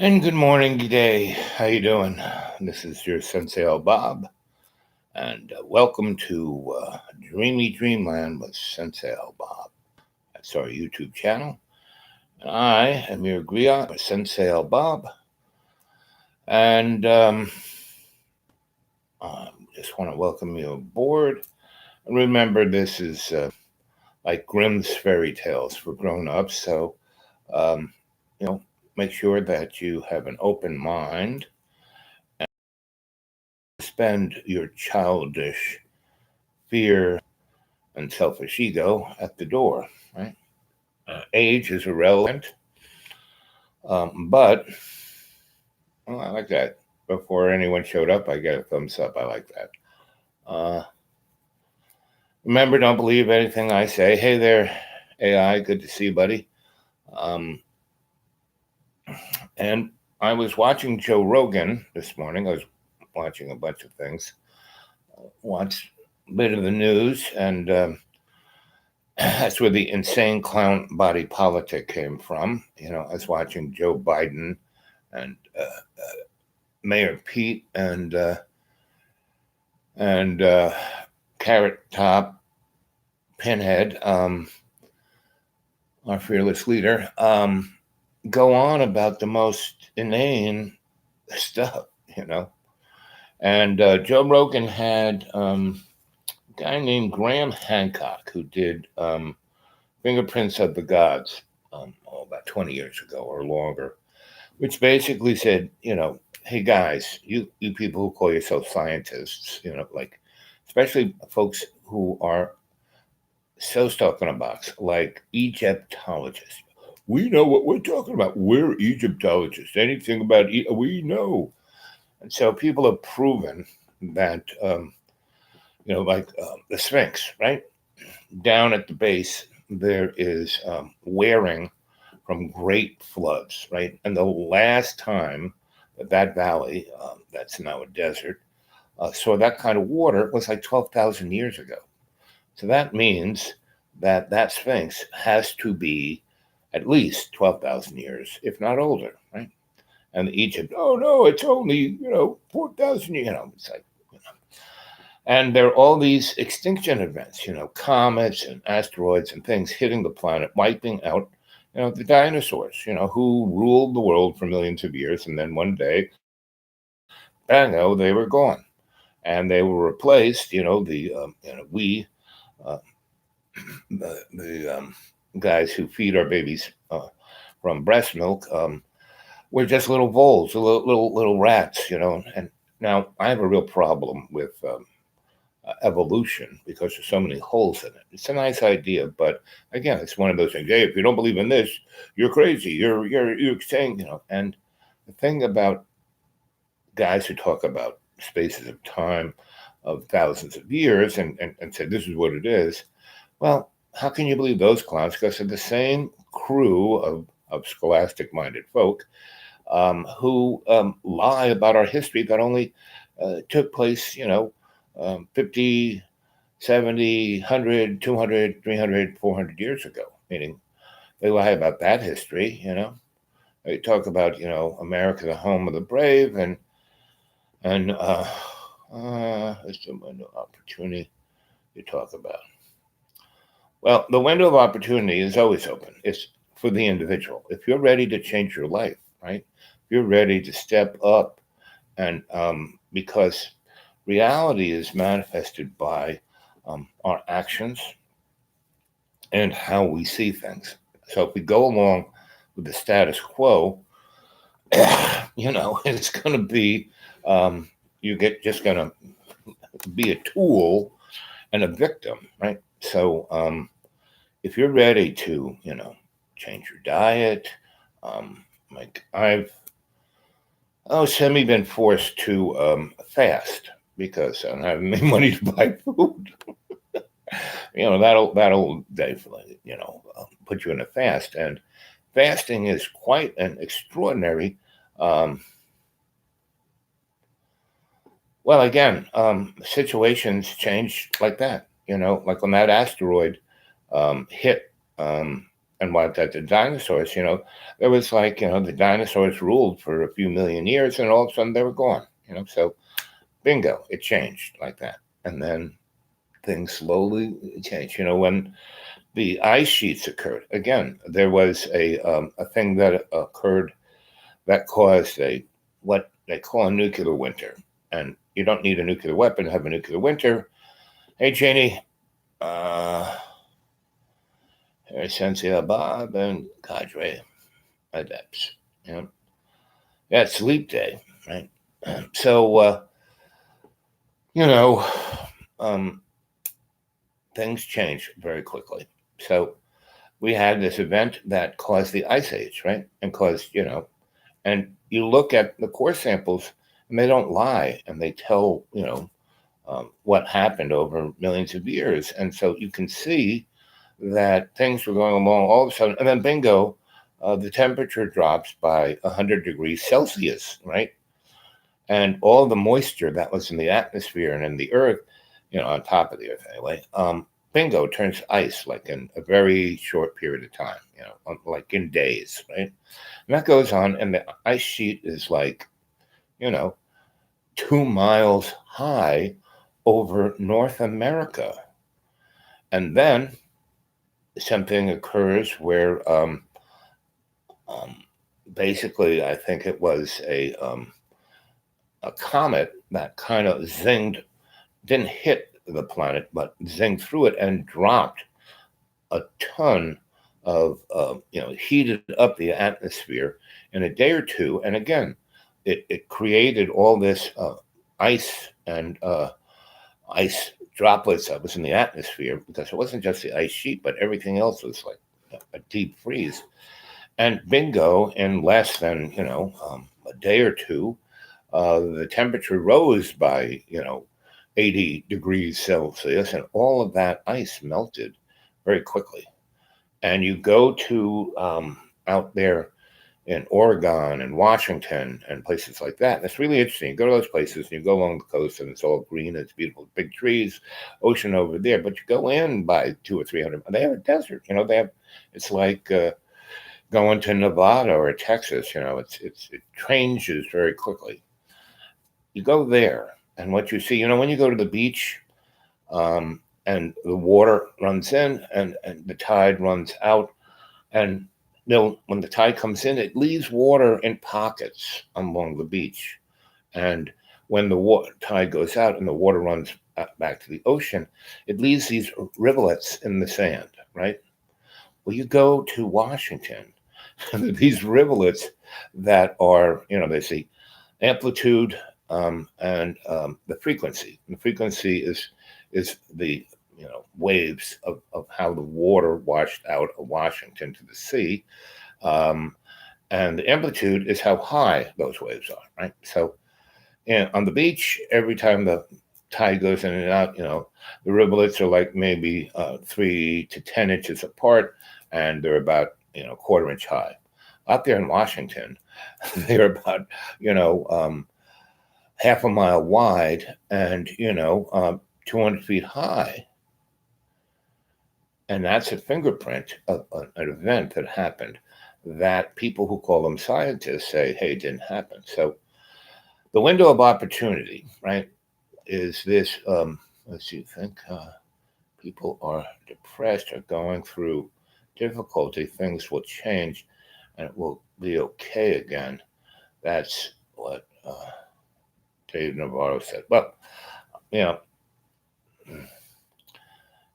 And good morning, good day. How you doing? This is your Sensei Bob, and welcome to Dreamy Dreamland with Sensei Bob. That's our YouTube channel. And I am your griot, Sensei Bob, and I just want to welcome you aboard. And remember, this is like Grimm's fairy tales for grown-ups, so um, you know, make sure that you have an open mind. Spend your childish fear and selfish ego at the door, right? Age is irrelevant, but well, I like that. Before anyone showed up, I get a thumbs up. I like that. Uh, Remember, don't believe anything I say. Hey there, AI. Good to see you, buddy. Um, and I was watching Joe Rogan this morning. I was watching a bunch of things. Watched a bit of the news, and that's where the insane clown body politic came from. I was watching Joe Biden and Mayor Pete and Carrot Top Pinhead, our fearless leader, go on about the most inane stuff, And Joe Rogan had a guy named Graham Hancock who did Fingerprints of the Gods about 20 years ago or longer, which basically said, hey guys, you people who call yourselves scientists, like especially folks who are so stuck in a box, like Egyptologists. We know what we're talking about. We're Egyptologists. Anything about we know. And so people have proven that, like the Sphinx, right? Down at the base, there is wearing from great floods, right? And the last time that valley, that's now a desert, saw that kind of water was like 12,000 years ago. So that means that that Sphinx has to be at least 12,000 years, if not older, right? And Egypt, oh no, it's only, 4,000 years, it's like, and there are all these extinction events, comets and asteroids and things hitting the planet, wiping out, the dinosaurs, who ruled the world for millions of years. And then one day, bango, they were gone. And they were replaced, we, uh, the guys who feed our babies from breast milk, we're just little voles, little rats, And now I have a real problem with evolution because there's so many holes in it. It's a nice idea, but again, it's one of those things. Hey, if you don't believe in this, you're crazy. You're saying, And the thing about guys who talk about spaces of time of thousands of years and say this is what it is, well, how can you believe those clowns? Because they're the same crew of scholastic-minded folk who lie about our history that only took place, 50, 70, 100, 200, 300, 400 years ago, meaning they lie about that history, They talk about, America, the home of the brave, and it's a window of opportunity to talk about. Well, the window of opportunity is always open. It's for the individual. If you're ready to change your life, right? If you're ready to step up, and because reality is manifested by our actions and how we see things. So if we go along with the status quo, it's going to be just going to be a tool and a victim, right? So if you're ready to, change your diet, like I've semi been forced to fast because I don't have any money to buy food. That'll definitely put you in a fast, and fasting is quite an extraordinary. Well, again, situations change like that. Like when that asteroid hit and wiped out the dinosaurs. There was like, the dinosaurs ruled for a few million years, and all of a sudden they were gone. So bingo, it changed like that. And then things slowly changed. When the ice sheets occurred, again, there was a thing that occurred that caused what they call a nuclear winter. And you don't need a nuclear weapon to have a nuclear winter. Hey, Janie, Sensia Bob and Cadre Adepts. Yeah, it's sleep day, right? So, um, things change very quickly. So we had this event that caused the ice age, right? And caused, and you look at the core samples and they don't lie and they tell, what happened over millions of years. And so you can see that things were going along all of a sudden, and then bingo, the temperature drops by 100 degrees Celsius, right? And all the moisture that was in the atmosphere and in the earth, on top of the earth anyway, bingo, turns ice like in a very short period of time, like in days, right? And that goes on, and the ice sheet is like, 2 miles high over North America. And then something occurs where basically, I think it was a comet that kind of zinged, didn't hit the planet, but zinged through it and dropped a ton of, heated up the atmosphere in a day or two. And again, it created all this ice and ice droplets that was in the atmosphere, because it wasn't just the ice sheet, but everything else was like a deep freeze. And bingo, in less than, a day or two, the temperature rose by, 80 degrees Celsius, and all of that ice melted very quickly. And you go to out there in Oregon and Washington and places like that. And it's really interesting. You go to those places and you go along the coast and it's all green. It's beautiful, big trees, ocean over there. But you go in by 200 or 300. They have a desert. It's like going to Nevada or Texas. It changes very quickly. You go there, and what you see, when you go to the beach, and the water runs in and the tide runs out, and when the tide comes in, it leaves water in pockets along the beach. And when the tide goes out and the water runs back to the ocean, it leaves these rivulets in the sand, right? Well, you go to Washington, these rivulets that are, they see amplitude and the frequency. The frequency is the waves of how the water washed out of Washington to the sea. And the amplitude is how high those waves are, right? So on the beach, every time the tide goes in and out, the rivulets are like maybe 3 to 10 inches apart, and they're about, quarter inch high. Out there in Washington, they're about, half a mile wide and, 200 feet high. And that's a fingerprint of an event that happened that people who call them scientists say, hey, it didn't happen. So the window of opportunity, right, is this, let's see, think people are depressed or going through difficulty, things will change and it will be okay again. That's what Dave Navarro said. Well,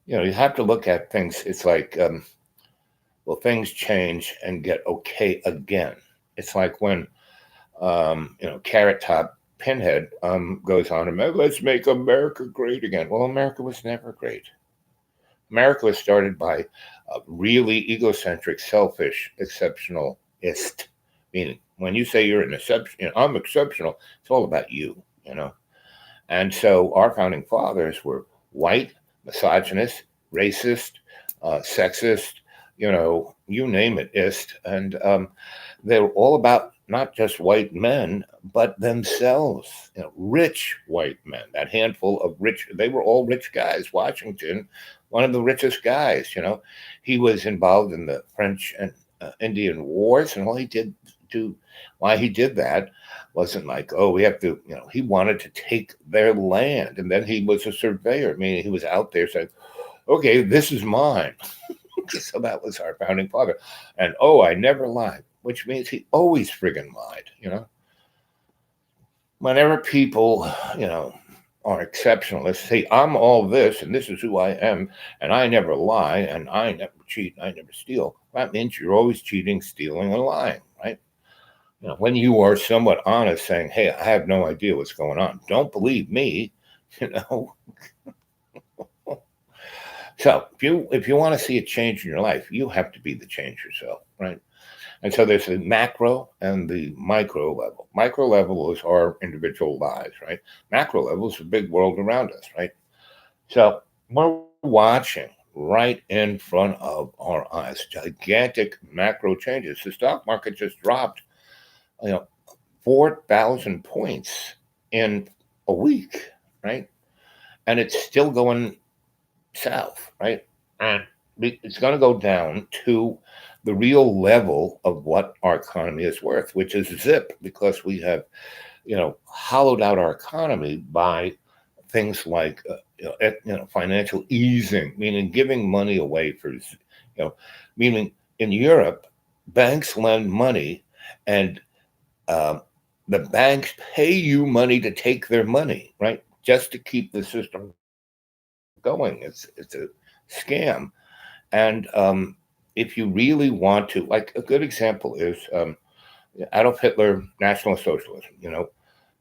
you have to look at things. It's like, things change and get okay again. It's like when, Carrot Top Pinhead goes on and let's make America great again. Well, America was never great. America was started by a really egocentric, selfish, exceptionalist. Meaning, when you say you're an exception, I'm exceptional, it's all about you, And so our founding fathers were white, misogynist, racist, sexist, you name it, ist. And they were all about not just white men, but themselves, rich white men, that handful of rich, they were all rich guys. Washington, one of the richest guys, he was involved in the French and Indian wars, and all he did to, why he did that wasn't like, oh, we have to, he wanted to take their land. And then he was a surveyor, meaning he was out there saying, okay, this is mine. So that was our founding father. And oh, I never lied, which means he always friggin' lied. Whenever people, are exceptionalists, say, I'm all this and this is who I am, and I never lie, and I never cheat, and I never steal. That means you're always cheating, stealing, and lying, right? When you are somewhat honest, saying, hey, I have no idea what's going on, don't believe me, you know. So if you want to see a change in your life, you have to be the change yourself, right? And so there's the macro and the micro level. Micro level is our individual lives, right? Macro level is the big world around us, right? So we're watching right in front of our eyes gigantic macro changes. The stock market just dropped, 4,000 points in a week, right? And it's still going south, right? And it's going to go down to the real level of what our economy is worth, which is zip, because we have, hollowed out our economy by things like, financial easing, meaning giving money away for, meaning in Europe, banks lend money, and the banks pay you money to take their money, right? Just to keep the system going. It's a scam. And if you really want to, like a good example is Adolf Hitler, National Socialism.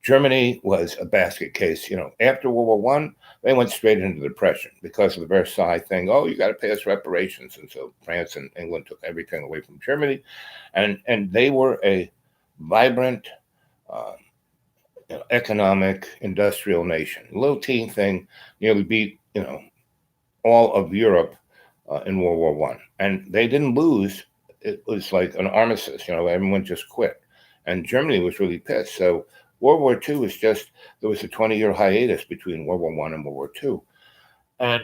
Germany was a basket case. After World War One, they went straight into the Depression because of the Versailles thing. Oh, you got to pay us reparations, and so France and England took everything away from Germany, and they were a vibrant, uh, economic, industrial nation. A little teeny thing nearly beat all of Europe in World War One, and they didn't lose. It was like an armistice. Everyone just quit, and Germany was really pissed. So World War Two was just, there was a 20-year hiatus between World War One and World War Two, and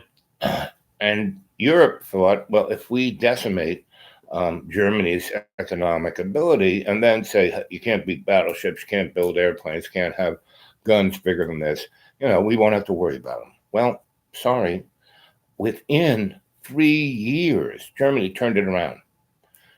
and Europe thought, well, if we decimate Germany's economic ability, and then say you can't beat battleships, you can't build airplanes, can't have guns bigger than this, we won't have to worry about them. Well, sorry. Within 3 years, Germany turned it around.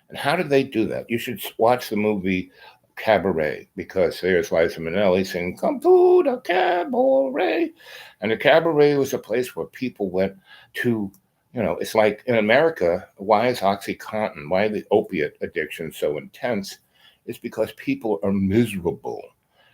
And how did they do that? You should watch the movie Cabaret, because there's Liza Minnelli singing, come to the cabaret. And the cabaret was a place where people went to, it's like in America, why is OxyContin, why are the opiate addiction so intense? It's because people are miserable.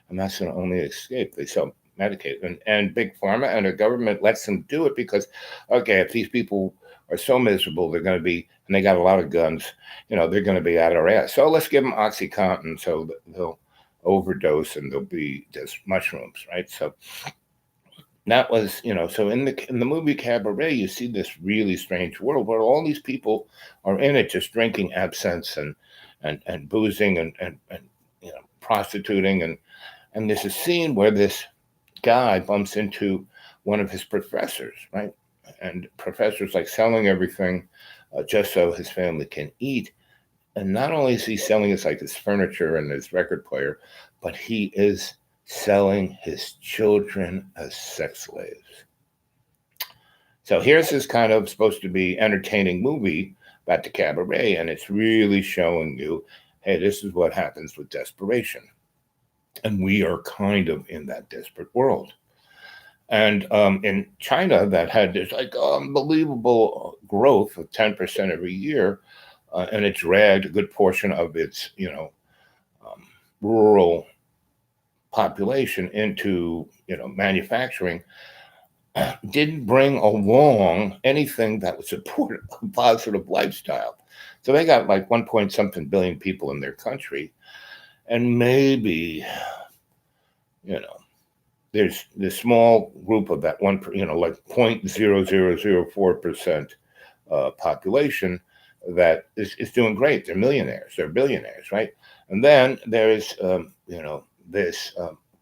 And that's their only escape. They self-medicate. And Big Pharma and the government lets them do it because, okay, if these people are so miserable, they're going to be, and they got a lot of guns, they're going to be out of our ass. So let's give them OxyContin so they'll overdose and they'll be just mushrooms, right? So that was, so in the movie Cabaret, you see this really strange world where all these people are in it just drinking absinthe and boozing and prostituting, and there's a scene where this guy bumps into one of his professors, right? And professor's like selling everything just so his family can eat. And not only is he selling his furniture and his record player, but he is selling his children as sex slaves. So here's this kind of supposed to be entertaining movie about the cabaret, and it's really showing you, hey, this is what happens with desperation. And we are kind of in that desperate world. And in China, that had this unbelievable growth of 10% every year, and it dragged a good portion of its, rural population into, manufacturing, didn't bring along anything that would support a positive lifestyle. So they got like 1 point something billion people in their country, and maybe, there's this small group of that one, like 0.0004% population that is doing great. They're millionaires, they're billionaires, right? And then there's this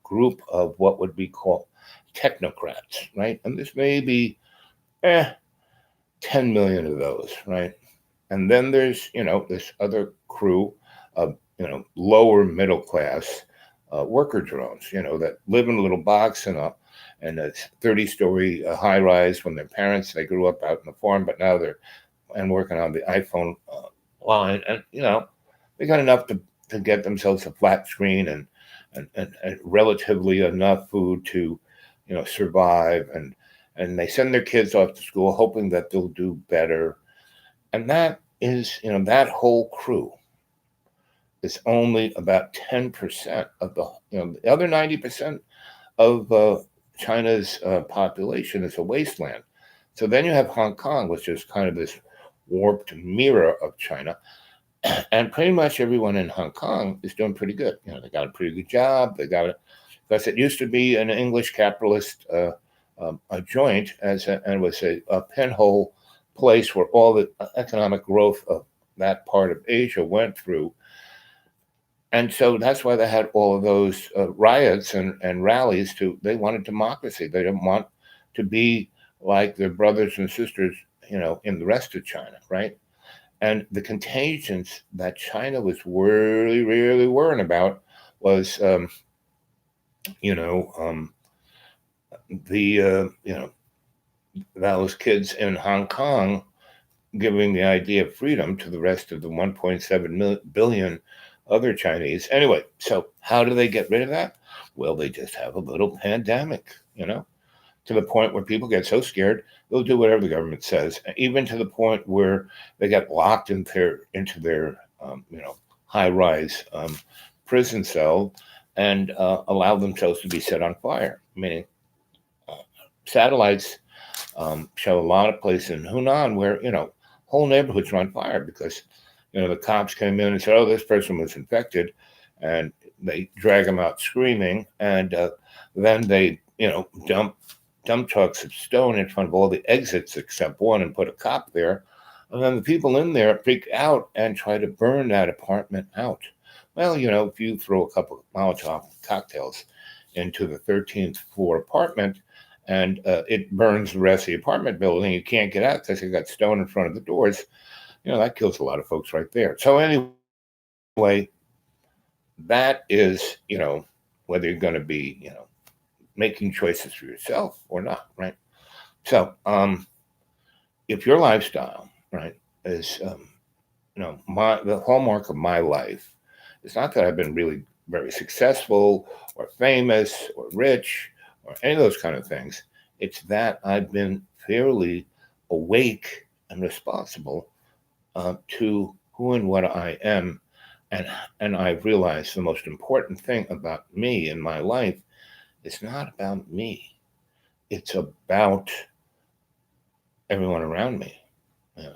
group of what would be called technocrats, right? And there's maybe 10 million of those, right? And then there's this other crew of lower middle class worker drones, that live in a little box and a 30-story high rise. When their parents, they grew up out in the farm, but now they're working on the iPhone line, and they got enough to get themselves a flat screen and relatively enough food to survive, and they send their kids off to school hoping that they'll do better. And that is, that whole crew is only about 10% of the other 90% of China's population is a wasteland. So then you have Hong Kong, which is kind of this warped mirror of China. And pretty much everyone in Hong Kong is doing pretty good. They got a pretty good job. They got it because it used to be an English capitalist a joint, and it was a pinhole place where all the economic growth of that part of Asia went through. And so that's why they had all of those riots and rallies. They wanted democracy. They didn't want to be like their brothers and sisters, in the rest of China, right? And the contagions that China was really, really worrying about was, those kids in Hong Kong giving the idea of freedom to the rest of the 1.7 billion other Chinese. Anyway, so how do they get rid of that? Well, they just have a little pandemic, to the point where people get so scared, they'll do whatever the government says, even to the point where they get locked into their high-rise prison cell and allow themselves to be set on fire. Meaning, satellites show a lot of places in Hunan where whole neighborhoods are on fire because the cops came in and said, "Oh, this person was infected," and they drag them out screaming, and then they dump trucks of stone in front of all the exits except one and put a cop there. And then the people in there freak out and try to burn that apartment out. Well, if you throw a couple of Molotov cocktails into the 13th floor apartment and it burns the rest of the apartment building, you can't get out because you got stone in front of the doors, that kills a lot of folks right there. So anyway, that is, whether you're going to be, making choices for yourself or not, right? So, if your lifestyle, right, is, the hallmark of my life is not that I've been really very successful or famous or rich or any of those kind of things. It's that I've been fairly awake and responsible to who and what I am, and I've realized the most important thing about me in my life. It's not about me. It's about everyone around me.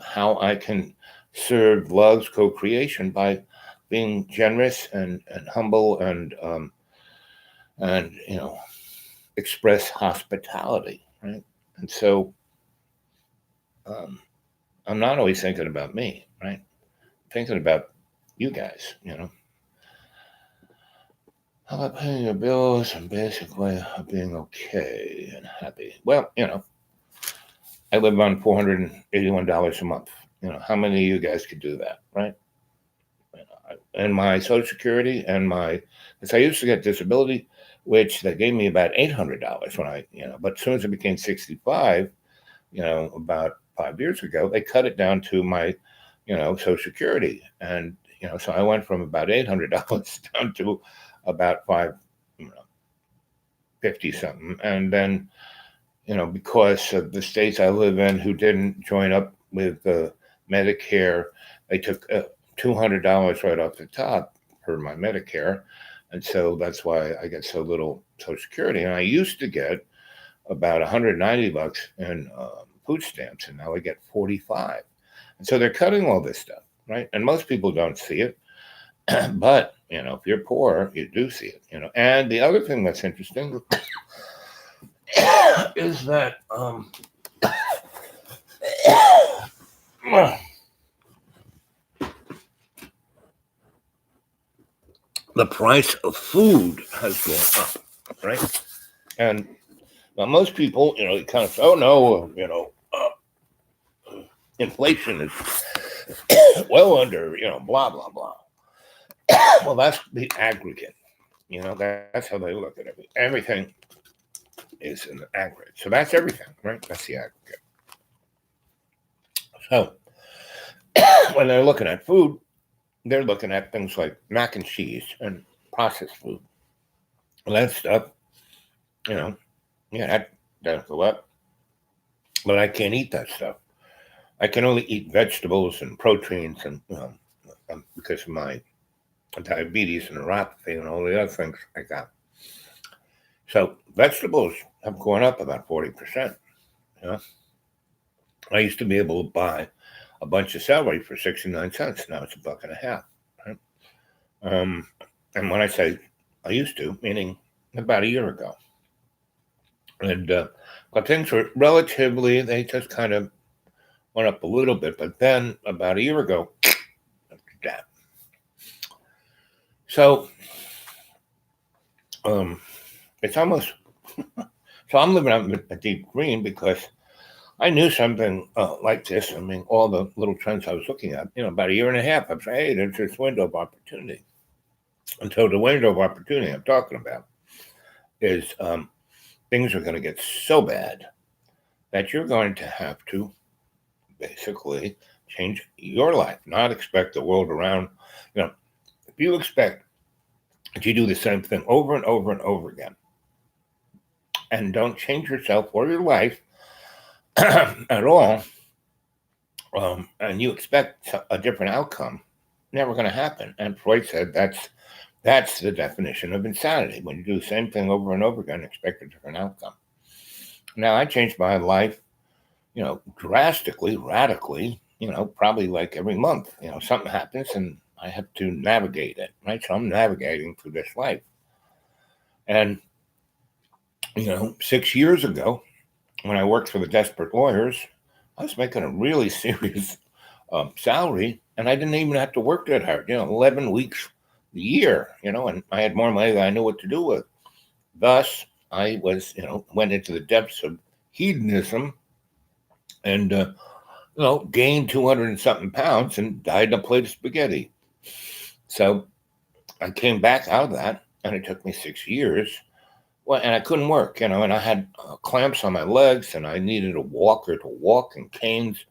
How I can serve love's co-creation by being generous and humble and express hospitality, right? And so I'm not always thinking about me, right? I'm thinking about you guys, How about paying your bills and basically being okay and happy? Well, I live on $481 a month. How many of you guys could do that, right? And my Social Security and because I used to get disability, which they gave me about $800 when but as soon as I became 65, about 5 years ago, they cut it down to my, Social Security. And, so I went from about $800 down to about 550 something. And then, because of the states I live in who didn't join up with Medicare, they took $200 right off the top for my Medicare. And so that's why I get so little Social Security. And I used to get about $190 in food stamps, and now I get 45. And so they're cutting all this stuff, right? And most people don't see it. But, if you're poor, you do see it, And the other thing that's interesting is that the price of food has gone up, right? And now most people, kind of say, oh no, inflation is well under, blah, blah, blah. Well, that's the aggregate. That's how they look at it. Everything is an aggregate. So that's everything, right? That's the aggregate. So when they're looking at food, they're looking at things like mac and cheese and processed food. Well, that stuff, that doesn't go up. But I can't eat that stuff. I can only eat vegetables and proteins, and because of my diabetes and neuropathy and all the other things I got. So vegetables have gone up about 40%. I used to be able to buy a bunch of celery for 69 cents. Now it's $1.50. Right? And when I say I used to, meaning about a year ago. And but things were relatively, they just kind of went up a little bit. But then about a year ago, that. So it's almost, so I'm living out a deep green because I knew something like this. I mean, all the little trends I was looking at, about a year and a half, I was saying, hey, there's this window of opportunity. And so the window of opportunity I'm talking about is things are going to get so bad that you're going to have to basically change your life, not expect the world around. If you expect that you do the same thing over and over and over again and don't change yourself or your life at all, and you expect a different outcome, never going to happen. And Freud said that's the definition of insanity. When you do the same thing over and over again, expect a different outcome. Now, I changed my life, drastically, radically, probably like every month, something happens and I have to navigate it, right? So I'm navigating through this life. And, 6 years ago, when I worked for the Desperate Lawyers, I was making a really serious salary, and I didn't even have to work that hard, 11 weeks a year, and I had more money than I knew what to do with. Thus, I was, went into the depths of hedonism and, gained 200 and something pounds and died in a plate of spaghetti. So I came back out of that, and it took me 6 years. Well, and I couldn't work, and I had clamps on my legs, and I needed a walker to walk and canes.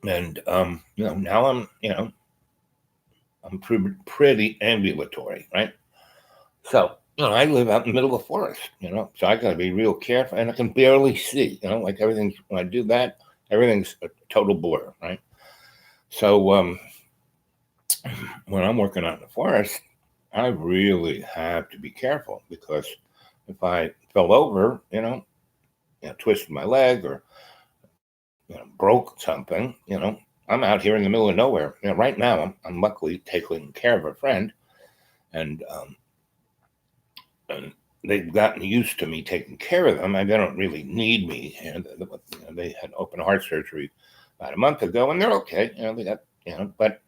And now I'm pretty ambulatory, right? So I live out in the middle of the forest, so I got to be real careful, and I can barely see, like everything. When I do that, everything's a total blur, right? So when I'm working out in the forest, I really have to be careful, because if I fell over, twisted my leg or broke something, I'm out here in the middle of nowhere. Right now I'm luckily taking care of a friend, and they've gotten used to me taking care of them. They don't really need me, and they had open heart surgery about a month ago, and they're okay. They got but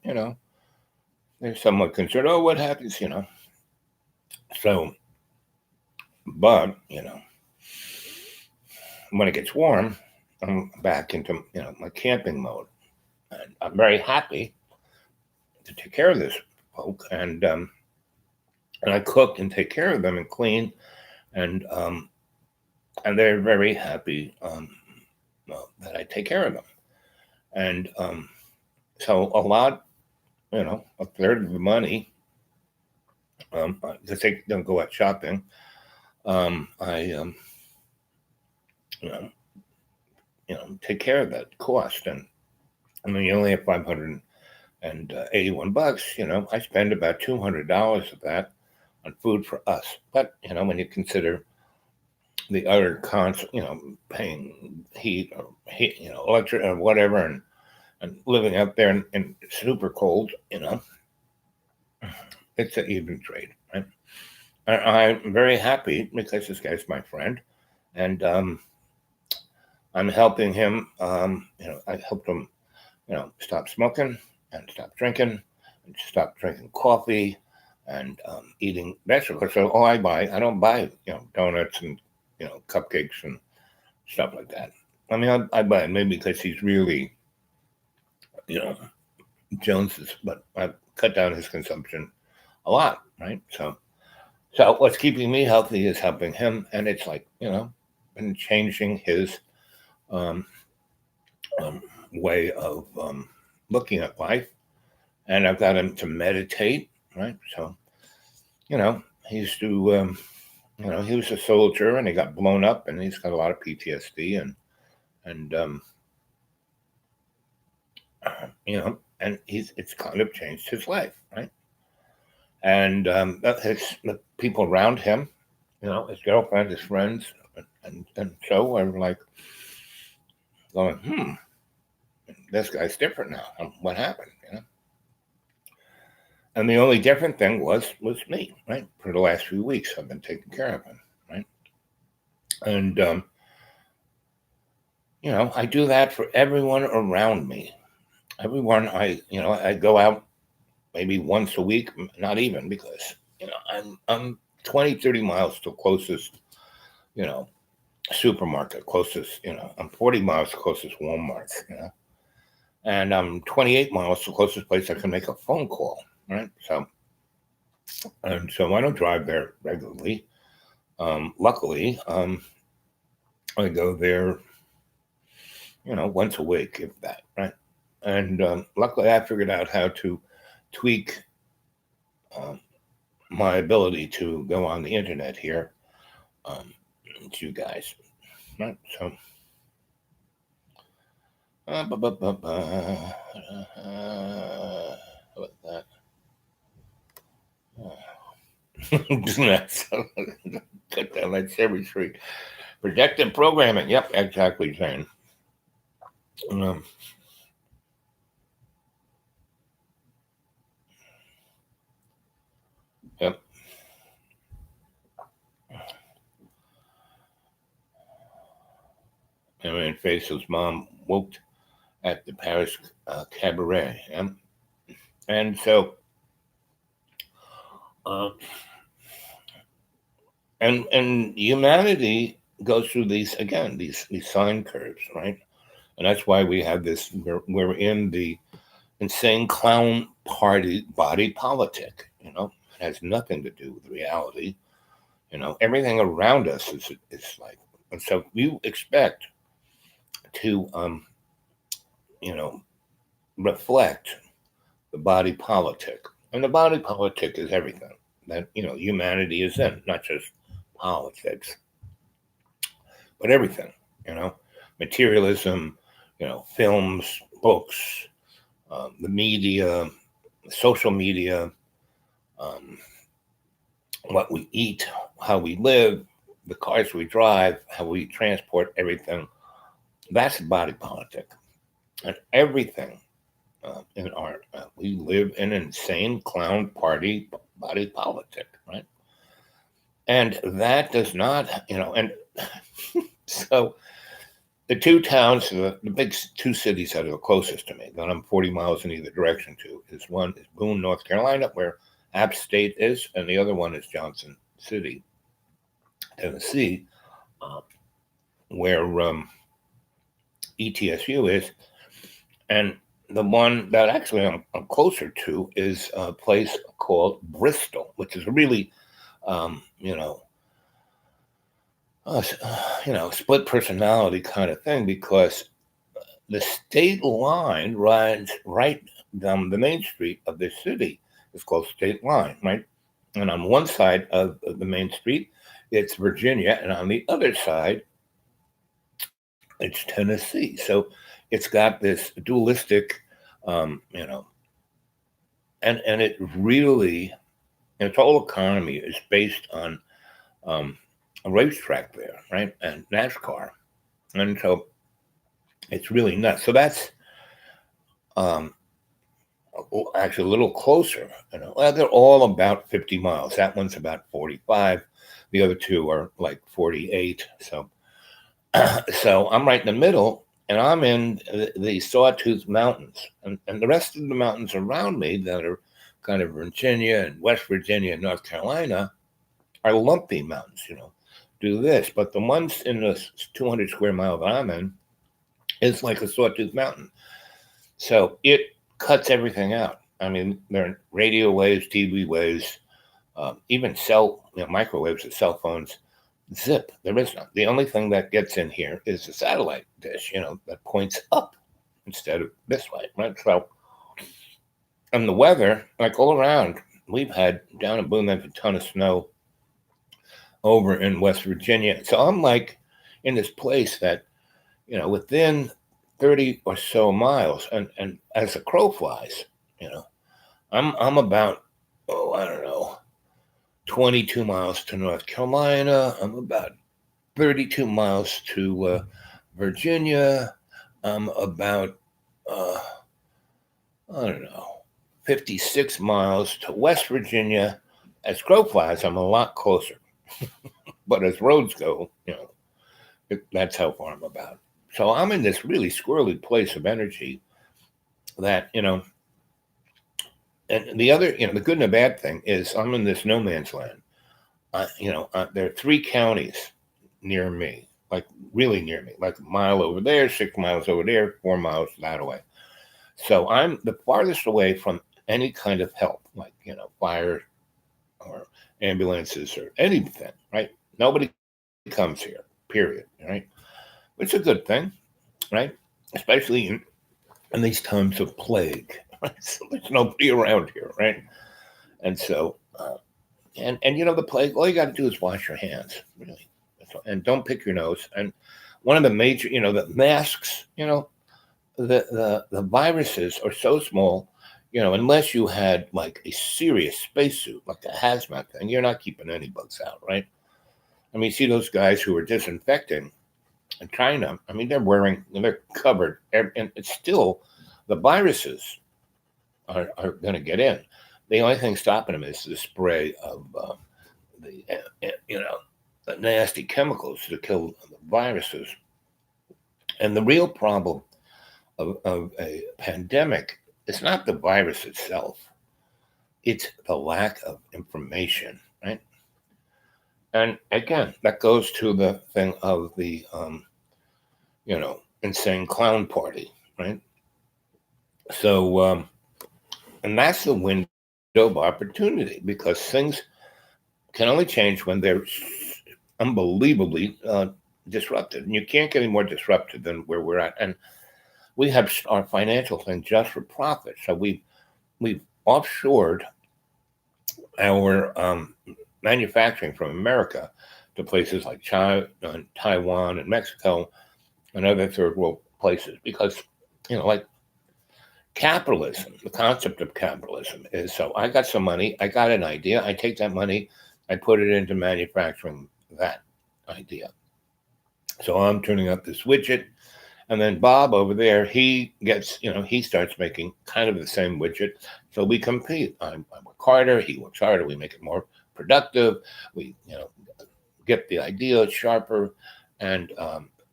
they're somewhat concerned. Oh, what happens? So, but when it gets warm, I'm back into my camping mode, and I'm very happy to take care of this folk, and I cook and take care of them and clean, and they're very happy that I take care of them, and so a lot, a third of the money, because they don't go out shopping, I take care of that cost, and I mean, you only have 581 bucks. I spend about $200 of that on food for us. But when you consider the other cons, paying heat or electric or whatever, and living out there in super cold, it's an even trade, right? And I'm very happy because this guy's my friend, and I'm helping him. I helped him, stop smoking and stop drinking and stop drinking coffee and eating vegetables. So I don't buy donuts and cupcakes and stuff like that. I mean, I buy it maybe because he's really you know Jones's, but I've cut down his consumption a lot, right? So what's keeping me healthy is helping him, and it's like been changing his um, um, way of looking at life, and I've got him to meditate, right? So he used to, he was a soldier, and he got blown up, and he's got a lot of PTSD, and and it's kind of changed his life, right? And the people around him, his girlfriend, his friends, and so are like going, this guy's different now. What happened? And the only different thing was me, right? For the last few weeks, I've been taking care of him, right? And I do that for everyone around me. Everyone I go out maybe once a week, not even, because I'm 20, 30 miles to closest, supermarket, closest, I'm 40 miles to closest Walmart, and I'm 28 miles to the closest place I can make a phone call, right? So I don't drive there regularly. Luckily, I go there, once a week, if that, right? And luckily, I figured out how to tweak my ability to go on the internet here to you guys, right? So, how about that? Cut down that cherry tree. Predictive programming. Yep, exactly, Zane. Yep. And Faisal's mom worked at the Paris cabaret. Yeah? And so, and humanity goes through these sine curves, right? And that's why we have this. We're in the insane clown party body politic. It has nothing to do with reality. Everything around us is like, and so you expect to reflect the body politic, and the body politic is everything that humanity is in, not just politics, but everything. Materialism, films, books, the media, social media, what we eat, how we live, the cars we drive, how we transport everything. That's body politic, and everything in art. We live in an insane clown party body politic, right? And that does not, and so the two towns, the big two cities that are the closest to me, that I'm 40 miles in either direction to, is one is Boone, North Carolina, where App State is, and the other one is Johnson City, Tennessee, where ETSU is. And the one that actually I'm closer to is a place called Bristol, which is really, split personality kind of thing, because the state line runs right down the main street of this city. It's called State Line, right? And on one side of the main street, it's Virginia, and on the other side, it's Tennessee. So it's got this dualistic, and it really, its whole economy is based on a racetrack there, right? And NASCAR. And so it's really nuts. So that's actually a little closer. Well, they're all about 50 miles. That one's about 45. The other two are like 48. So, so I'm right in the middle, and I'm in the Sawtooth Mountains, and the rest of the mountains around me that are kind of Virginia and West Virginia and North Carolina are lumpy mountains, do this. But the ones in the 200 square mile that I'm in is like a sawtooth mountain. So it cuts everything out. I mean, there are radio waves, TV waves, even microwaves of cell phones. Zip, there is none. The only thing that gets in here is a satellite dish, that points up instead of this way, right? So, and the weather, like all around, we've had down in Boone, a ton of snow over in West Virginia. So I'm like in this place that, within 30 or so miles, and as the crow flies, I'm about, I don't know, 22 miles to North Carolina. I'm about 32 miles to Virginia. I'm about, I don't know, 56 miles to West Virginia. As crow flies, I'm a lot closer. But as roads go, that's how far I'm about. So I'm in this really squirrely place of energy that, and the other, the good and the bad thing is I'm in this no man's land. There are 3 counties near me, like really near me, like a mile over there, 6 miles over there, 4 miles that way. So I'm the farthest away from any kind of help, like, fire or ambulances or anything, right? Nobody comes here, period, right? It's a good thing, right? Especially in these times of plague, right? So there's nobody around here, right? And so, and the plague, all you got to do is wash your hands, really, and don't pick your nose. And one of the major, the masks, the viruses are so small, unless you had like a serious spacesuit, like a hazmat thing, you're not keeping any bugs out, right? I mean, see those guys who are disinfecting in China, I mean, they're covered, and it's still, the viruses are going to get in. The only thing stopping them is the spray of the nasty chemicals to kill the viruses. And the real problem of a pandemic is not the virus itself. It's the lack of information, right? And again, that goes to the thing of the, insane clown party, right? So, and that's the window of opportunity, because things can only change when they're unbelievably disrupted. And you can't get any more disrupted than where we're at. And we have our financial thing just for profit. So we've offshored our manufacturing from America to places like China and Taiwan and Mexico and other third world places, because, like capitalism, the concept of capitalism is, so I got some money, I got an idea, I take that money, I put it into manufacturing that idea. So I'm turning up this widget, and then Bob over there, he gets, he starts making kind of the same widget. So we compete. I work harder, he works harder, we make it more productive, we, get the idea sharper, and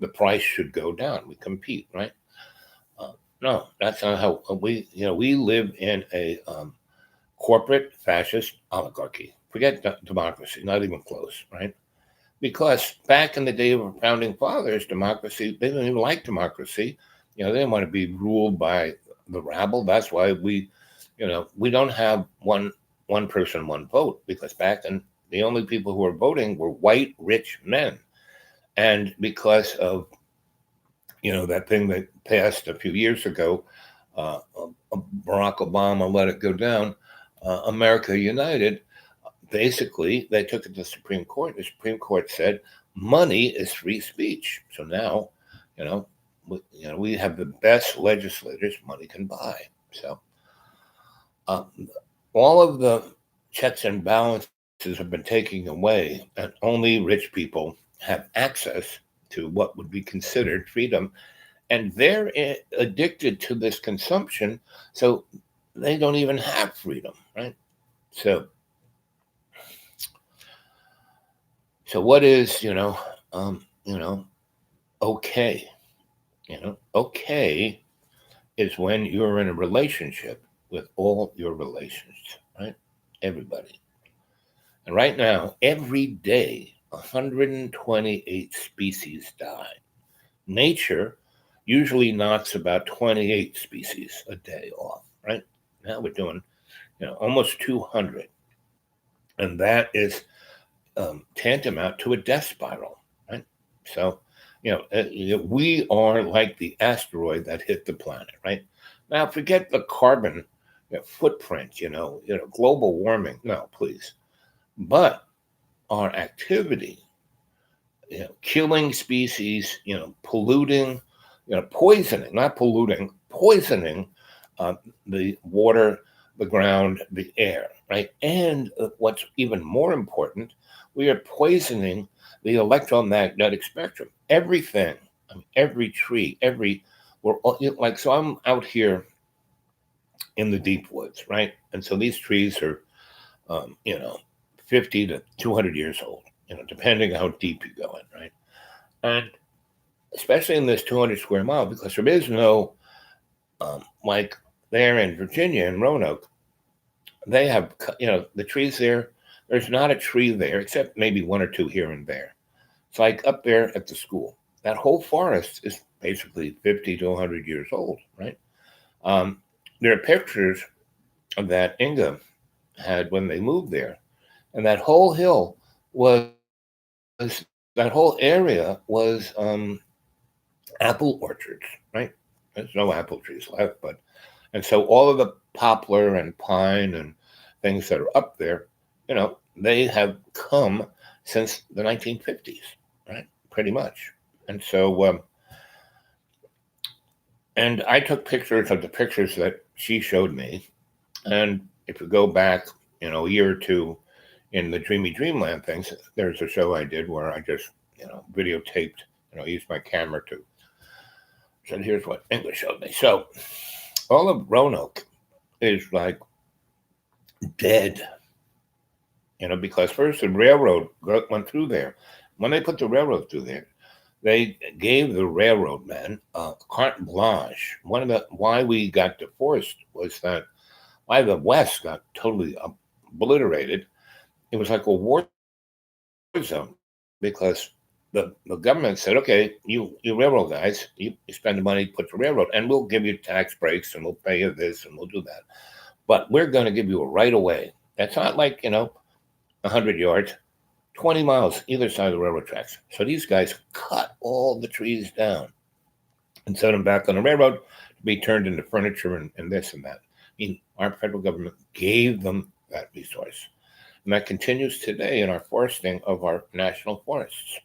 the price should go down. We compete, right? No, that's not how we live in a corporate fascist oligarchy. Forget democracy, not even close, right? Because back in the day of our founding fathers, democracy, they didn't even like democracy. They didn't want to be ruled by the rabble. That's why we don't have one person, one vote, because back then the only people who were voting were white, rich men. And because of, that thing that passed a few years ago, Barack Obama let it go down, America United, basically they took it to the Supreme Court. The Supreme Court said money is free speech. So now, we have the best legislators money can buy. So all of the checks and balances have been taken away, and only rich people have access to what would be considered freedom, and they're addicted to this consumption, so they don't even have freedom, right? So what is okay? Okay is when you're in a relationship with all your relations, right? Everybody. And right now, every day, 128 species die. Nature usually knocks about 28 species a day off, right? Now we're doing, almost 200. And that is tantamount to a death spiral, right? So, we are like the asteroid that hit the planet, right? Now, forget the carbon footprint, global warming. No, please. But our activity, killing species, polluting, poisoning, not polluting, poisoning uh, the water, the ground, the air, right? And what's even more important, we are poisoning the electromagnetic spectrum. Everything, I mean, every tree, like, so I'm out here in the deep woods, right? And so these trees are, um, you know, 50 to 200 years old, depending how deep you go in, right? And especially in this 200 square mile, because there is no, like there in Virginia in Roanoke, they have, the trees there. There's not a tree there except maybe one or two here and there. It's like up there at the school. That whole forest is basically 50 to 100 years old, right? Um, there are pictures that Inga had when they moved there, and that whole hill was that whole area was apple orchards, right? There's no apple trees left, but and so all of the poplar and pine and things that are up there, they have come since the 1950s, right? Pretty much. And so, and I took pictures of the pictures that she showed me. And if you go back, a year or two in the Dreamy Dreamland things, there's a show I did where I just, videotaped, used my camera to. So here's what English showed me. So all of Roanoke is like dead, because first the railroad went through there. When they put the railroad through there, they gave the railroad men carte blanche. One of the why we got divorced was that why the West got totally obliterated. It was like a war zone because the government said, okay, you railroad guys, you spend the money, put the railroad, and we'll give you tax breaks and we'll pay you this and we'll do that. But we're going to give you a right of way. That's not like, 100 yards, 20 miles either side of the railroad tracks. So these guys cut all the trees down and set them back on the railroad to be turned into furniture and this and that. I mean, our federal government gave them that resource. And that continues today in our foresting of our national forests.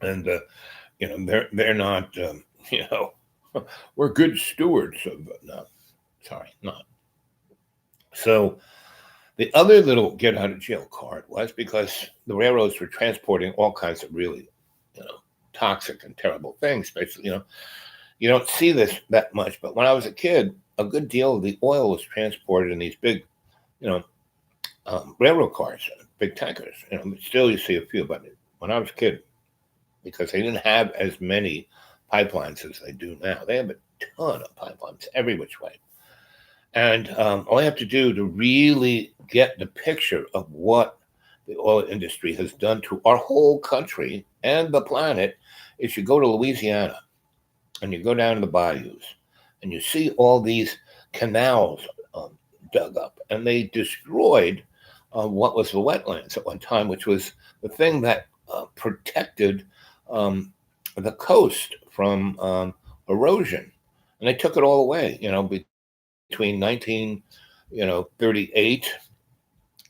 And, they're not, we're good stewards of, no, sorry, not. So the other little get out of jail card was because the railroads were transporting all kinds of really, toxic and terrible things. Basically, you don't see this that much, but when I was a kid, a good deal of the oil was transported in these big, you know, railroad cars, big tankers. Still you see a few, but when I was a kid, because they didn't have as many pipelines as they do now, they have a ton of pipelines every which way. And all I have to do to really get the picture of what the oil industry has done to our whole country and the planet is you go to Louisiana and you go down to the bayous and you see all these canals dug up, and they destroyed what was the wetlands at one time, which was the thing that protected the coast from erosion. And they took it all away, between 1938,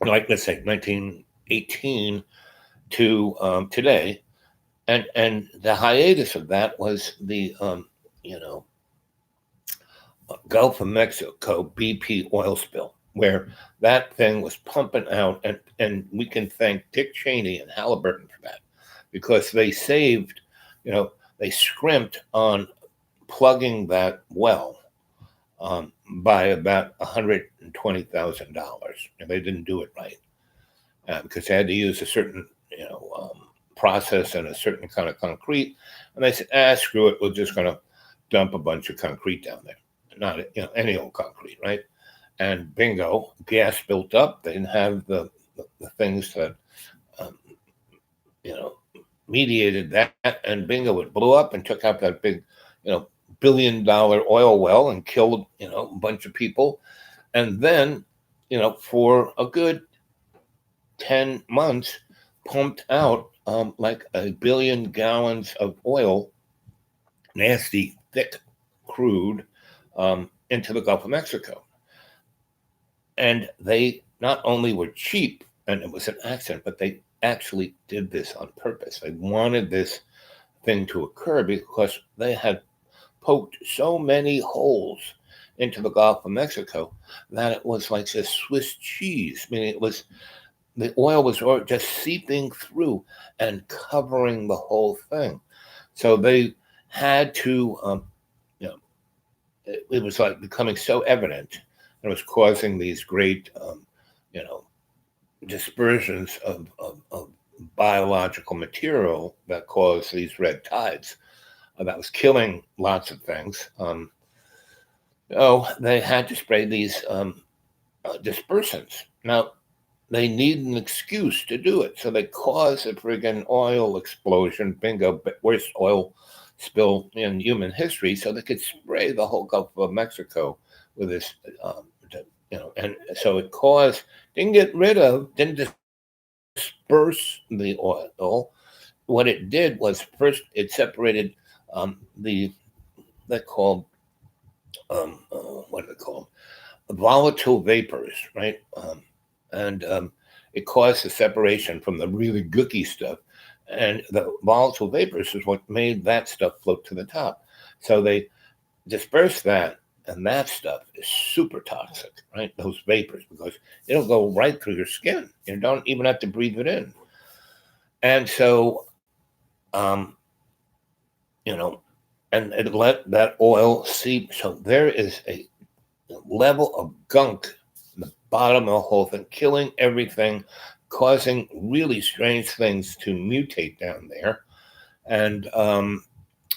like let's say 1918 to today, and the hiatus of that was the you know Gulf of Mexico BP oil spill, where that thing was pumping out, and we can thank Dick Cheney and Halliburton for that, because they saved, they scrimped on plugging that well by about $120,000, and they didn't do it right because they had to use a certain process and a certain kind of concrete, and they said, screw it, we're just going to dump a bunch of concrete down there, not any old concrete, right? and bingo, gas built up. They didn't have the things that um, you know mediated that, and bingo, it blew up and took out that big, $1 billion oil well and killed a bunch of people. And then, for a good 10 months, pumped out like 1 billion gallons of oil, nasty, thick crude, into the Gulf of Mexico. And they not only were cheap, and it was an accident, but they actually did this on purpose. They wanted this thing to occur because they had poked so many holes into the Gulf of Mexico that it was like this Swiss cheese. I mean, the oil was just seeping through and covering the whole thing. So they had to, it was like becoming so evident, and it was causing these great, you know, dispersions of biological material that caused these red tides. That was killing lots of things. They had to spray these dispersants. Now, they need an excuse to do it. So they caused a friggin' oil explosion, bingo, worst oil spill in human history, so they could spray the whole Gulf of Mexico with this, and so it caused, didn't disperse the oil. What it did was, first it separated they're called, what are they called? Volatile vapors, right? And it caused the separation from the really gooky stuff. And the volatile vapors is what made that stuff float to the top. So they dispersed that, and that stuff is super toxic, right? Those vapors, because it'll go right through your skin. You don't even have to breathe it in. And so, and it let that oil seep. So there is a level of gunk in the bottom of the whole thing, killing everything, causing really strange things to mutate down there. And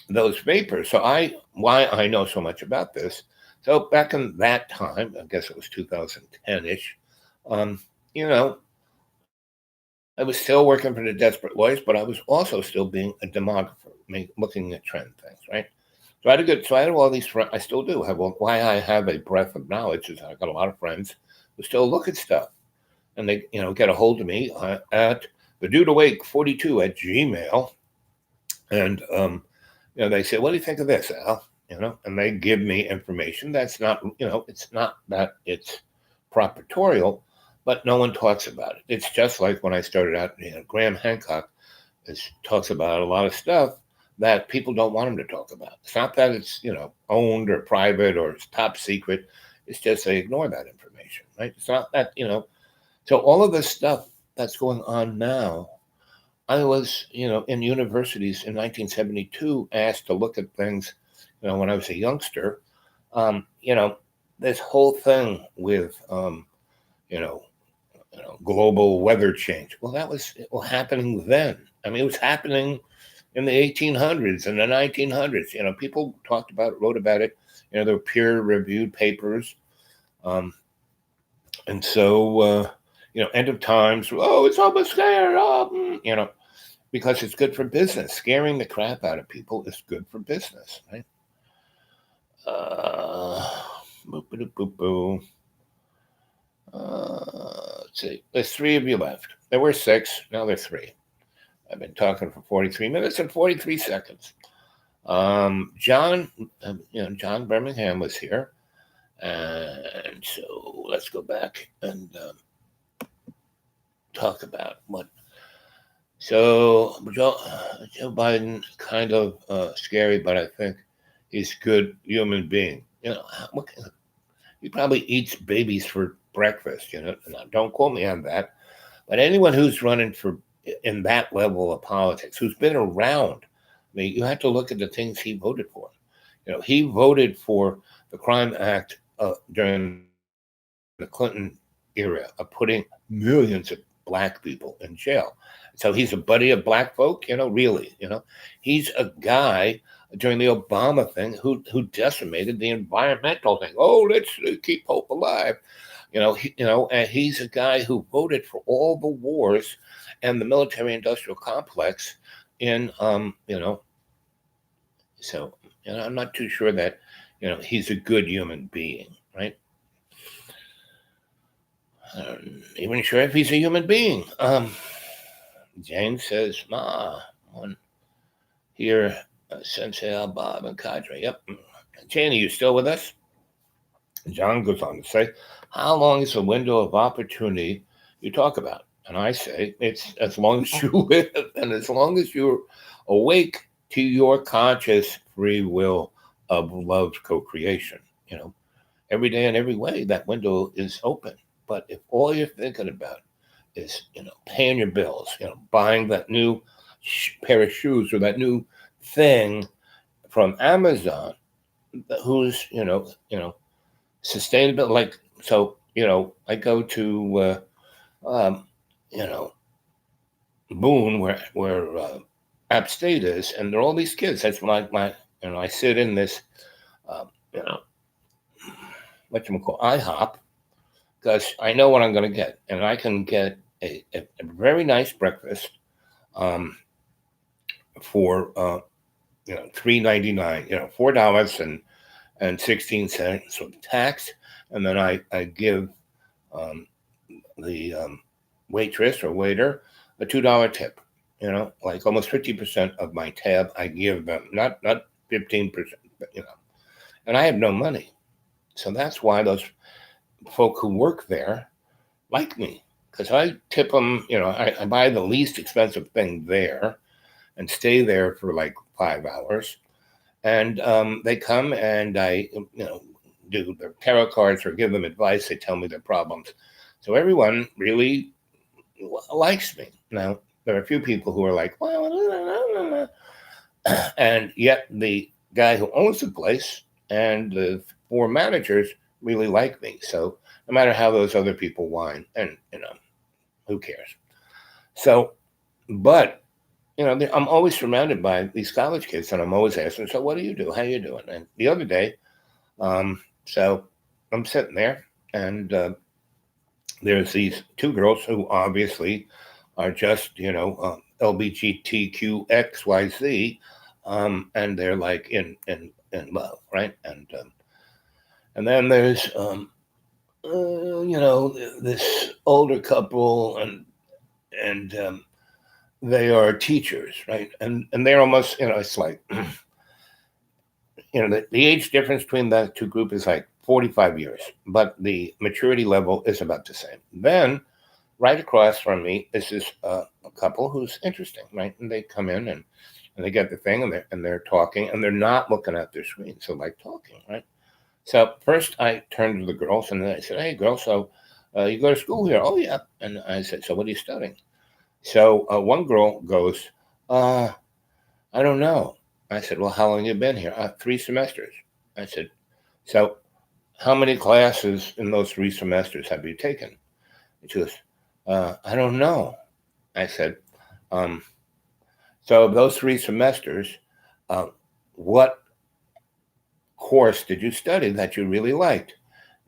those vapors. So why I know so much about this. So back in that time, I guess it was 2010-ish, I was still working for the Desperate Lawyers, but I was also still being a demographer, looking at trend things, right? So I had all these friends. I still do have. Why I have a breadth of knowledge is I got a lot of friends who still look at stuff, and they, get a hold of me at the dude awake 42 at Gmail, and they say, "What do you think of this, Al?" And they give me information that's not, it's not that it's proprietorial, but no one talks about it. It's just like when I started out, Graham Hancock talks about a lot of stuff that people don't want him to talk about. It's not that it's, owned or private or it's top secret. It's just they ignore that information, right? It's not that, so all of this stuff that's going on now, I was, in universities in 1972, asked to look at things, when I was a youngster, this whole thing with, global weather change. Well, that was happening then. I mean, it was happening in the 1800s and the 1900s. People talked about it, wrote about it. There were peer-reviewed papers. And so, end of times, it's almost there. Because it's good for business. Scaring the crap out of people is good for business, right? Let's see. There's 3 of you left. There were 6. Now there's 3. I've been talking for 43 minutes and 43 seconds. John Birmingham was here. And so let's go back and talk about what. So Joe Biden, kind of scary, but I think he's a good human being. He probably eats babies for breakfast. Now, don't quote me on that. But anyone who's running in that level of politics, who's been around, you have to look at the things he voted for. He voted for the Crime Act during the Clinton era of putting millions of black people in jail. So he's a buddy of black folk, really. He's a guy during the Obama thing who decimated the environmental thing. Oh, let's keep hope alive. And he's a guy who voted for all the wars and the military-industrial complex in, so I'm not too sure that, he's a good human being, right? I'm not even sure if he's a human being. Jane says, Ma, one here, Sensei Al Bob and Cadre. Yep. Jane, are you still with us? John goes on to say, how long is the window of opportunity you talk about? And I say, it's as long as you live and as long as you're awake to your conscious free will of love's co-creation. Every day and every way, that window is open. But if all you're thinking about is, paying your bills, buying that new pair of shoes or that new thing from Amazon, who's, sustainable, like, so, I go to, Boone, where App State is, and there are all these kids. That's my I sit in this, you know, what you call IHOP, because I know what I'm going to get, and I can get a very nice breakfast, for $3.99, $4.16 with tax, and then I give the waitress or waiter a $2 tip. Like almost 50% of my tab I give them, not 15%, but, and I have no money. So that's why those folk who work there like me, because I tip them, I buy the least expensive thing there and stay there for like 5 hours. And they come and I, do their tarot cards or give them advice. They tell me their problems. So everyone really likes me. Now, there are a few people who are like, well, and yet the guy who owns the place and the 4 managers really like me. So no matter how those other people whine, and who cares? So, but I'm always surrounded by these college kids, and I'm always asking, so what do you do? How you doing? And the other day, so I'm sitting there, and there's these 2 girls who obviously are just, LBGTQXYZ, and they're like in love, right? And then there's, this older couple, and they are teachers, right? And they're almost, it's like, the age difference between the 2 groups is like 45 years, but the maturity level is about the same. Then right across from me is this a couple who's interesting, right? And they come in and they get the thing, and they're talking, and they're not looking at their screen, so like talking, right? So first I turned to the girls, and then I said, hey girls, so you go to school here? Oh yeah. And I said, so what are you studying? So one girl goes, I don't know. I said, well, how long have you been here? 3 semesters. I said, so how many classes in those 3 semesters have you taken? And she goes, I don't know. I said, so those 3 semesters, what course did you study that you really liked?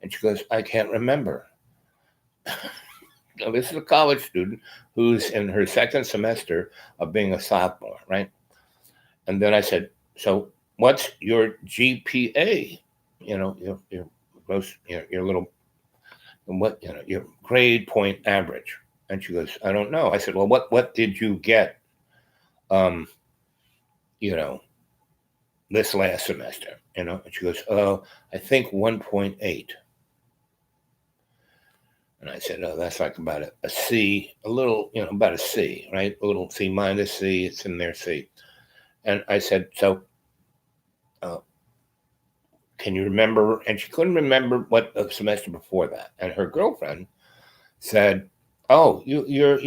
And she goes, I can't remember. Now, this is a college student who's in her 2nd semester of being a sophomore, right? And then I said, so what's your GPA? Your gross, your little, your grade point average. And she goes, I don't know. I said, well, what did you get, this last semester? And she goes, oh, I think 1.8. And I said, oh, that's like about a C, a little, about a C, right? A little C minus C, it's in there, C. And I said, so can you remember? And she couldn't remember what the semester before that. And her girlfriend said, oh, your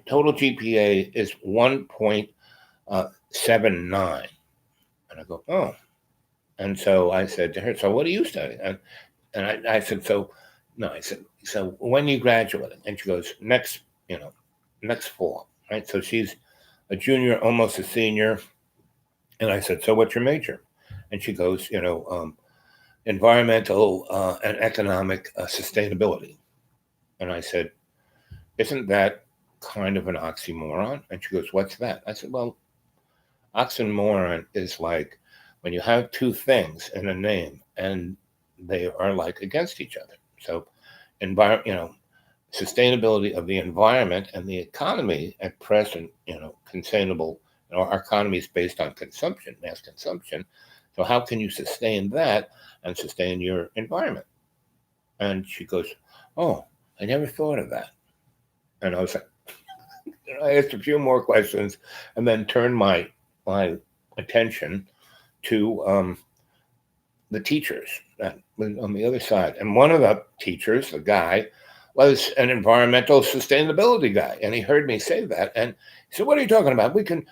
total GPA is 1.79. And I go, oh. And so I said to her, so what are you studying? And I said, so when you graduating? And she goes, next fall, right? So she's a junior, almost a senior. And I said, so what's your major? And she goes, environmental and economic sustainability. And I said, isn't that kind of an oxymoron? And she goes, what's that? I said, well, oxymoron is like when you have two things in a name and they are like against each other. So, sustainability of the environment and the economy at present, containable. Our economy is based on consumption, mass consumption. So how can you sustain that and sustain your environment? And she goes, "Oh, I never thought of that." And I was like, I asked a few more questions, and then turned my attention to the teachers that was on the other side. And one of the teachers, the guy, was an environmental sustainability guy. And he heard me say that. And he said, what are you talking about? We can,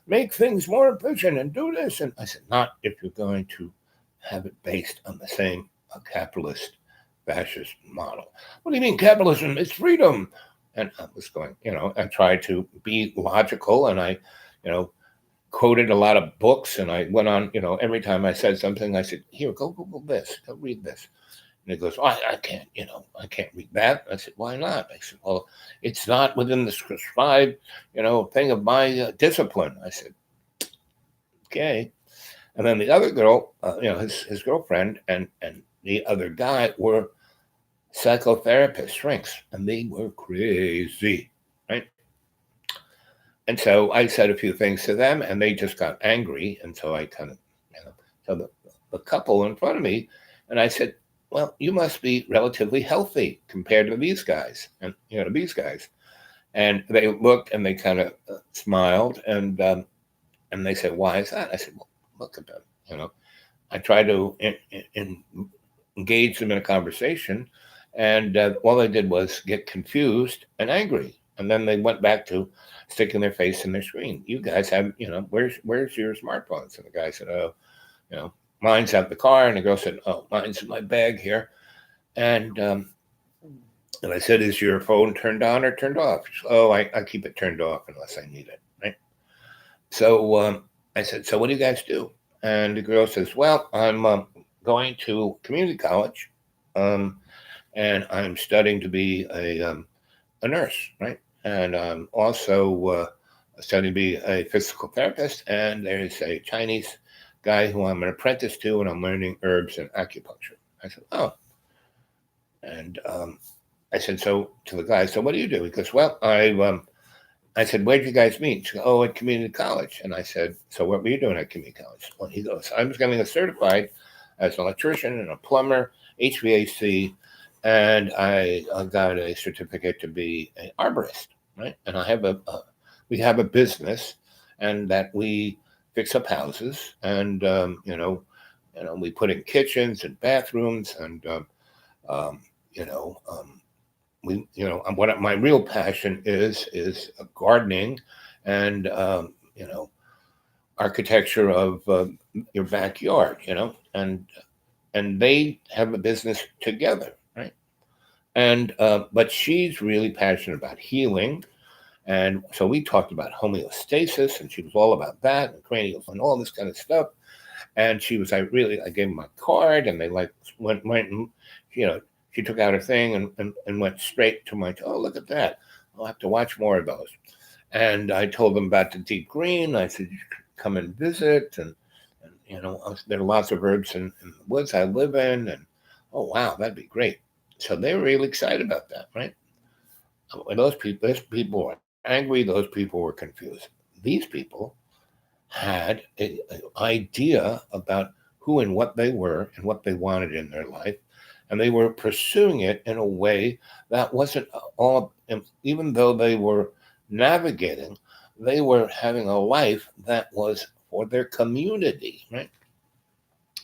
make things more efficient and do this. And I said, not if you're going to have it based on the same capitalist fascist model. What do you mean capitalism? It's freedom. And I was going, I tried to be logical, and I, quoted a lot of books, and I went on, every time I said something, I said, here, go Google this, go read this. And he goes, oh, I can't, I can't read that. I said, why not? I said, well, it's not within the prescribed, thing of my discipline. I said, okay. And then the other girl, his girlfriend and the other guy were psychotherapists, shrinks, and they were crazy, right? And so I said a few things to them, and they just got angry. And so I kind of, so the couple in front of me, and I said, well, you must be relatively healthy compared to these guys, and these guys. And they looked and they kind of smiled, and they said, why is that? I said, well, look at them. I tried to engage them in a conversation, and all they did was get confused and angry. And then they went back to sticking their face in their screen. You guys have, where's your smartphones? And the guy said, oh, mine's out the car. And the girl said, oh, mine's in my bag here. And I said, is your phone turned on or turned off? She said, oh, I keep it turned off unless I need it, right? So I said, so what do you guys do? And the girl says, well, I'm going to community college, and I'm studying to be a nurse, right? And I'm also studying to be a physical therapist. And there's a Chinese guy who I'm an apprentice to, and I'm learning herbs and acupuncture. I said, oh. And I said, so to the guy, so what do you do? He goes, well, I said, where'd you guys meet? She goes, oh, at community college. And I said, so what were you doing at community college? Well, he goes, I was getting certified as an electrician and a plumber, HVAC, and I got a certificate to be an arborist, right? And I have we have a business, and that we fix up houses, and we put in kitchens and bathrooms, and what my real passion is gardening, and architecture of your backyard, and they have a business together, right? And but she's really passionate about healing, and so we talked about homeostasis, and she was all about that, and cranial and all this kind of stuff. And she was, I gave them my card, and they went and, she took out her thing and went straight to my, oh, look at that. I'll have to watch more of those. And I told them about the deep green. I said, you should come and visit. And there are lots of herbs in the woods I live in. And, oh, wow, that'd be great. So they were really excited about that, right? And those people were angry. Those people were confused. These people had an idea about who and what they were and what they wanted in their life. And they were pursuing it in a way that wasn't all, even though they were navigating, they were having a life that was for their community, right?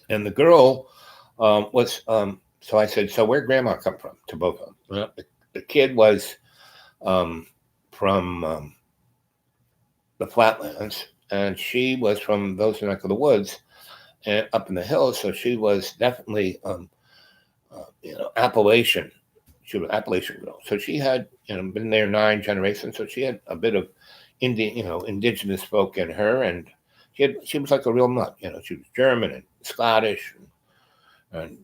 And the girl was, so I said, so where'd grandma come from? To both of them. Well, the kid was from the flatlands, and she was from those neck of the woods and up in the hills. So she was definitely, Appalachian. She was Appalachian girl. So she had, been there 9 generations. So she had a bit of indigenous folk in her, and she was like a real nut. She was German and Scottish and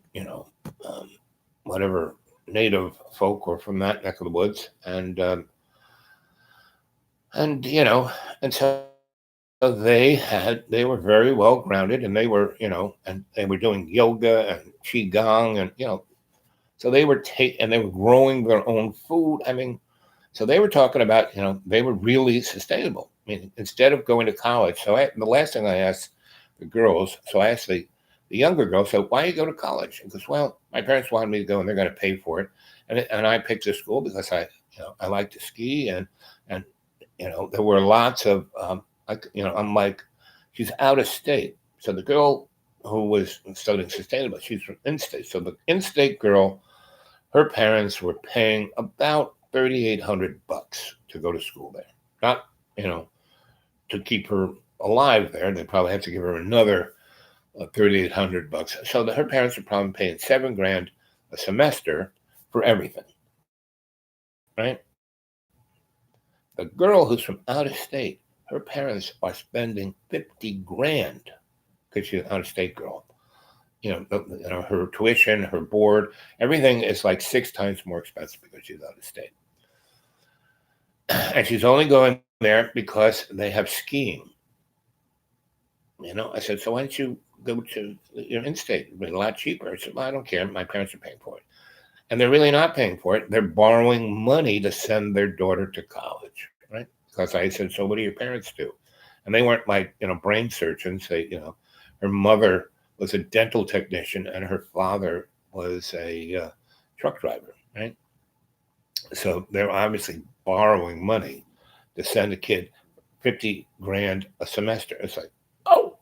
whatever native folk were from that neck of the woods, and and so they were very well grounded, and they were doing yoga and qigong, and so they were growing their own food. I mean, so they were talking about, they were really sustainable. I mean, instead of going to college. So the last thing I asked the girls, so I asked the younger girl, so why you go to college? And goes, well, my parents wanted me to go, and they're going to pay for it, and I picked this school because I like to ski, and there were lots of I'm like, she's out of state. So the girl who was studying sustainable, she's from in-state. So the in-state girl, her parents were paying about $3,800 to go to school there. Not, to keep her alive there. They probably have to give her another $3,800. So her parents were probably paying $7,000 a semester for everything, right? The girl who's from out of state, her parents are spending $50,000 because she's an out of state girl. Her tuition, her board, everything is like 6 times more expensive because she's out of state. And she's only going there because they have skiing. I said, so why don't you go to in-state? It'd be a lot cheaper. I said, well, I don't care. My parents are paying for it. And they're really not paying for it. They're borrowing money to send their daughter to college, right? Because I said, so what do your parents do? And they weren't like, brain surgeons. Her mother was a dental technician and her father was a truck driver, right? So they're obviously borrowing money to send a kid $50,000 a semester. It's like, oh,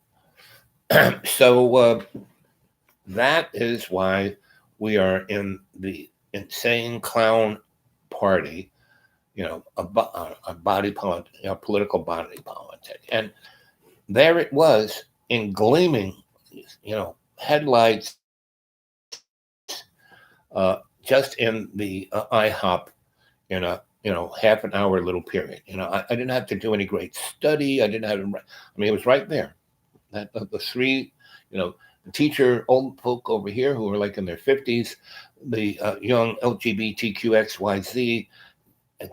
so that is why we are in the insane clown party, a body politic, political body politic. And there it was in gleaming, headlights, just in the IHOP in a half an hour little period. I didn't have to do any great study. I didn't have to. I mean, it was right there. That the three, the teacher, old folk over here who were like in their 50s, the young LGBTQXYZ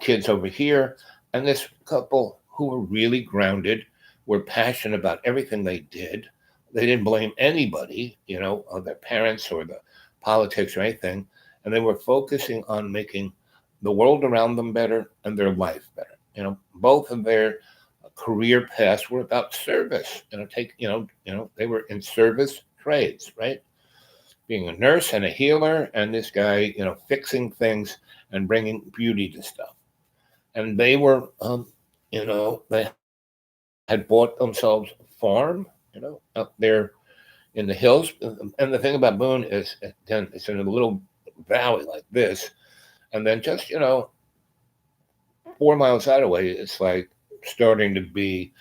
kids over here, and this couple who were really grounded, were passionate about everything they did. They didn't blame anybody, of their parents or the politics or anything, and they were focusing on making the world around them better and their life better. Both of their career paths were about service. They were in service trades, right? Being a nurse and a healer, and this guy, fixing things and bringing beauty to stuff. And they were, they had bought themselves a farm, up there in the hills. And the thing about Boone is, again, it's in a little valley like this, and then just 4 miles out of way, it's like starting to be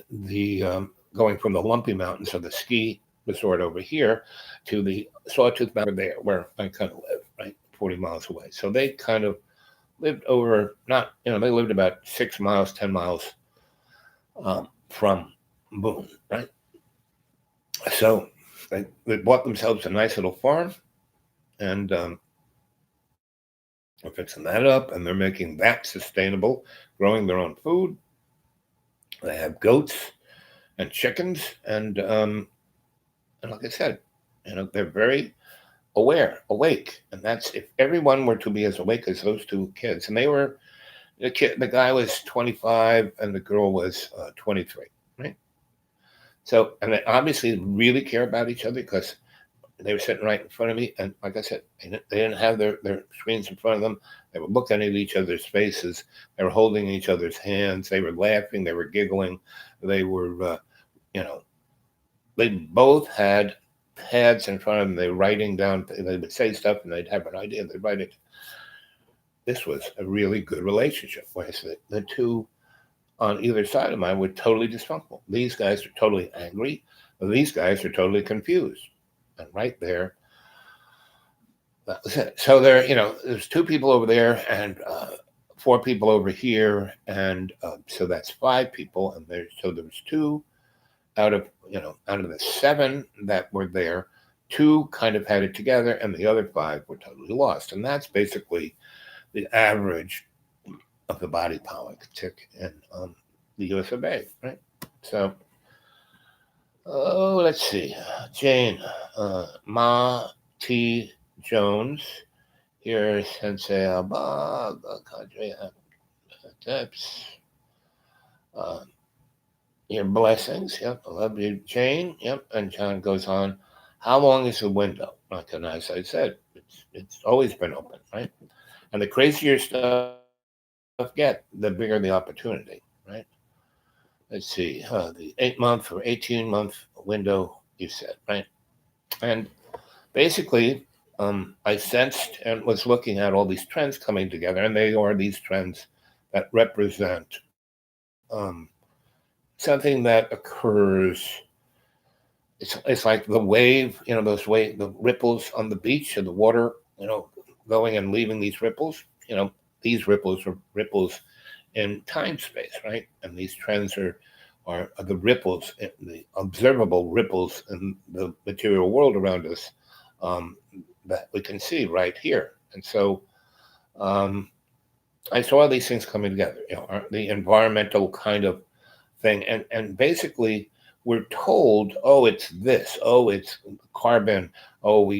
the going from the Lumpy Mountains of the ski resort over here to the Sawtooth Mountain there, where I kind of live, right, 40 miles away. So they kind of lived over, not, they lived about 6 miles, 10 miles from Boone, right? So they bought themselves a nice little farm, and they're fixing that up, and they're making that sustainable, growing their own food. They have goats and chickens, and like I said, they're very awake, and that's if everyone were to be as awake as those two kids. And they were the guy was 25 and the girl was 23, right? So, and they obviously really care about each other because they were sitting right in front of me, and like I said, they didn't have their screens in front of them. They were looking at each other's faces. They were holding each other's hands. They were laughing. They were giggling. They were, they both had pads in front of them. They were writing down. They would say stuff, and they'd have an idea. They'd write it. This was a really good relationship. Whereas the two on either side of mine were totally dysfunctional. These guys are totally angry. These guys are totally confused. And right there, that was it. So there's 2 people over there and 4 people over here, and so that's 5 people. And there was 2 out of the 7 that were there, 2 kind of had it together, and the other 5 were totally lost. And that's basically the average of the body politic in the U.S. of A. Right. So, let's see, Jane, Ma T. Jones. Here, Sensei Abba, Cadre, tips. Your blessings. Yep. I love you, Jane. Yep. And John goes on. How long is the window? Like, and as I said, it's always been open, right? And the crazier stuff get, the bigger the opportunity, right? Let's see, the 8-month or 18-month window, you said, right? And basically, I sensed and was looking at all these trends coming together, and they are these trends that represent something that occurs. It's like the wave, the ripples on the beach and the water, going and leaving these ripples. These ripples are ripples in time space, right? And these trends are the ripples, the observable ripples in the material world around us, um, that we can see right here. And so um, I saw these things coming together, the environmental kind of thing. And basically, we're told, oh, it's this, oh, it's carbon, oh,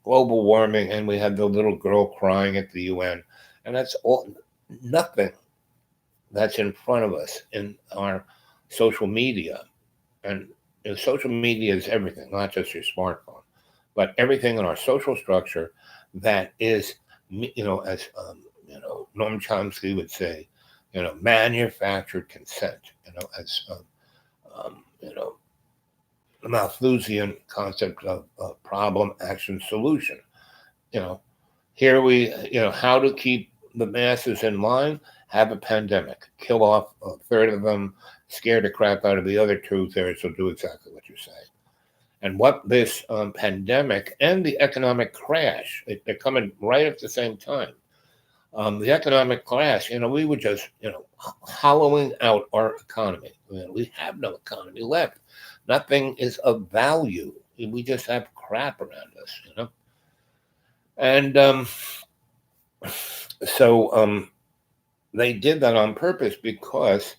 global warming, and we had the little girl crying at the UN. And that's all, nothing that's in front of us in our social media. And social media is everything, not just your smartphone, but everything in our social structure that is, as Noam Chomsky would say, manufactured consent, as the Malthusian concept of problem, action, solution. You know, here we, how to keep the masses in line, have a pandemic, kill off a third of them, scare the crap out of the other 2/3, will do exactly what you say. And what this pandemic and the economic crash, they're coming right at the same time. The economic crash, we were just, hollowing out our economy. We have no economy left. Nothing is of value. We just have crap around us. And so they did that on purpose because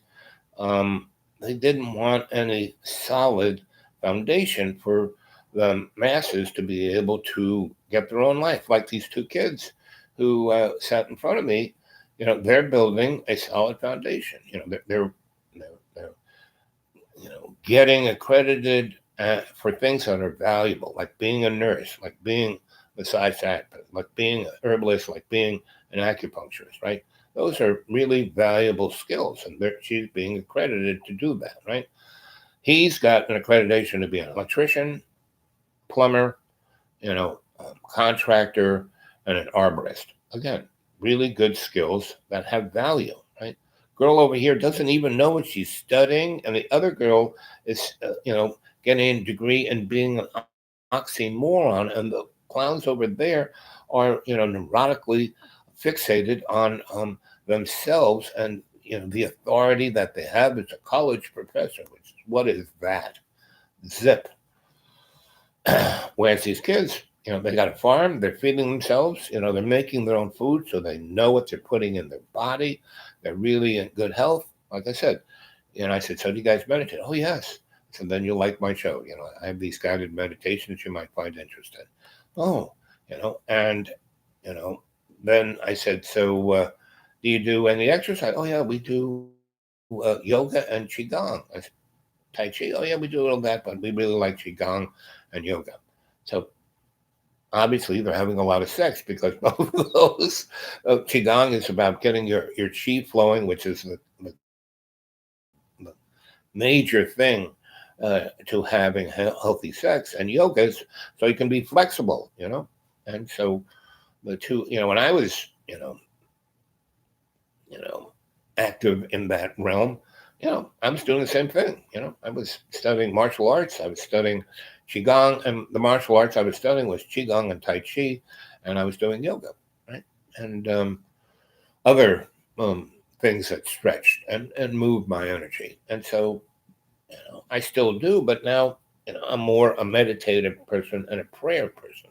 they didn't want any solid foundation for the masses to be able to get their own life. Like these 2 kids who sat in front of me, they're building a solid foundation. They're getting accredited for things that are valuable, like being a nurse, like being a psychiatrist, like being an herbalist, like being an acupuncturist, right? Those are really valuable skills, and she's being accredited to do that, right? He's got an accreditation to be an electrician, plumber, contractor, and an arborist. Again, really good skills that have value, right? Girl over here doesn't even know what she's studying, and the other girl is, getting a degree in being an oxymoron, and the clowns over there are, neurotically fixated on themselves and the authority that they have as a college professor. Which what is that? Zip. Whereas these kids, they got a farm, they're feeding themselves, they're making their own food, so they know what they're putting in their body. They're really in good health. Like I said, I said, so do you guys meditate? Oh, yes. So then you'll like my show. I have these guided meditations you might find interesting. Oh, and, then I said, so do you do any exercise? Oh, yeah, we do yoga and Qigong. I said, Tai Chi. Oh, yeah, we do a little of that, but we really like Qigong and yoga. So obviously they're having a lot of sex because both of those. Qigong is about getting your chi flowing, which is the major thing to having healthy sex, and yoga is so you can be flexible, and so the two, when I was, active in that realm, I was doing the same thing. I was studying martial arts. I was studying Qigong, and the martial arts I was studying was Qigong and Tai Chi, and I was doing yoga, right? And other things that stretched and moved my energy. And so I still do, but now I'm more a meditative person and a prayer person.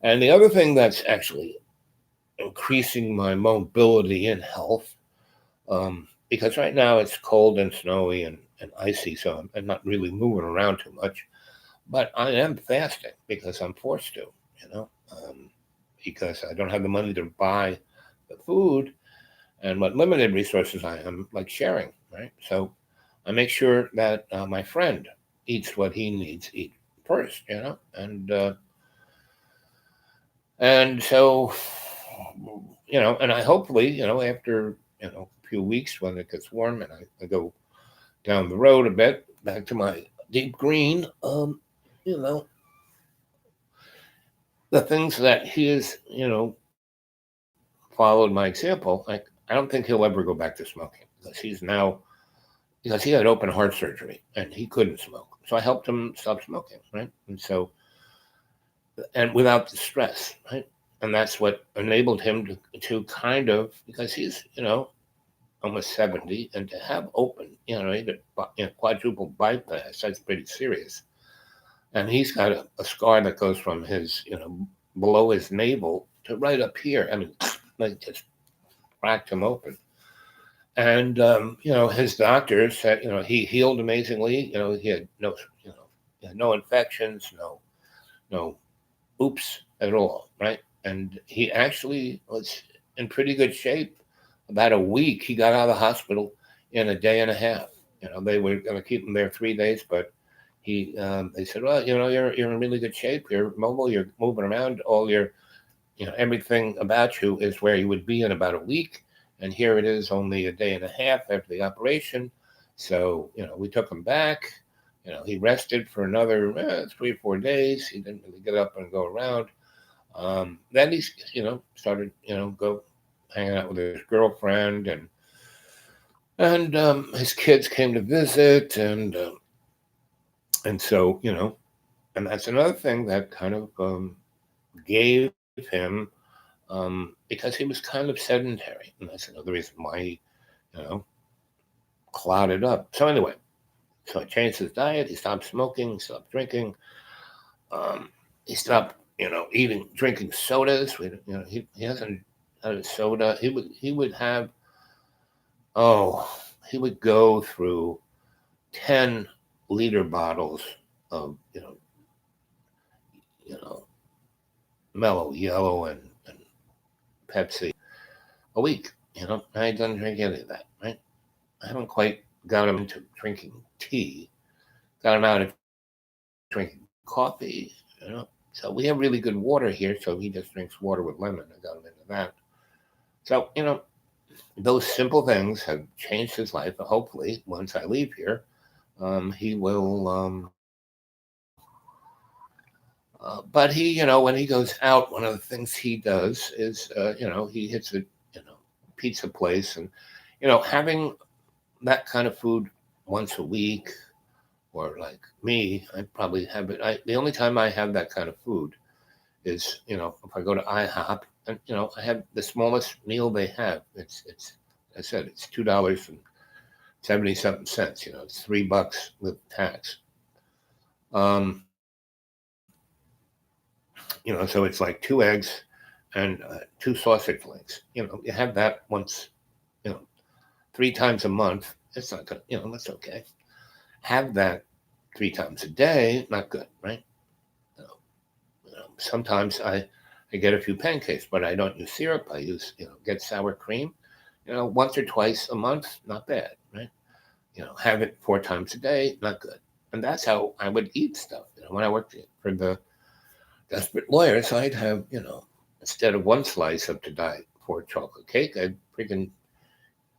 And the other thing that's actually increasing my mobility and health, because right now it's cold and snowy and icy, so I'm not really moving around too much. But I am fasting because I'm forced to, you know, um, because I don't have the money to buy the food, and what limited resources I am like sharing, right? So I make sure that my friend eats what he needs to eat first, and so and I hopefully after a few weeks when it gets warm and I go down the road a bit back to my deep green, you know the things that he has followed my example. I don't think he'll ever go back to smoking because because he had open heart surgery and he couldn't smoke. So I helped him stop smoking, right? And without the stress, right? And that's what enabled him to kind of, because he's, almost 70, and to have open, he had quadruple bypass, that's pretty serious. And he's got a scar that goes from his, below his navel to right up here. I mean, like just cracked him open. And his doctor said, he healed amazingly. He had no infections, no oops at all, right? And he actually was in pretty good shape. About a week, he got out of the hospital in a day and a half. They were going to keep him there 3 days, but they said, well, you're in really good shape. You're mobile. You're moving around. All your, everything about you is where you would be in about a week. And here it is, only a day and a half after the operation. So we took him back. He rested for another 3 or 4 days. He didn't really get up and go around. Then he, started, go hanging out with his girlfriend, and his kids came to visit, and so and that's another thing that kind of gave him, because he was kind of sedentary, and that's another reason why he, you know, clouded up. So anyway, so I changed his diet. He stopped smoking. He stopped drinking. He stopped, eating, drinking sodas. He hasn't had a soda. He would have, oh, he would go through 10-liter bottles of you know mellow yellow and Pepsi a week. I don't drink any of that. Right? I haven't quite got him into drinking tea. Got him out of drinking coffee. So we have really good water here. So he just drinks water with lemon. I got him into that. So those simple things have changed his life. Hopefully, once I leave here, he will. But when he goes out, one of the things he does is, he hits a pizza place, and having that kind of food once a week, or like me, I probably have it. The only time I have that kind of food is if I go to IHOP, and I have the smallest meal they have. It's I said it's $2.70 something. It's $3 with tax. Um, so it's like 2 eggs and 2 sausage links. You have that once, you know, 3 times a month. It's not good. That's okay. Have that 3 times a day. Not good, right? You know, Sometimes I get a few pancakes, but I don't use syrup. I use get sour cream. Once or twice a month, not bad, right? Have it 4 times a day, not good. And that's how I would eat stuff. When I worked for the desperate lawyers, I'd have, instead of one slice of to die for chocolate cake, I'd freaking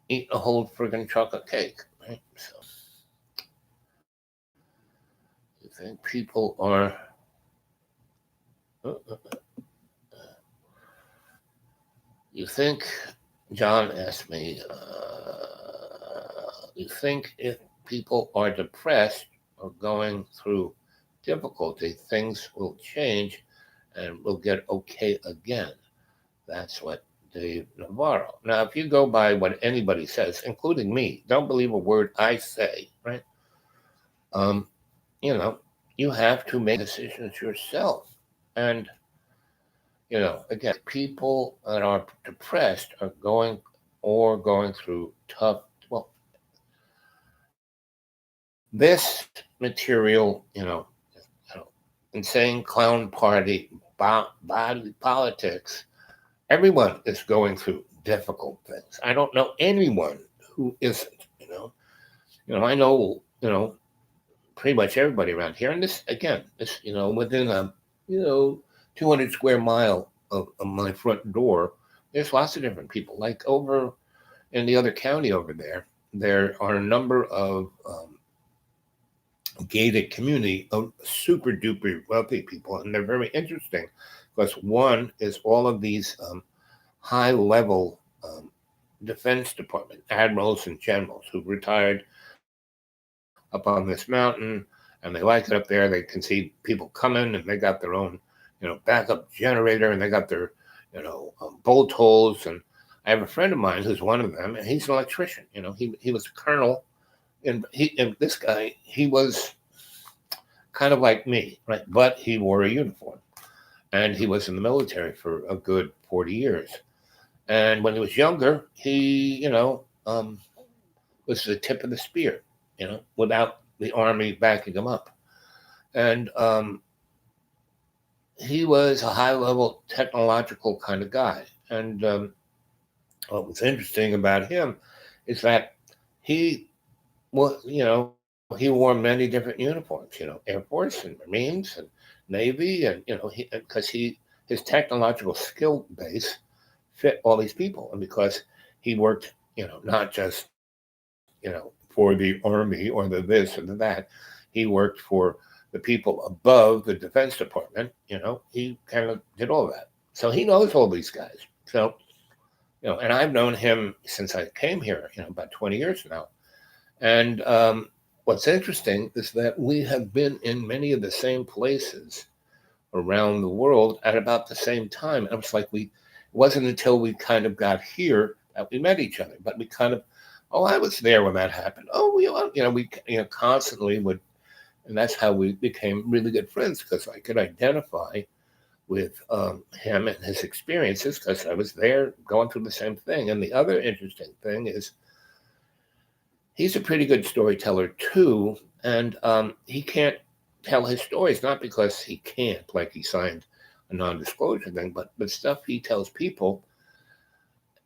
eat a whole friggin' chocolate cake, right? So you think people are. You think, John asked me, you think if people are depressed or going through difficulty, things will change and we'll get okay again? That's what Dave Navarro. Now, if you go by what anybody says, including me, don't believe a word I say, right? um, you know, you have to make decisions yourself. And, again, people that are depressed are going through tough, well, this material, insane clown party, body politics, everyone is going through difficult things. I don't know anyone who isn't, you know. I know, pretty much everybody around here. And this, again, within a, you know, 200 square mile of my front door, there's lots of different people. Like over in the other county over there are a number of gated community of super duper wealthy people. And they're very interesting because one is all of these high level Defense Department admirals and generals who retired up on this mountain, and they like it up there. They can see people coming, and they got their own, backup generator, and they got their, bolt holes. And I have a friend of mine who's one of them, and he's an electrician. He was a colonel, and this guy, he was kind of like me, right? But he wore a uniform, and he was in the military for a good 40 years. And when he was younger, he, was the tip of the spear, without the army backing him up. And he was a high level technological kind of guy. And what was interesting about him is that he, well, he wore many different uniforms, Air Force and Marines and Navy, and, because his technological skill base fit all these people. And because he worked, not just, for the army or the this or the that, he worked for the people above the Defense Department, he kind of did all that. So he knows all these guys. So, and I've known him since I came here, about 20 years now. And what's interesting is that we have been in many of the same places around the world at about the same time. And it was like it wasn't until we kind of got here that we met each other, but we kind of, oh, I was there when that happened. Oh, we constantly would, and that's how we became really good friends because I could identify with him and his experiences because I was there going through the same thing. And the other interesting thing is he's a pretty good storyteller too, and he can't tell his stories not because he can't, like he signed a non-disclosure thing, but stuff he tells people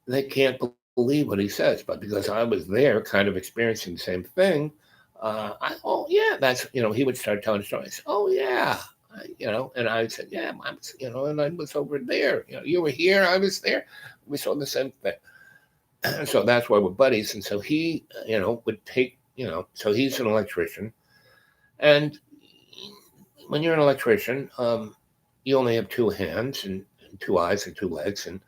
they can't believe what he says. But because I was there, kind of experiencing the same thing, oh yeah, that's he would start telling stories. Oh yeah, and I said yeah, I was and I was over there. You were here, I was there. We saw the same thing. So that's why we're buddies. And so he, would take, so he's an electrician. And when you're an electrician, you only have two hands and two eyes and two legs. And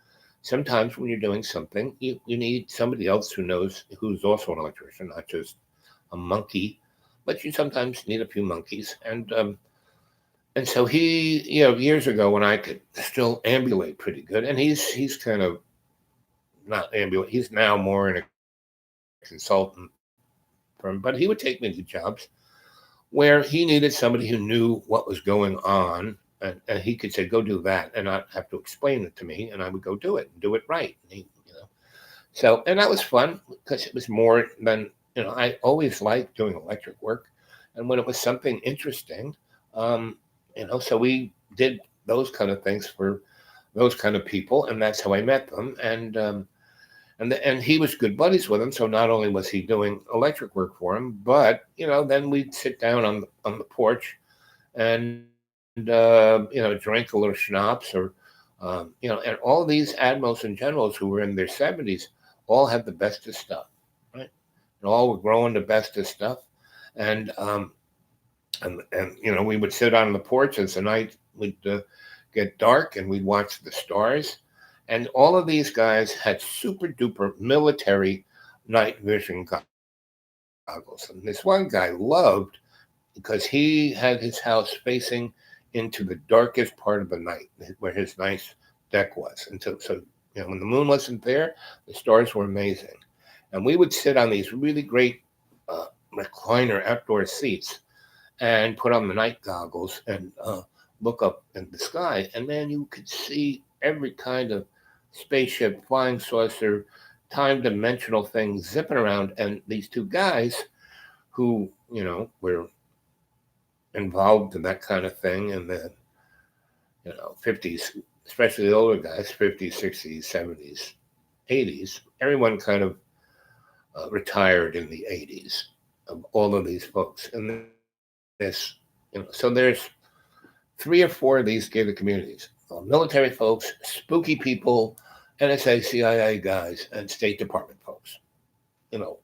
sometimes when you're doing something, you need somebody else who's also an electrician, not just a monkey, but you sometimes need a few monkeys. And so he, years ago when I could still ambulate pretty good, and he's kind of not ambulate. He's now more in a consultant firm, but he would take me to jobs where he needed somebody who knew what was going on, and he could say, "Go do that," and not have to explain it to me, and I would go do it and do it right. And so, and that was fun because it was more than I always liked doing electric work, and when it was something interesting, um, so we did those kind of things for those kind of people, and that's how I met them, and he was good buddies with him. So not only was he doing electric work for him, but then we'd sit down on the porch and drink a little schnapps or and all these admirals and generals who were in their 70s all had the best of stuff, right? And all were growing the best of stuff, and we would sit on the porch as the night would get dark, and we'd watch the stars. And all of these guys had super duper military night vision goggles. And this one guy loved because he had his house facing into the darkest part of the night where his nice deck was. And so when the moon wasn't there, the stars were amazing. And we would sit on these really great recliner outdoor seats and put on the night goggles and look up in the sky. And man, you could see every kind of spaceship, flying saucer, time dimensional thing zipping around. And these two guys who, were involved in that kind of thing in the, 50s, especially the older guys, 50s, 60s, 70s, 80s, everyone kind of retired in the 80s of all of these folks. And this, so there's 3 or 4 of these gated communities: military folks, spooky people, NSA, CIA guys, and State Department folks.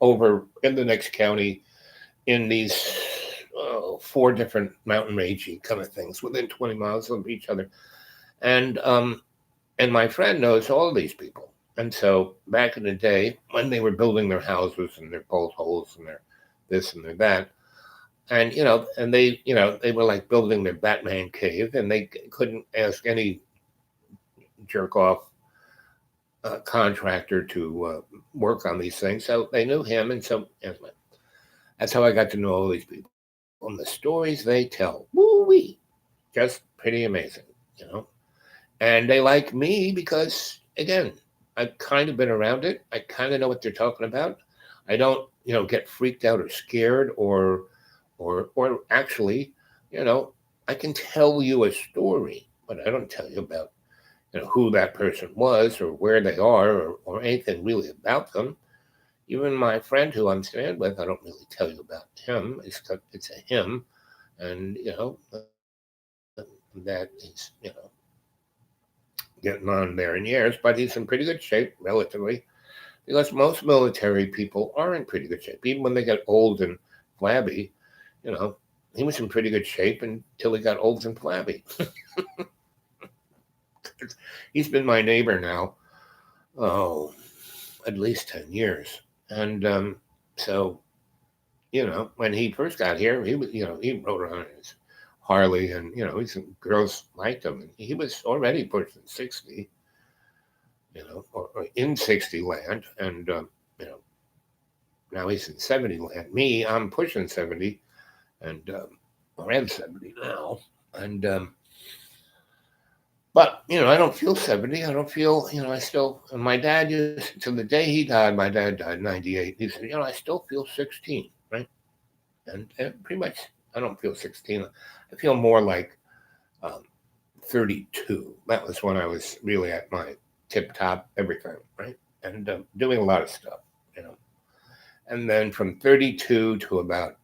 Over in the next county, in these 4 different mountain rangey kind of things within 20 miles of each other, and my friend knows all of these people. And so back in the day, when they were building their houses and their bolt holes and their this and their that, and they were like building their Batman cave, and they couldn't ask any jerk off contractor to work on these things, so they knew him. And so anyway, that's how I got to know all these people. And the stories they tell, woo-wee, just pretty amazing, And they like me because, again, I've kind of been around it. I kind of know what they're talking about. I don't, get freaked out or scared or actually, I can tell you a story, but I don't tell you about, who that person was or where they are or anything really about them. Even my friend who I'm staying with, I don't really tell you about him. It's a him, and that he's getting on there in years, but he's in pretty good shape relatively, because most military people are in pretty good shape, even when they get old and flabby. He was in pretty good shape until he got old and flabby. He's been my neighbor now, at least 10 years. And so, when he first got here, he was, he rode around his Harley, and, girls liked him. And he was already pushing 60, or in 60 land. And, now he's in 70 land. Me, I'm pushing 70, and around 70 now. And, but, I don't feel 70. I don't feel, I still, and my dad used, to the day he died, my dad died in 98. He said, I still feel 16, right? And pretty much, I don't feel 16. I feel more like 32. That was when I was really at my tip top everything, right? And doing a lot of stuff, And then from 32 to about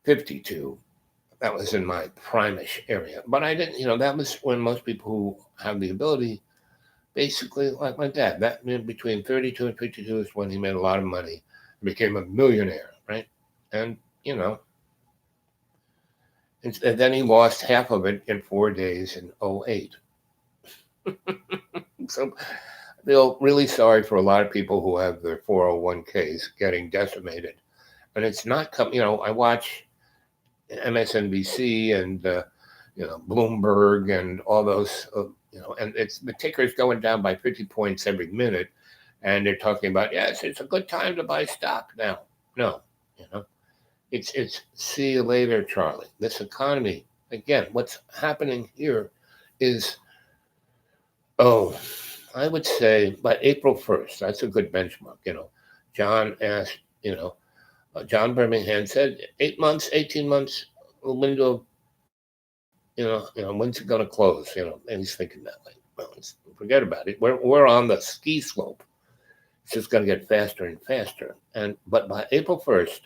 52, that was in my prime-ish area. But I didn't, that was when most people who have the ability, basically, like my dad, that between 32 and 52 is when he made a lot of money and became a millionaire, right? And, and then he lost half of it in 4 days in 08. So I feel really sorry for a lot of people who have their 401ks getting decimated. And it's not I watch MSNBC and Bloomberg and all those and it's the ticker's going down by 50 points every minute, and they're talking about, yes, it's a good time to buy stock now. No, it's see you later, Charlie. This economy, again, what's happening here is, I would say by April 1st, that's a good benchmark. John asked, John Birmingham said 8 months, 18 months, a window, when's it going to close? And he's thinking that way. Well, forget about it. We're on the ski slope. It's just going to get faster and faster. But by April 1st,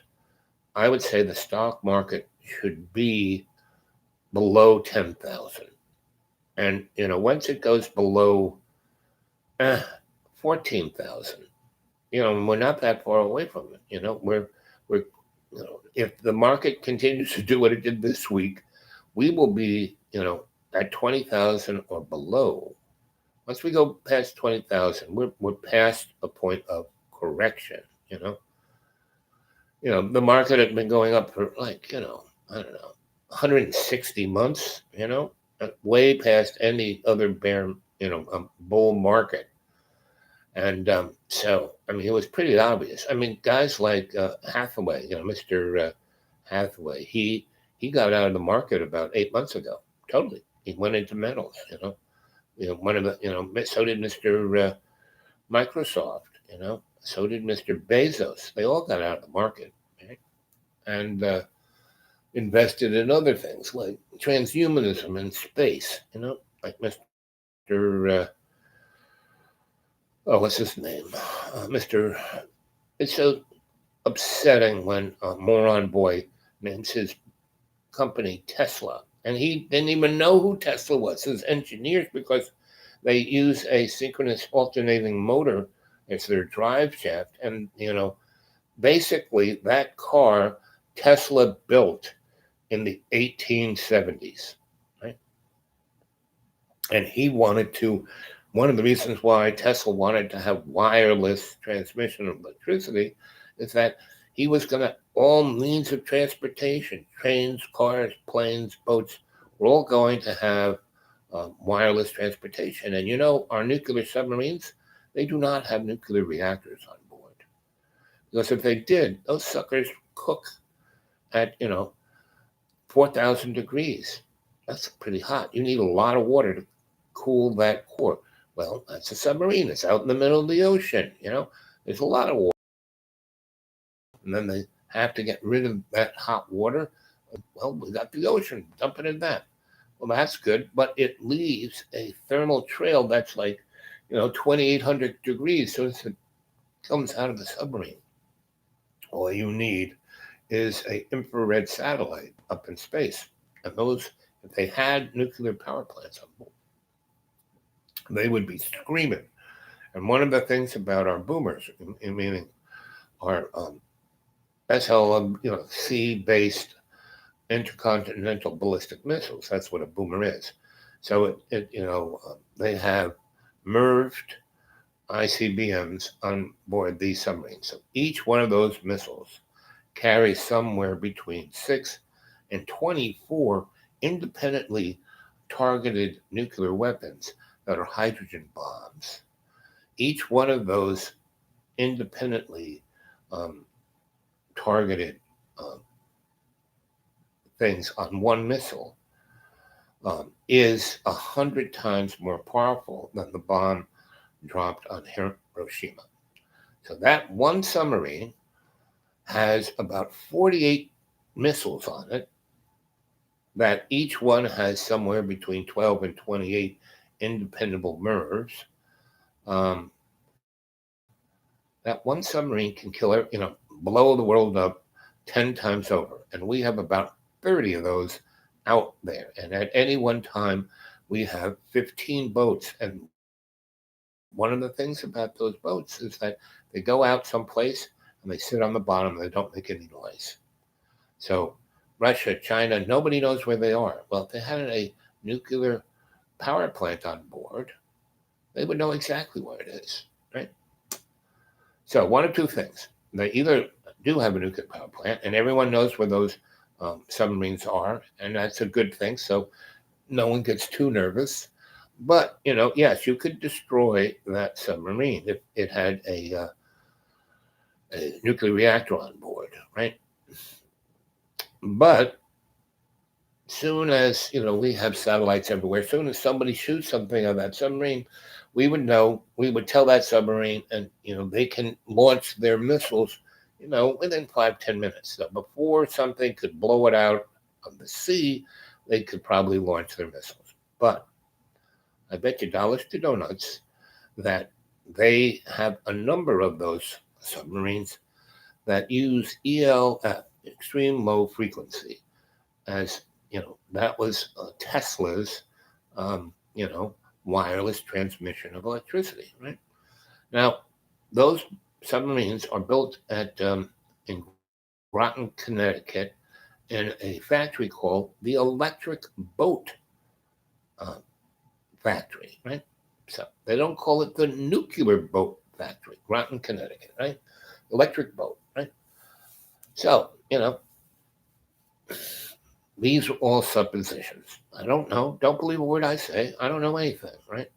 I would say the stock market should be below 10,000. And, once it goes below 14,000, we're not that far away from it. We're if the market continues to do what it did this week, we will be, at 20,000 or below. Once we go past 20,000, we're past a point of correction. The market had been going up for I don't know, 160 months. Way past any other bear, bull market. And so, it was pretty obvious. Guys like Hathaway, Mr. Hathaway. He got out of the market about 8 months ago. Totally, he went into metals. One of the so did Mr. Microsoft. So did Mr. Bezos. They all got out of the market, right? And invested in other things like transhumanism and space. Like Mr. What's his name? Mr. It's so upsetting when a moron boy names his company Tesla, and he didn't even know who Tesla was. His engineers, because they use a synchronous alternating motor as their drive shaft, and basically that car Tesla built in the 1870s, right? And he wanted to. One of the reasons why Tesla wanted to have wireless transmission of electricity is that he was going to, all means of transportation, trains, cars, planes, boats, we're all going to have wireless transportation. And our nuclear submarines, they do not have nuclear reactors on board. Because if they did, those suckers cook at, 4,000 degrees. That's pretty hot. You need a lot of water to cool that core. Well, that's a submarine. It's out in the middle of the ocean. There's a lot of water. And then they have to get rid of that hot water. Well, we got the ocean, dump it in that. Well, that's good, but it leaves a thermal trail that's like, 2,800 degrees. So it comes out of the submarine. All you need is an infrared satellite up in space. And those, if they had nuclear power plants on board, they would be screaming. And one of the things about our boomers, meaning our sea-based intercontinental ballistic missiles, that's what a boomer is. So they have merged ICBMs on board these submarines. So each one of those missiles carries somewhere between 6 and 24 independently targeted nuclear weapons that are hydrogen bombs. Each one of those independently targeted things on one missile is 100 times more powerful than the bomb dropped on Hiroshima. So that one submarine has about 48 missiles on it, that each one has somewhere between 12 and 28 independable mirrors. That one submarine can kill, blow the world up 10 times over. And we have about 30 of those out there. And at any one time, we have 15 boats. And one of the things about those boats is that they go out someplace and they sit on the bottom and they don't make any noise. So Russia, China, nobody knows where they are. Well, if they had a nuclear power plant on board, they would know exactly where it is, right? So one of two things. They either do have a nuclear power plant and everyone knows where those submarines are, and that's a good thing, so no one gets too nervous. But, yes, you could destroy that submarine if it had a nuclear reactor on board, right? But soon as, we have satellites everywhere, soon as somebody shoots something on that submarine, we would know, we would tell that submarine, and, they can launch their missiles, within 5-10 minutes. So before something could blow it out of the sea, they could probably launch their missiles. But I bet you dollars to donuts that they have a number of those submarines that use ELF, extreme low frequency, as, that was Tesla's, wireless transmission of electricity, right? Now, those submarines are built in Groton, Connecticut, in a factory called the Electric Boat Factory, right? So they don't call it the Nuclear Boat Factory, Groton, Connecticut, right? Electric Boat, right? So, these are all suppositions. I don't know. Don't believe a word I say. I don't know anything, right?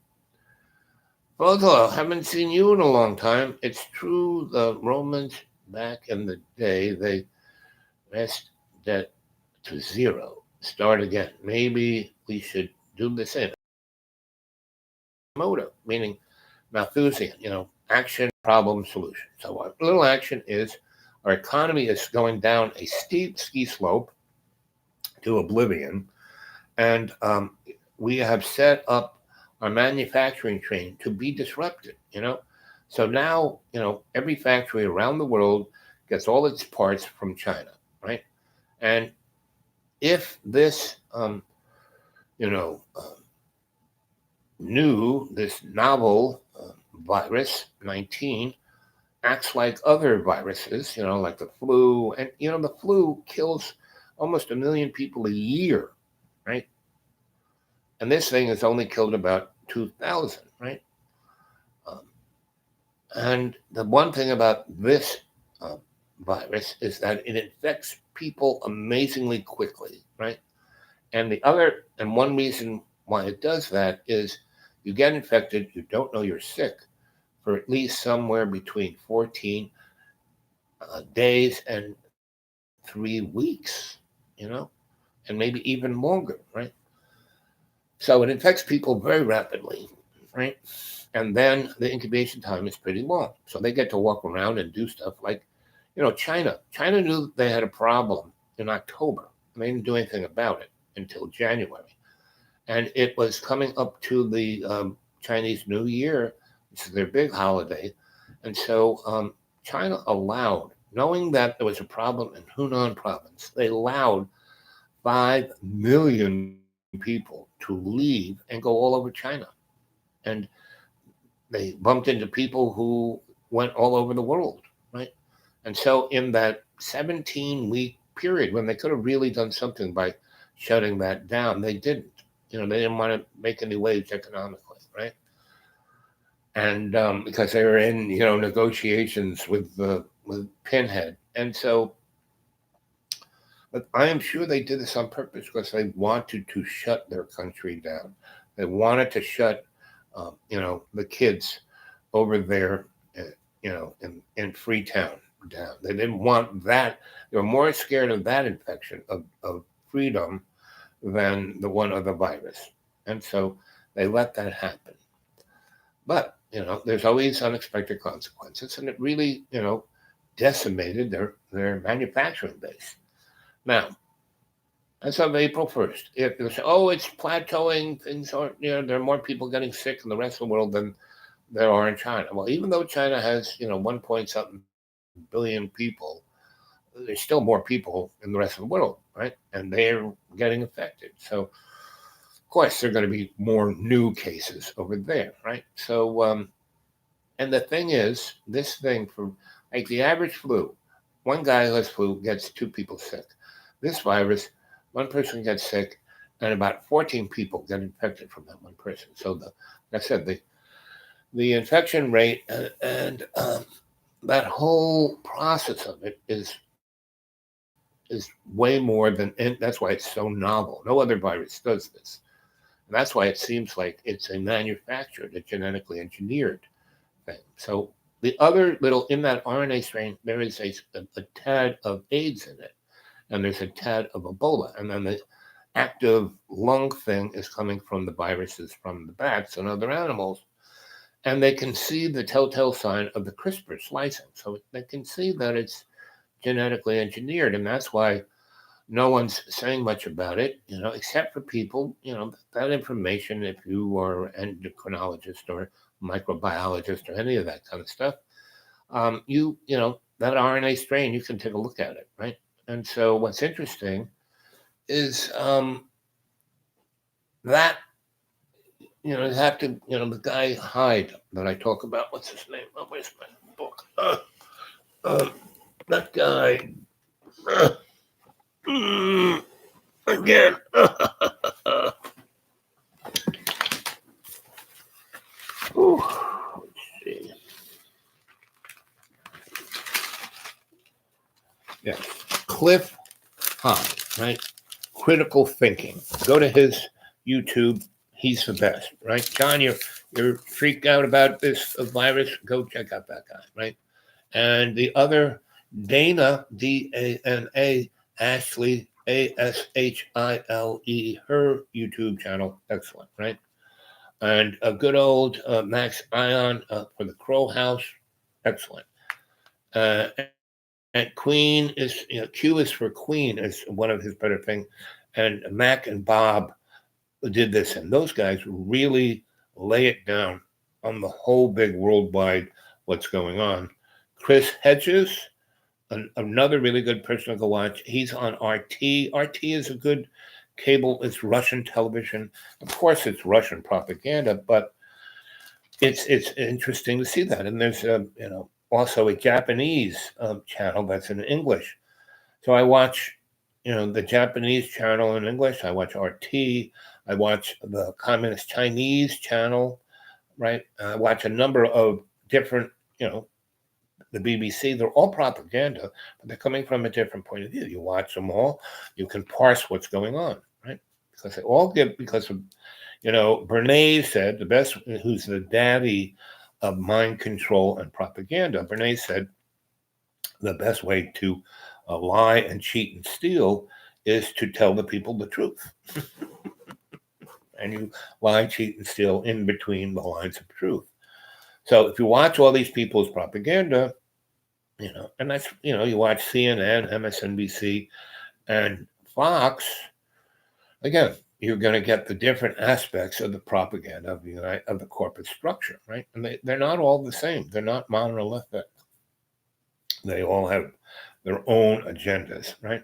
Although I haven't seen you in a long time. It's true the Romans back in the day, they asked debt to zero. Start again. Maybe we should do the same. Motive, meaning Malthusian, action, problem, solution. So what little action is our economy is going down a steep ski slope to oblivion, and we have set up our manufacturing chain to be disrupted. So now every factory around the world gets all its parts from China, right? And if this this novel virus 19 acts like other viruses, like the flu, and the flu kills almost 1 million people a year, right? And this thing has only killed about 2,000, right? And the one thing about this virus is that it infects people amazingly quickly, right? And one reason why it does that is you get infected, you don't know you're sick for at least somewhere between 14 days and 3 weeks, and maybe even longer, right? So it infects people very rapidly, right? And then the incubation time is pretty long. So they get to walk around and do stuff like, China. China knew they had a problem in October. They didn't do anything about it until January. And it was coming up to the Chinese New Year, which is their big holiday. And so China allowed, knowing that there was a problem in Hunan province, they allowed 5 million people to leave and go all over China. And they bumped into people who went all over the world, right? And so in that 17-week period when they could have really done something by shutting that down, they didn't. They didn't want to make any waves economically, right? And because they were in, negotiations with Pinhead. And so, but I am sure they did this on purpose because they wanted to shut their country down. They wanted to shut, the kids over there, in Freetown down. They didn't want that. They were more scared of that infection of freedom than the one of the virus. And so they let that happen. But, there's always unexpected consequences. And it really, decimated their manufacturing base. Now, as of April 1st, if you say, it's plateauing, things aren't, there are more people getting sick in the rest of the world than there are in China. Well, even though China has, 1 point something billion people, there's still more people in the rest of the world, right? And they're getting affected. So, of course, there are going to be more new cases over there, right? So, and the thing is, this thing, for like the average flu, one guy who has flu gets 2 people sick. This virus, 1 person gets sick, and about 14 people get infected from that 1 person. So, like I said, the infection rate and that whole process of it is way more than, and that's why it's so novel. No other virus does this. And that's why it seems like it's a manufactured, a genetically engineered thing. So the other little, in that RNA strain, there is a tad of AIDS in it, and there's a tad of Ebola. And then the active lung thing is coming from the viruses from the bats and other animals. And they can see the telltale sign of the CRISPR splicing. So they can see that it's genetically engineered. And that's why no one's saying much about it, except for people, that information, if you are an endocrinologist or microbiologist or any of that kind of stuff, that RNA strain, you can take a look at it, right? And so what's interesting is that, you have to, the guy Hyde that I talk about, what's his name? Oh, where's my book? That guy, again. Ooh, let's see. Yes, Cliff Hyde, right? Critical thinking. Go to his YouTube. He's the best, right? John, you're freaked out about this virus. Go check out that guy, right? And the other, Dana, Dana, Ashley, Ashile, her YouTube channel, excellent, right? And a good old Max Ion for the Crow House, excellent. And Queen is, Q is for Queen is one of his better things. And Mac and Bob did this, and those guys really lay it down on the whole big worldwide what's going on. Chris Hedges, another really good person to go watch. He's on RT. RT is a good cable. It's Russian television. Of course, it's Russian propaganda, but it's interesting to see that. And there's also a Japanese channel that's in English. So I watch the Japanese channel in English. I watch RT. I watch the Communist Chinese channel. Right. I watch a number of different the BBC. They're all propaganda, but they're coming from a different point of view. You watch them all, you can parse what's going on, right? Because they all give because of Bernays said the best, who's the daddy of mind control and propaganda. Bernays said the best way to lie and cheat and steal is to tell the people the truth. And you lie, cheat, and steal in between the lines of truth. So if you watch all these people's propaganda, and that's, you watch CNN, MSNBC, and Fox, again, you're going to get the different aspects of the propaganda of the corporate structure, right? And they're not all the same. They're not monolithic. They all have their own agendas, right?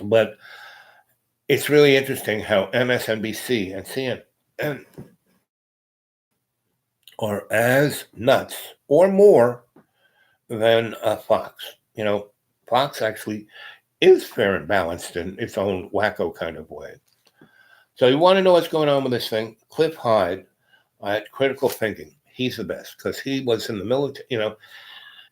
But it's really interesting how MSNBC and CNN are as nuts or more than Fox. Fox actually is fair and balanced in its own wacko kind of way. So you want to know what's going on with this thing? Cliff Hyde at Critical Thinking. He's the best because he was in the military.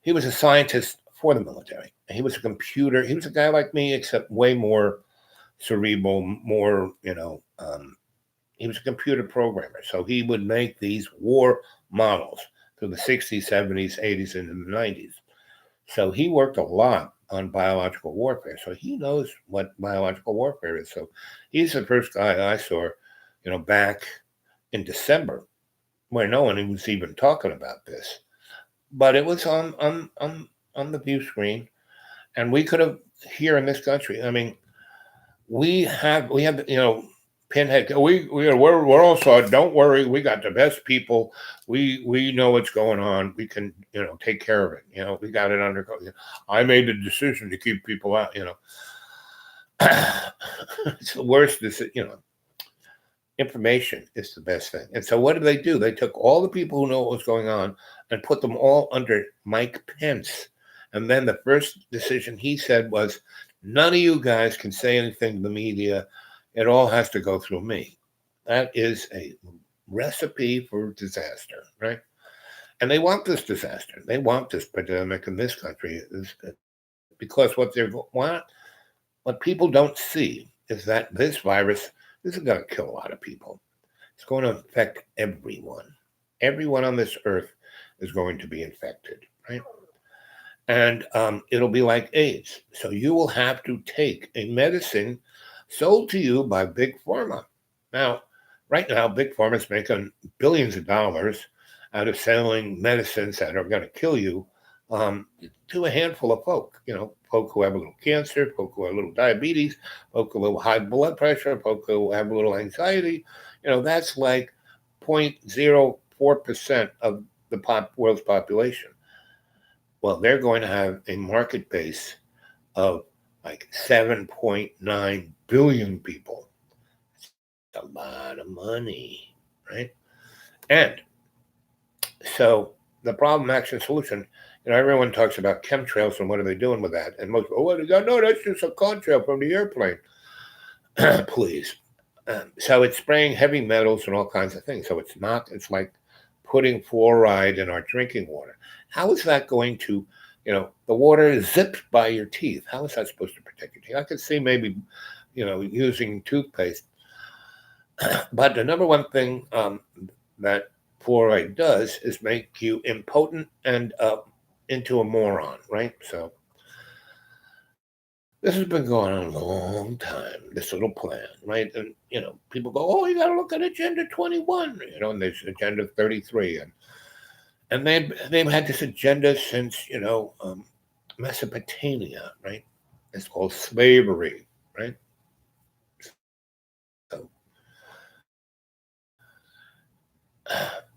He was a scientist for the military. He was a computer. He was a guy like me, except way more cerebral, more, he was a computer programmer. So he would make these war models through the 60s, 70s, 80s, and the 90s. So he worked a lot on biological warfare. So he knows what biological warfare is. So he's the first guy I saw, back in December, where no one was even talking about this. But it was on the view screen, and we could have here in this country. I mean, we have Pinhead. We're also, don't worry, we got the best people. We know what's going on. We can take care of it. We got it under control. I made the decision to keep people out. It's the worst. Information is the best thing. And so what do? They took all the people who know what was going on and put them all under Mike Pence. And then the first decision he said was, none of you guys can say anything to the media. It all has to go through me. That is a recipe for disaster, right? And they want this disaster. They want this pandemic in this country because what people don't see is that this virus isn't going to kill a lot of people. It's going to affect everyone. Everyone on this earth is going to be infected, right? And it'll be like AIDS. So you will have to take a medicine sold to you by Big Pharma. Now, right now, Big Pharma is making billions of dollars out of selling medicines that are going to kill you to a handful of folk. Folk who have a little cancer, folk who have a little diabetes, folk who have a little high blood pressure, folk who have a little anxiety. That's like 0.04% of the world's population. Well, they're going to have a market base of like 7.9 billion people. It's a lot of money, right? And so the problem, action, solution, everyone talks about chemtrails and what are they doing with that? And most, no, that's just a contrail from the airplane. Please. So it's spraying heavy metals and all kinds of things. So it's like putting fluoride in our drinking water. How is that going to, the water is zipped by your teeth? How is that supposed to protect your teeth? I could see maybe, using toothpaste. But the number one thing that fluoride does is make you impotent and into a moron, right? So This has been going on a long time, this little plan, right? And, people go, oh, you got to look at Agenda 21, and there's Agenda 33. And they've had this agenda since, Mesopotamia, right? It's called slavery, right?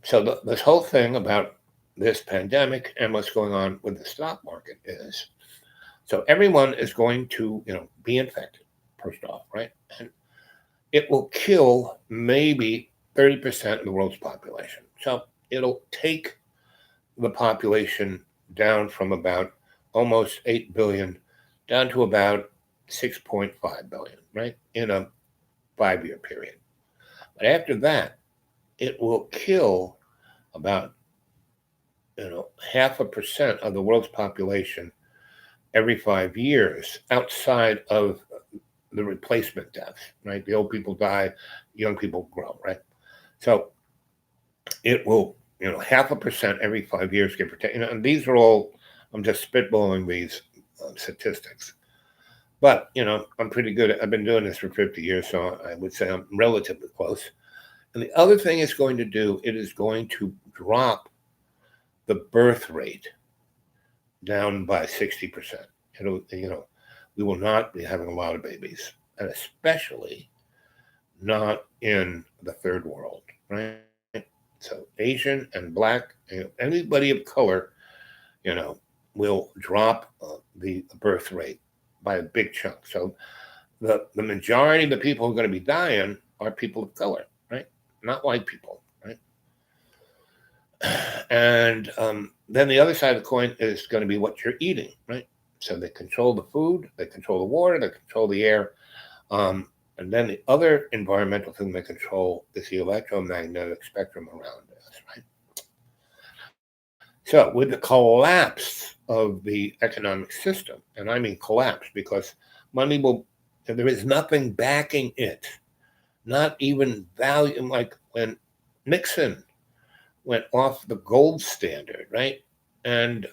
So, this whole thing about this pandemic and what's going on with the stock market is, so everyone is going to, be infected, first off, right? And it will kill maybe 30% of the world's population. So it'll take the population down from about almost 8 billion down to about 6.5 billion, right? In a 5-year period. But after that, it will kill about, 0.5% of the world's population every 5 years outside of the replacement deaths, right? The old people die, young people grow, right? So it will, 0.5% every 5 years get protected. And these are all, I'm just spitballing these statistics. But, I'm pretty good. I've been doing this for 50 years, so I would say I'm relatively close. And the other thing it's going to do, it is going to drop the birth rate down by 60%. It'll, we will not be having a lot of babies, and especially not in the third world, right? So Asian and black, anybody of color, you know, will drop the birth rate by a big chunk. So the majority of the people who are going to be dying are people of color, right? Not white people, right? And then the other side of the coin is going to be what you're eating, right? So they control the food, they control the water, they control the air. And then the other environmental thing they control is the electromagnetic spectrum around us, right? So with the collapse of the economic system, and I mean collapse because money will, there is nothing backing it, not even value, like when Nixon went off the gold standard, right? And,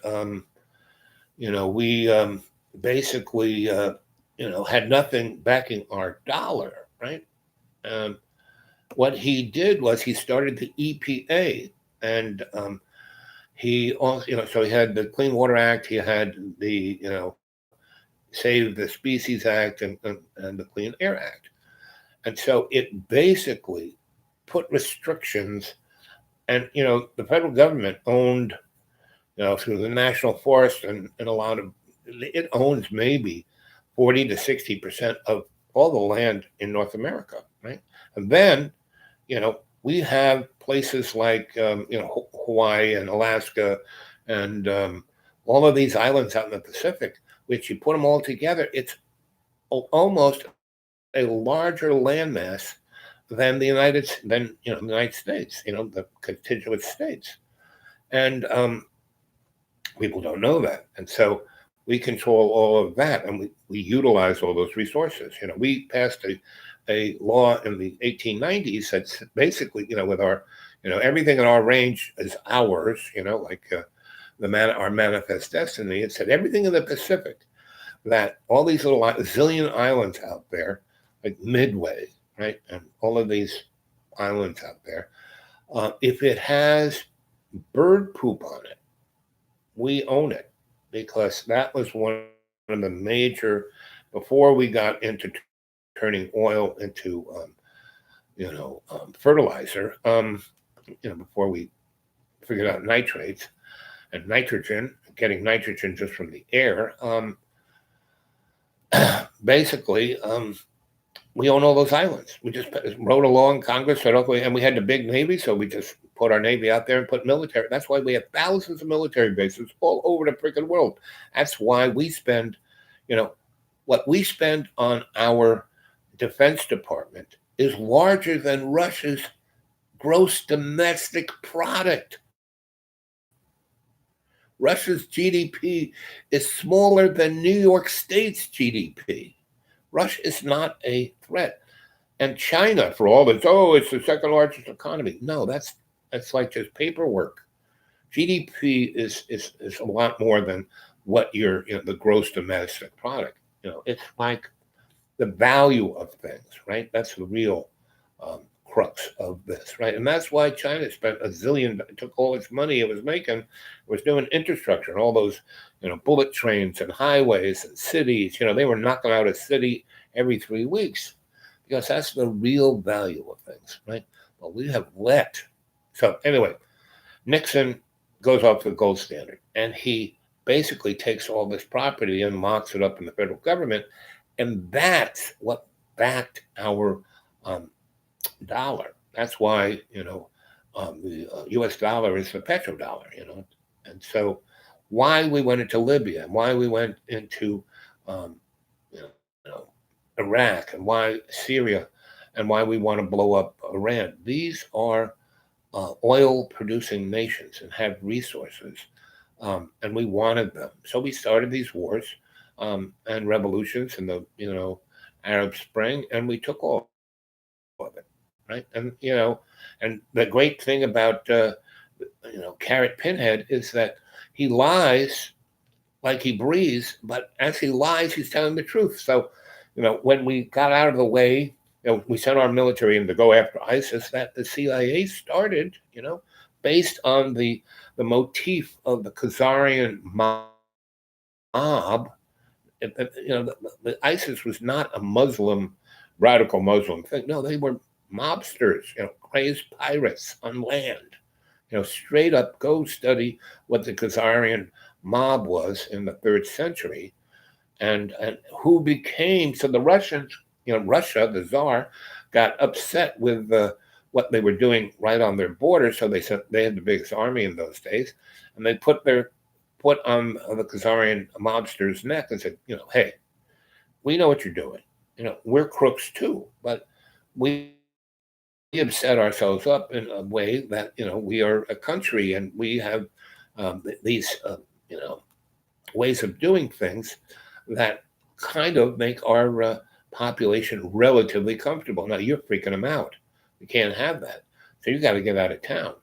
we basically, had nothing backing our dollar, right? Um, what he did was he started the EPA, and he also, so he had the Clean Water Act, he had the, Save the Species Act, and the Clean Air Act. And so it basically put restrictions, and, the federal government owned, through the national forest and a lot of, it owns maybe 40 to 60% of all the land in North America, right? And then, we have places like, Hawaii and Alaska and all of these islands out in the Pacific, which you put them all together, it's almost a larger landmass than the United States, the contiguous states. And people don't know that. And so we control all of that, and we utilize all those resources. We passed a law in the 1890s that's basically, with our, everything in our range is ours, like our manifest destiny. It said everything in the Pacific, that all these little zillion islands out there, like Midway, right, and all of these islands out there, if it has bird poop on it, we own it, because that was one of the major, before we got into turning oil into fertilizer, before we figured out nitrates and nitrogen, getting nitrogen just from the air. Basically, we own all those islands. We just wrote a law in Congress, said, okay, and we had the big Navy, so we just put our Navy out there and put military. That's why we have thousands of military bases all over the freaking world. That's why we spend, what we spend on our Defense Department is larger than Russia's gross domestic product. Russia's GDP is smaller than New York State's GDP. Russia is not a threat. And China, for all this, it's the second largest economy. No, that's like just paperwork. GDP is a lot more than what the gross domestic product. It's like the value of things, right? That's the real um, crux of this, right? And that's why China spent a zillion, took all its money it was making, was doing infrastructure and all those, bullet trains and highways and cities. They were knocking out a city every 3 weeks because that's the real value of things, right? But we have let. So anyway, Nixon goes off the gold standard, and he basically takes all this property and locks it up in the federal government, and that's what backed our um, dollar. That's why the U.S. dollar is the petrodollar. And so why we went into Libya and why we went into um, you know Iraq and why Syria and why we want to blow up Iran. These are oil producing nations and have resources, and we wanted them. So we started these wars and revolutions in the Arab Spring, and we took all of it, right? And the great thing about Carrot Pinhead is that he lies like he breathes, but as he lies, he's telling the truth. So, when we got out of the way, we sent our military in to go after ISIS. That the CIA started, based on the motif of the Khazarian mob. The ISIS was not a Muslim, radical Muslim thing. No, they were mobsters, crazed pirates on land. Straight up go study what the Khazarian mob was in the third century, and who became so the Russians, Russia, the Tsar, got upset with what they were doing right on their border. So they said they had the biggest army in those days, and they put on the Khazarian mobsters' neck and said, hey, we know what you're doing. We're crooks too, but we have set ourselves up in a way that we are a country and we have these ways of doing things that kind of make our population relatively comfortable. Now you're freaking them out. You can't have that. So you got to get out of town.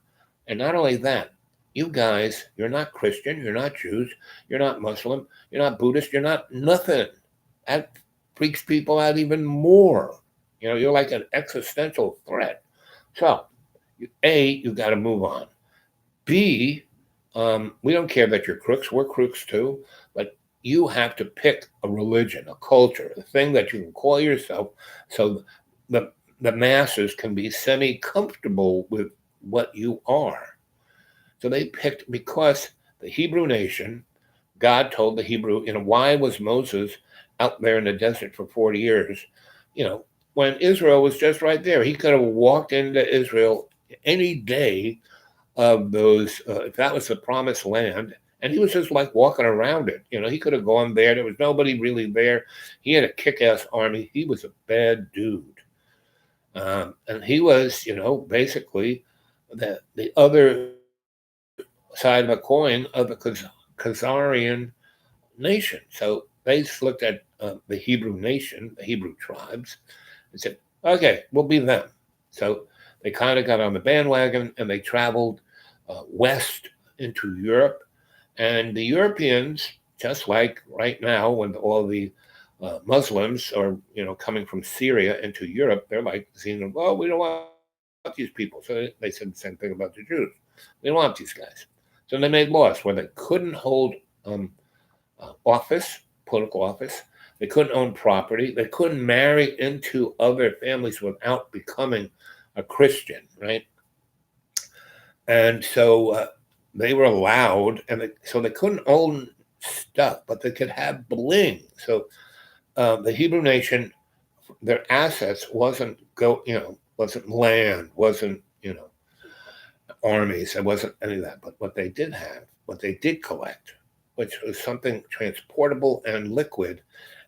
And not only that, you guys, you're not Christian, you're not Jews, you're not Muslim, you're not Buddhist, you're not nothing. That freaks people out even more. You're like an existential threat. So, A, you got to move on. B, we don't care that you're crooks. We're crooks too. But you have to pick a religion, a culture, a thing that you can call yourself so the, the masses can be semi comfortable with what you are. So they picked, because the Hebrew nation, God told the Hebrew, why was Moses out there in the desert for 40 years? When Israel was just right there. He could have walked into Israel any day of those, if that was the promised land, and he was just like walking around it. He could have gone there. There was nobody really there. He had a kick-ass army. He was a bad dude. And he was, basically the other side of a coin of the Khazarian nation. So they looked at the Hebrew nation, the Hebrew tribes, and said, okay, we'll be them. So they kind of got on the bandwagon and they traveled west into Europe. And the Europeans, just like right now when all the Muslims are, coming from Syria into Europe, they're like seeing, well, we don't want these people. So they said the same thing about the Jews. We don't want these guys. So they made laws where they couldn't hold office, political office. They couldn't own property. They couldn't marry into other families without becoming a Christian, right? And so they were allowed, and so they couldn't own stuff, but they could have bling. So the Hebrew nation, their assets wasn't land, wasn't armies, it wasn't any of that. But what they did have, what they did collect, which was something transportable and liquid,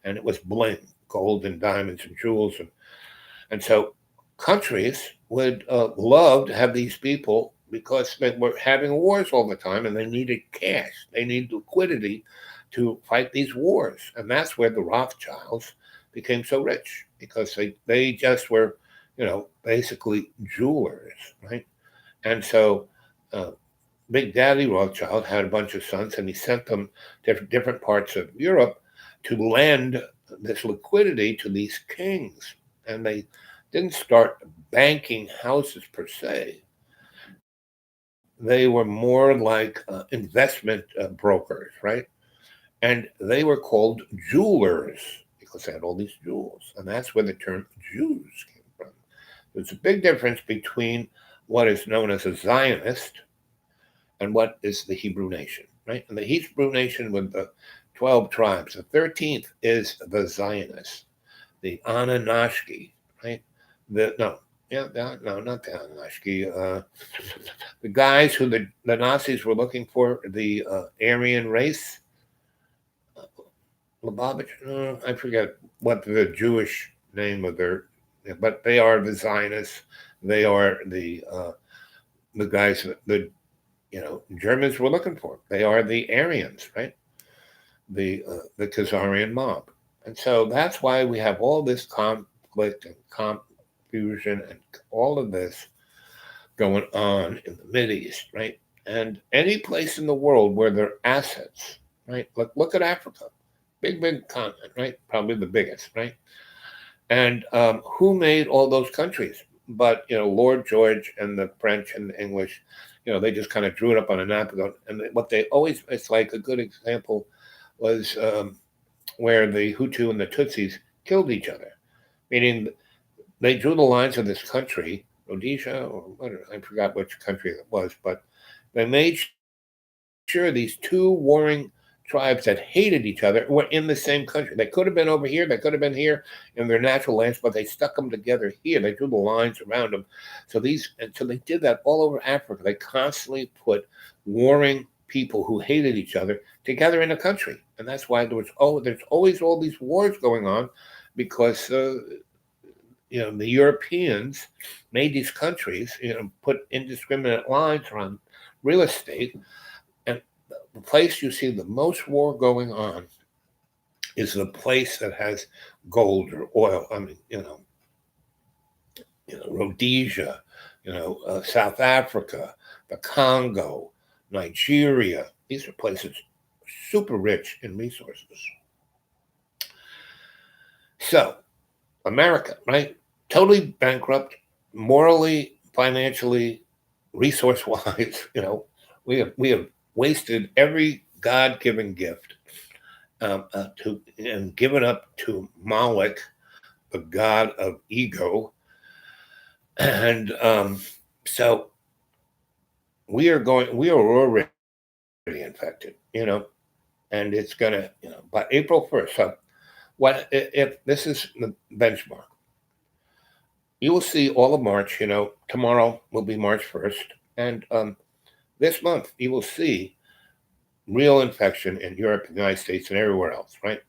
and it was bling, gold and diamonds and jewels, and so countries would love to have these people because they were having wars all the time and they needed cash, they needed liquidity to fight these wars, and that's where the Rothschilds became so rich because they just were, basically jewelers, right? And so uh, Big Daddy Rothschild had a bunch of sons, and he sent them to different parts of Europe to lend this liquidity to these kings, and they didn't start banking houses per se. They were more like investment brokers, right? And they were called jewelers because they had all these jewels. And that's where the term Jews came from. There's a big difference between what is known as a Zionist and what is the Hebrew nation, right? And the Hebrew nation with the 12 tribes, the 13th is the Zionists, the Anunnaki, right? No, not the Anunnaki. The guys who the Nazis were looking for, the Aryan race, Lubavitch, I forget what the Jewish name of their, but they are the Zionists. They are the guys that the Germans were looking for. They are the Aryans, right? The Khazarian mob, and so that's why we have all this conflict and confusion and all of this going on in the Mideast, right? And any place in the world where there are assets, right? Look at Africa, big continent, right? Probably the biggest, right? And who made all those countries? But Lord George and the French and the English, they just kind of drew it up on a napkin. And what they always, it's like a good example was where the Hutu and the Tutsis killed each other, meaning they drew the lines of this country, Rhodesia, or I forgot which country it was, but they made sure these two warring tribes that hated each other were in the same country. They could have been over here, they could have been here in their natural lands, but they stuck them together here. They drew the lines around them. So they did that all over Africa. They constantly put warring people who hated each other together in a country, and that's why there's always all these wars going on, because the Europeans made these countries, put indiscriminate lines around real estate. And the place you see the most war going on is the place that has gold or oil. I mean, Rhodesia, South Africa, the Congo, Nigeria. These are places super rich in resources. So, America, right? Totally bankrupt, morally, financially, resource-wise. We have wasted every God-given gift and given up to Moloch, the god of ego, and so we are already infected, and it's gonna, by April 1st. So, what if this is the benchmark? You will see all of March. Tomorrow will be March 1st, and this month you will see real infection in Europe, the United States, and everywhere else, right?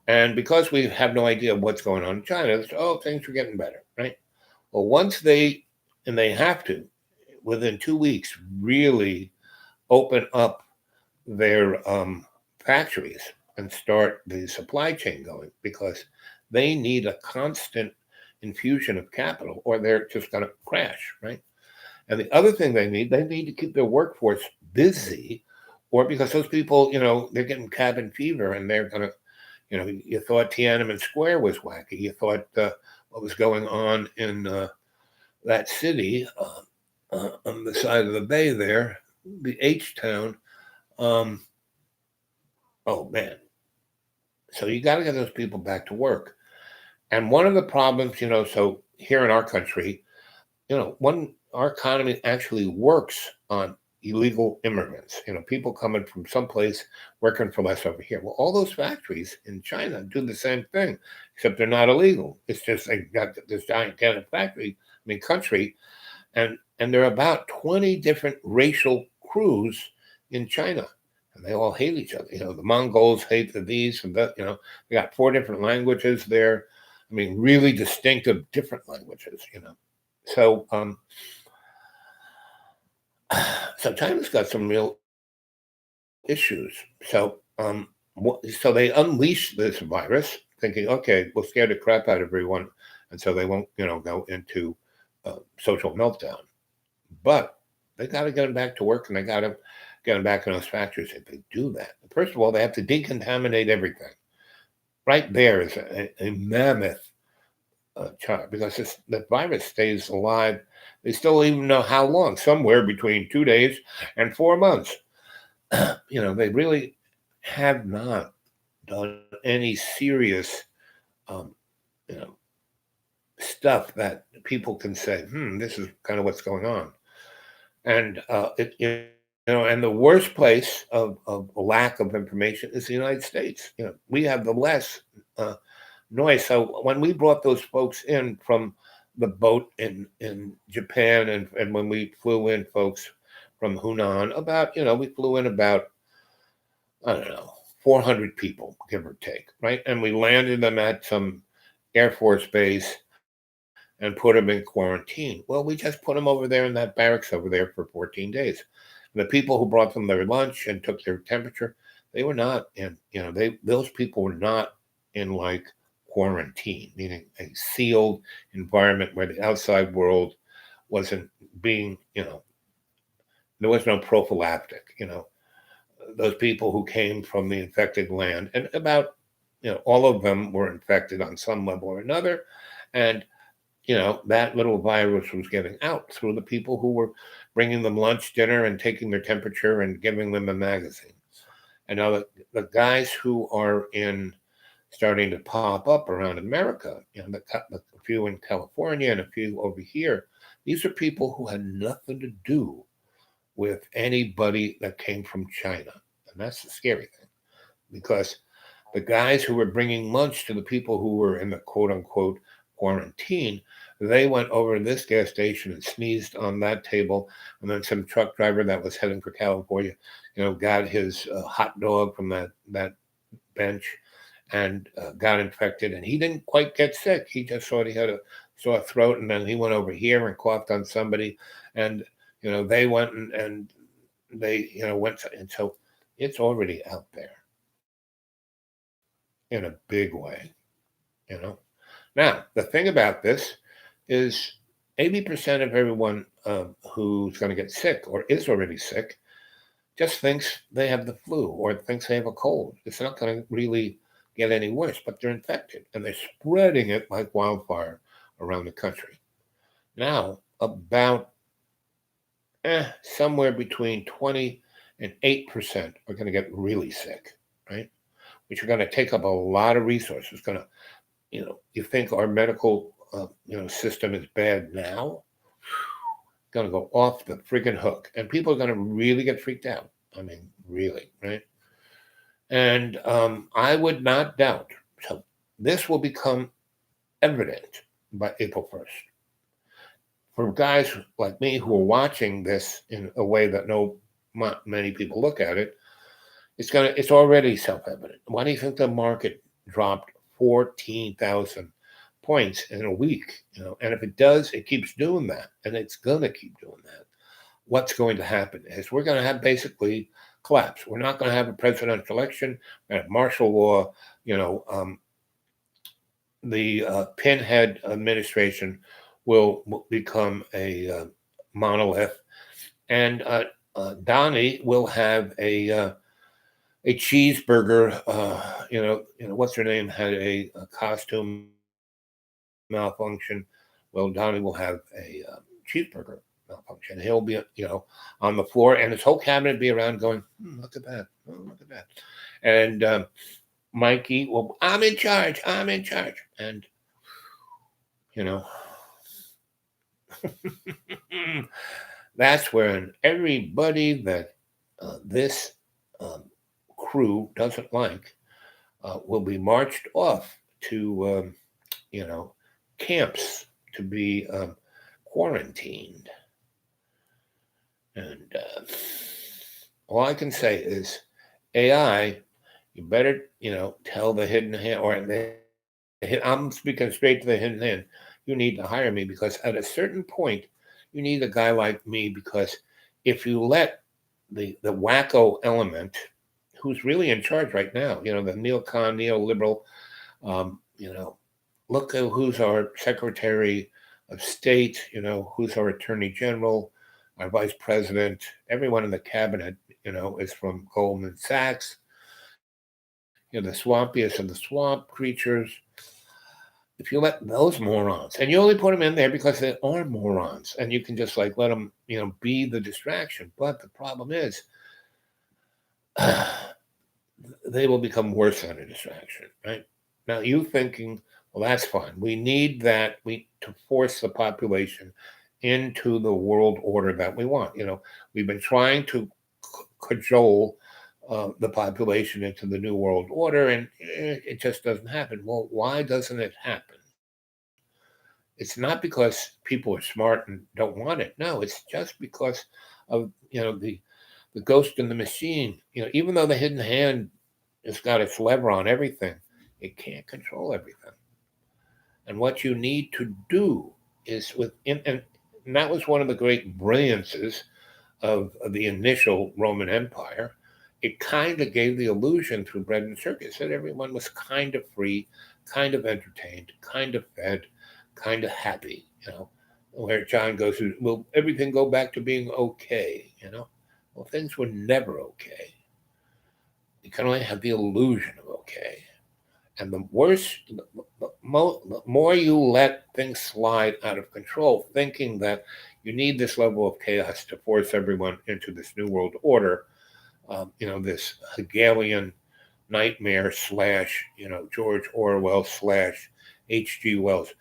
And because we have no idea what's going on in China, things are getting better, right? Well, once they have to, within 2 weeks, really open up their factories and start the supply chain going, because they need a constant infusion of capital or they're just going to crash, right? And the other thing they need to keep their workforce busy, or because those people, they're getting cabin fever and they're going to, you thought Tiananmen Square was wacky. You thought what was going on in that city on the side of the bay there, the H-town. Oh, man. So you got to get those people back to work. And one of the problems, so here in our country, our economy actually works on illegal immigrants, people coming from someplace working for less over here. Well, all those factories in China do the same thing, except they're not illegal. It's just they got this gigantic country, and there are about 20 different racial crews in China, and they all hate each other. The Mongols hate these and that. They got 4 different languages there. Really distinctive, different languages. So so China's got some real issues. So so they unleash this virus, thinking, okay, we'll scare the crap out of everyone, and so they won't, go into social meltdown. But they got to get them back to work, and they got to get them back in those factories. If they do that, first of all, they have to decontaminate everything, right there is a mammoth chart because the virus stays alive. They still even know how long, somewhere between 2 days and 4 months. They really have not done any serious, um, you know, stuff that people can say, this is kind of what's going on. And and the worst place of lack of information is the United States. We have the less uh, noise. So when we brought those folks in from the boat in Japan, and when we flew in folks from Hunan, we flew in about, I don't know, 400 people, give or take, right? And we landed them at some Air Force base and put them in quarantine. Well, we just put them over there in that barracks over there for 14 days. And the people who brought them their lunch and took their temperature, they were not in, those people were not in like quarantine, meaning a sealed environment where the outside world wasn't being, there was no prophylactic, those people who came from the infected land, and about, all of them were infected on some level or another. And that little virus was getting out through the people who were bringing them lunch, dinner, and taking their temperature and giving them a magazine. And now the guys who are in starting to pop up around America, a few in California and a few over here, these are people who had nothing to do with anybody that came from China. And that's the scary thing, because the guys who were bringing lunch to the people who were in the quote unquote quarantine, they went over to this gas station and sneezed on that table. And then some truck driver that was heading for California, got his hot dog from that bench and got infected. And he didn't quite get sick. He just thought he had a sore throat. And then he went over here and coughed on somebody. And, they went and they, went. And so it's already out there in a big way, you know. Now, the thing about this is 80% of everyone who's going to get sick or is already sick just thinks they have the flu or thinks they have a cold. It's not going to really get any worse, but they're infected and they're spreading it like wildfire around the country. Now, about somewhere between 20 and 8% are going to get really sick, right? Which are going to take up a lot of resources. Going to, you think our medical, system is bad now? Going to go off the friggin' hook, and people are going to really get freaked out. I mean, really, right? And I would not doubt. So this will become evident by April 1st. For guys like me who are watching this in a way that not many people look at it, it's already self-evident. Why do you think the market dropped 14,000 points in a week? And if it does, it keeps doing that, and it's gonna keep doing that. What's going to happen is we're going to have basically collapse. We're not going to have a presidential election. We're going to have martial law. The pinhead administration will become a monolith, and Donnie will have a cheeseburger. What's her name had a costume malfunction. Well, Donnie will have a cheeseburger malfunction. He'll be, on the floor, and his whole cabinet be around going, look at that, oh, look at that, and Mikey, well, I'm in charge, and you know, that's when everybody that this um, crew doesn't like will be marched off to, you know, camps to be quarantined. And all I can say is, AI, you better, tell the hidden hand, or I'm speaking straight to the hidden hand. You need to hire me, because at a certain point, you need a guy like me, because if you let the wacko element, who's really in charge right now, the neocon, neoliberal, you know, look at who's our Secretary of State, who's our Attorney General, our Vice President, everyone in the cabinet, is from Goldman Sachs. the swampiest of the swamp creatures. If you let those morons, and you only put them in there because they are morons, and you can just like let them, be the distraction. But the problem is, they will become worse than a distraction, right? Now you thinking, well, that's fine. We need that to force the population into the world order that we want. We've been trying to cajole the population into the new world order, and it just doesn't happen. Well, why doesn't it happen? It's not because people are smart and don't want it. No, it's just because of the ghost in the machine. Even though the hidden hand has got its lever on everything, it can't control everything. And what you need to do is and that was one of the great brilliances of the initial Roman Empire. It kind of gave the illusion through bread and circus that everyone was kind of free, kind of entertained, kind of fed, kind of happy, where John goes, will everything go back to being okay? Well, things were never okay. You can only have the illusion of okay. And the worse, the more you let things slide out of control, thinking that you need this level of chaos to force everyone into this new world order, this Hegelian nightmare slash, George Orwell slash H.G. Wells.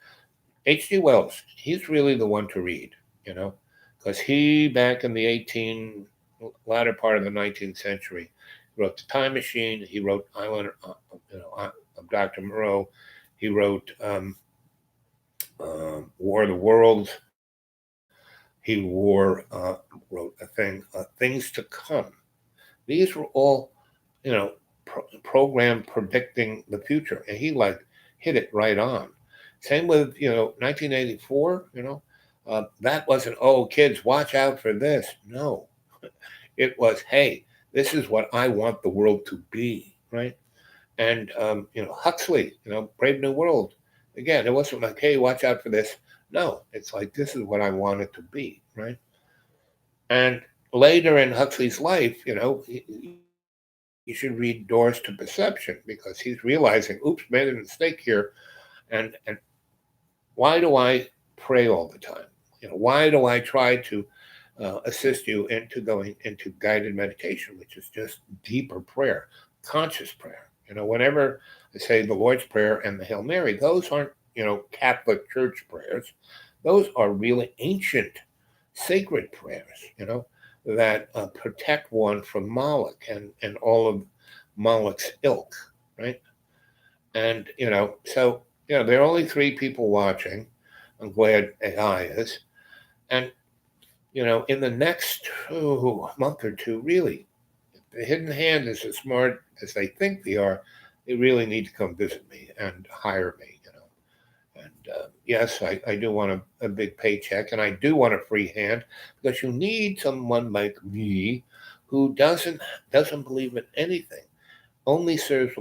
H.G. Wells, he's really the one to read, because he, back in the latter part of the 19th century, wrote The Time Machine. He wrote Island, of Dr. Moreau. He wrote War of the Worlds. He wrote a thing, Things to Come. These were all, program predicting the future, and he like hit it right on. Same with 1984. That wasn't, oh, kids, watch out for this. No, it was, hey, this is what I want the world to be, right? And Huxley, Brave New World. Again, it wasn't like, hey, watch out for this. No, it's like, this is what I want it to be, right? And later in Huxley's life, you should read Doors to Perception, because he's realizing, oops, made a mistake here. And why do I pray all the time? Why do I try to assist you into going into guided meditation, which is just deeper prayer, conscious prayer? Whenever I say the Lord's Prayer and the Hail Mary, those aren't, Catholic Church prayers. Those are really ancient, sacred prayers, that protect one from Moloch and all of Moloch's ilk, right? And, so, there are only 3 people watching. I'm glad AI is. And, in the next month or two, really, if the hidden hand is as smart as they think they are, they really need to come visit me and hire me, And yes, I do want a big paycheck, and I do want a free hand, because you need someone like me who doesn't believe in anything, only serves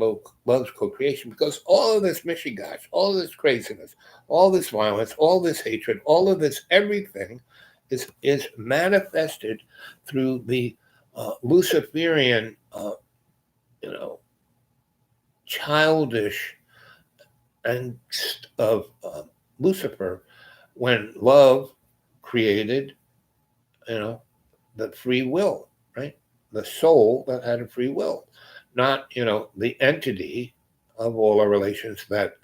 loves co-creation, because all of this mishigash, all of this craziness, all this violence, all this hatred, all of this everything is manifested through the Luciferian, childish angst of Lucifer, when love created, the free will, right? The soul that had a free will, not, the entity of all our relations that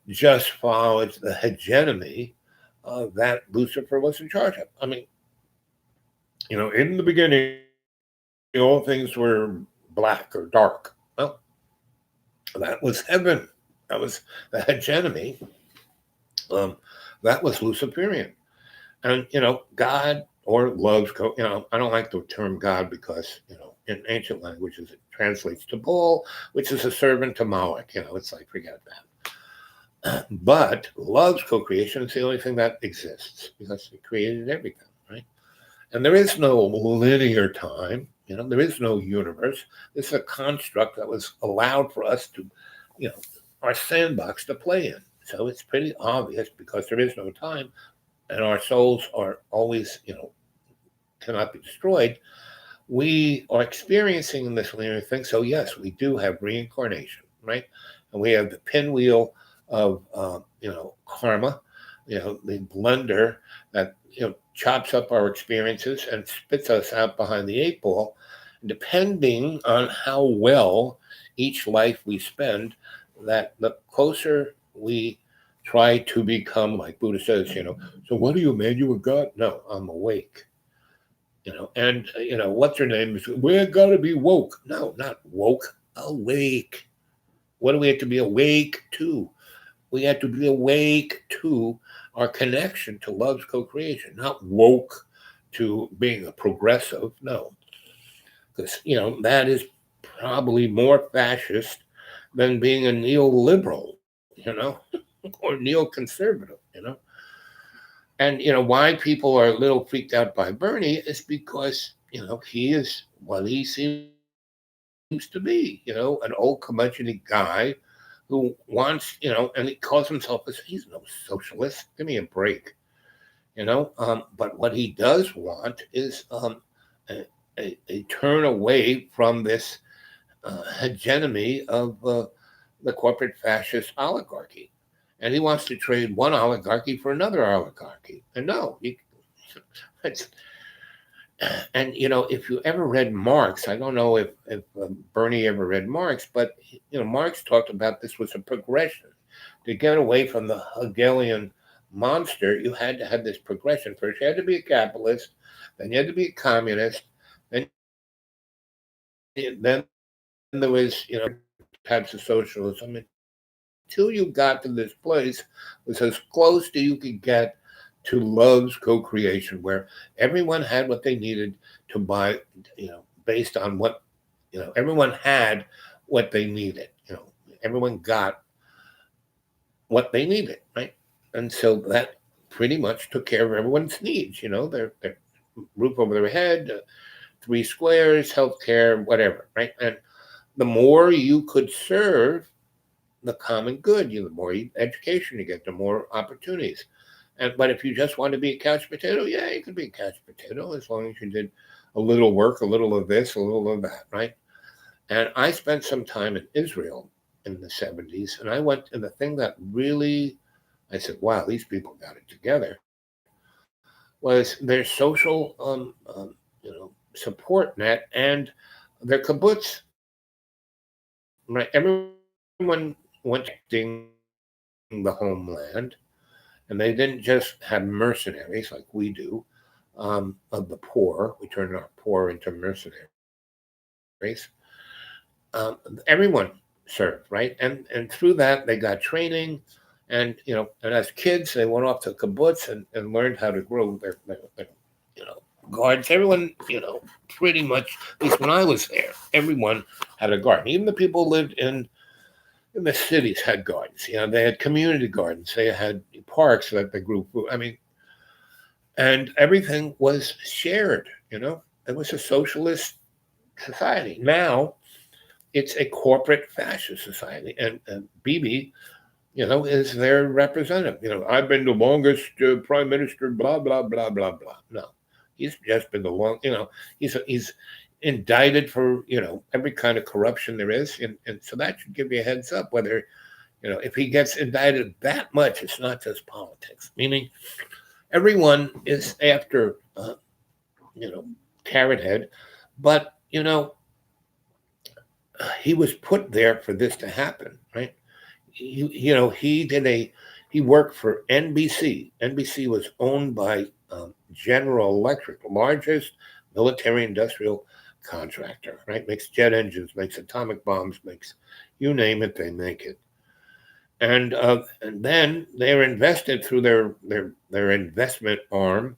just followed the hegemony that Lucifer was in charge of. I mean, in the beginning, all things were black or dark. Well, that was heaven. That was the hegemony. Um, that was Luciferian. And, God or love's, I don't like the term God, because, in ancient languages, it translates to Baal, which is a servant to Moloch. It's like, forget that. But love's co-creation is the only thing that exists, because it created everything, right? And there is no linear time, there is no universe. This is a construct that was allowed for us to, our sandbox to play in. So it's pretty obvious, because there is no time, and our souls are always, cannot be destroyed. we are experiencing in this linear thing. So yes, we do have reincarnation, right? And we have the pinwheel of karma, the blender that chops up our experiences and spits us out behind the eight ball. Depending on how well each life we spend, that the closer we try to become, like Buddha says, so what are you, man? You a god? No, I'm awake. And what's her name? We're gonna be woke. No, not woke. Awake. What do we have to be awake to? We have to be awake to our connection to love's co-creation, not woke to being a progressive. No, because that is probably more fascist than being a neoliberal, or neoconservative. And why people are a little freaked out by Bernie is because he is what he seems to be, an old curmudgeon guy who wants, and he calls himself he's no socialist. Give me a break, But what he does want is a, a turn away from this hegemony of the corporate fascist oligarchy. And he wants to trade one oligarchy for another oligarchy. And no, it's, and if you ever read Marx, I don't know if Bernie ever read Marx, but Marx talked about this was a progression. To get away from the Hegelian monster, you had to have this progression. First, you had to be a capitalist, then you had to be a communist, then there was types of socialism. Until you got to this place, was as close as you could get to love's co-creation, where everyone had what they needed to buy, based on what, everyone had what they needed. Everyone got what they needed, right? And so that pretty much took care of everyone's needs. Their roof over their head, 3 squares, healthcare, whatever, right? And the more you could serve the common good, the more education you get, the more opportunities. But if you just want to be a couch potato, yeah, you could be a couch potato as long as you did a little work, a little of this, a little of that, right? And I spent some time in Israel in the 70s, and I went, and the thing that really, I said, wow, these people got it together, was their social, support net and their kibbutz, right? Everyone went to the homeland, and they didn't just have mercenaries like we do, of the poor. We turned our poor into mercenaries. Everyone served, right? And through that, they got training. And as kids, they went off to kibbutz and learned how to grow their gardens. Everyone, pretty much, at least when I was there, everyone had a garden. Even the people who lived in the cities had gardens. They had community gardens. They had parks that they grew food. I mean, and everything was shared. It was a socialist society. Now it's a corporate fascist society, and Bibi, is their representative. I've been the longest prime minister. Blah blah blah blah blah. No, he's just been the long. He's indicted for every kind of corruption there is, and so that should give you a heads up whether if he gets indicted that much, it's not just politics. Meaning, everyone is after Carrot Head, but he was put there for this to happen, right? He worked for NBC. NBC was owned by General Electric, the largest military industrial contractor, right? Makes jet engines, makes atomic bombs, makes you name it, they make it. And then they're invested through their investment arm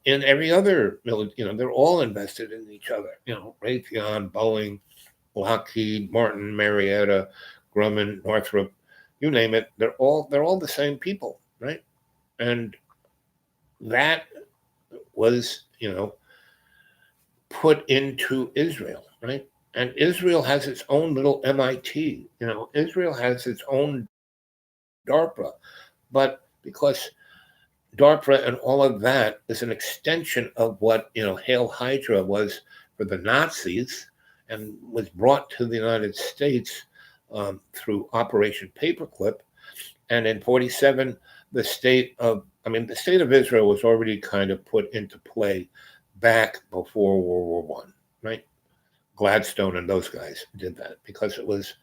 in every other military. They're all invested in each other. Raytheon, Boeing, Lockheed, Martin, Marietta, Grumman, Northrop, you name it. They're all the same people, right? And that was put into Israel, right? And Israel has its own little MIT. Israel has its own DARPA, but because DARPA and all of that is an extension of what Hail Hydra was for the Nazis and was brought to the United States through Operation Paperclip. And in 47, the state of Israel was already kind of put into play back before World War One, right? Gladstone and those guys did that because it was,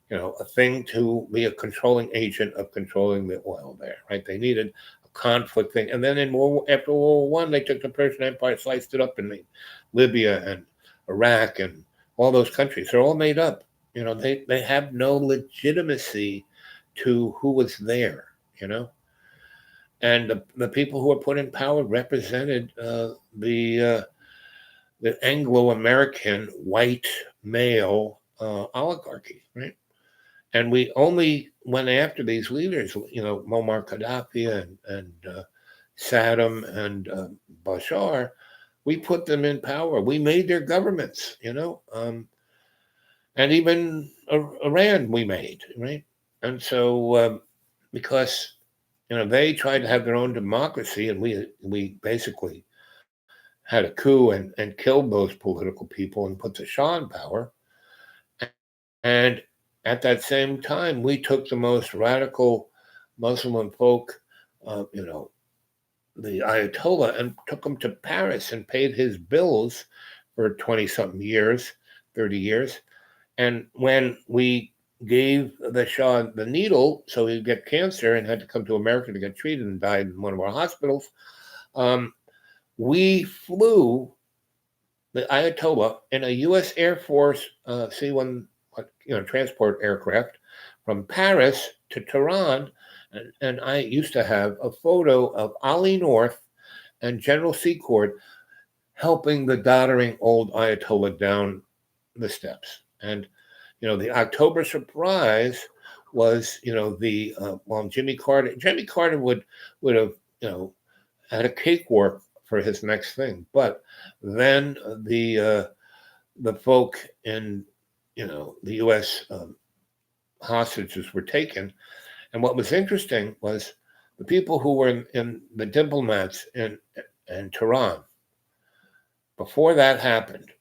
a thing to be a controlling agent of controlling the oil there, right? They needed a conflict thing. And then after World War One, they took the Persian Empire, sliced it up, and made Libya and Iraq and all those countries. They're all made up. They have no legitimacy to who was there, and the people who were put in power represented the Anglo-American white male oligarchy, right? And we only went after these leaders, Muammar Gaddafi and Saddam and Bashar. We put them in power. We made their governments, and even Iran we made, right? And so because they tried to have their own democracy, and we basically had a coup and killed those political people and put the Shah in power. And at that same time, we took the most radical Muslim folk, the Ayatollah, and took him to Paris and paid his bills for 20-something years, 30 years. And when we gave the Shah the needle so he'd get cancer and had to come to America to get treated and died in one of our hospitals, we flew the Ayatollah in a U.S. Air Force C-1 transport aircraft from Paris to Tehran. And I used to have a photo of Ali North and General Secord helping the doddering old Ayatollah down the steps. And, the October surprise was, Jimmy Carter would have, had a cakewalk for his next thing. But then the folk in, the U.S. Hostages were taken. And what was interesting was the people who were in the diplomats in Tehran, before that happened,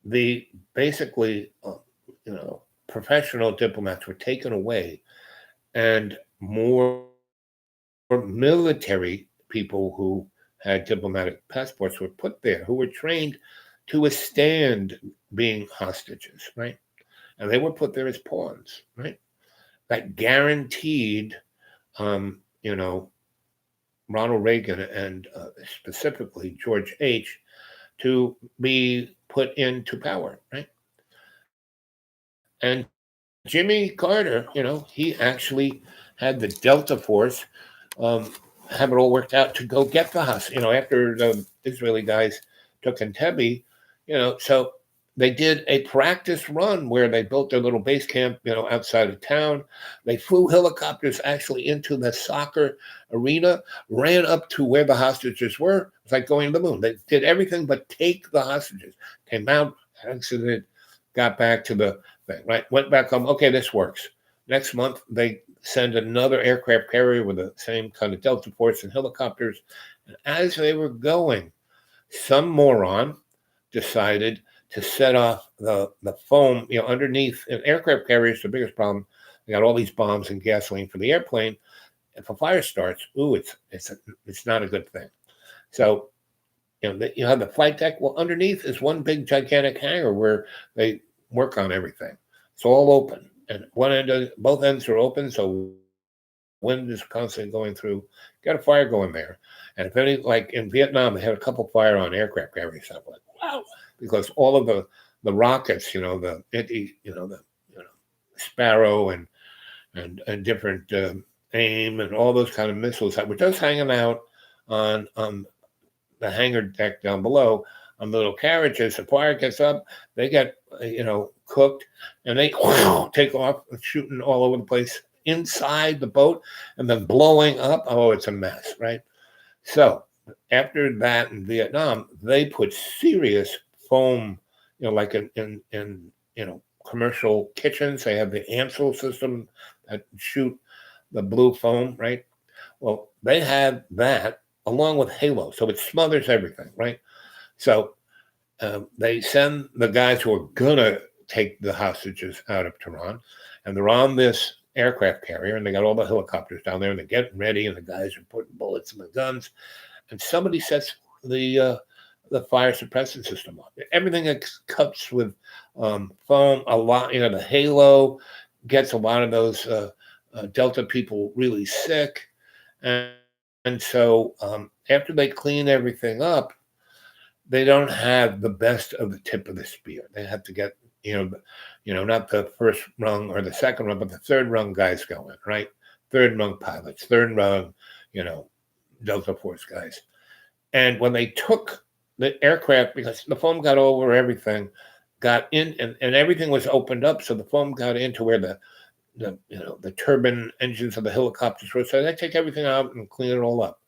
the basically, professional diplomats were taken away, and more military people who had diplomatic passports were put there, who were trained to withstand being hostages, right? And they were put there as pawns, right? That guaranteed, Ronald Reagan and specifically George H. to be put into power, right? And Jimmy Carter, he actually had the Delta Force have it all worked out to go get the hostages. After the Israeli guys took Entebbe, so they did a practice run where they built their little base camp, outside of town. They flew helicopters actually into the soccer arena, ran up to where the hostages were. It's like going to the moon. They did everything but take the hostages. Came out, exited, got back to the thing, right? Went back home. Okay, this works. Next month, they send another aircraft carrier with the same kind of Delta Force and helicopters. And as they were going, some moron decided to set off the foam, underneath. And aircraft carriers, the biggest problem, they got all these bombs and gasoline for the airplane. If a fire starts, it's not a good thing. So, you have the flight deck. Well, underneath is one big gigantic hangar where they work on everything. It's all open, and both ends are open, so wind is constantly going through. Got a fire going there, and if any, like in Vietnam, they had a couple fire on aircraft carriers. I'm like, wow, because all of the rockets, the Sparrow and different AIM and all those kind of missiles that were just hanging out on the hangar deck down below on the little carriages. The fire gets up, they get cooked, and they take off shooting all over the place inside the boat and then blowing up. Oh, it's a mess, right? So after that in Vietnam, they put serious foam, like in commercial kitchens. They have the Ansel system that shoot the blue foam, right? Well, they had that along with Halo, so it smothers everything, right? So they send the guys who are gonna take the hostages out of Tehran, and they're on this aircraft carrier, and they got all the helicopters down there, and they're getting ready, and the guys are putting bullets in the guns, and somebody sets the fire suppression system on. Everything cuts with foam. A lot, the halo gets a lot of those Delta people really sick, and so after they clean everything up, they don't have the best of the tip of the spear. They have to get not the first rung or the second rung, but the third rung guys going, right? Third rung pilots, third rung, Delta Force guys. And when they took the aircraft, because the foam got over everything, got in, and everything was opened up, so the foam got into where the turbine engines of the helicopters were. So they take everything out and clean it all up.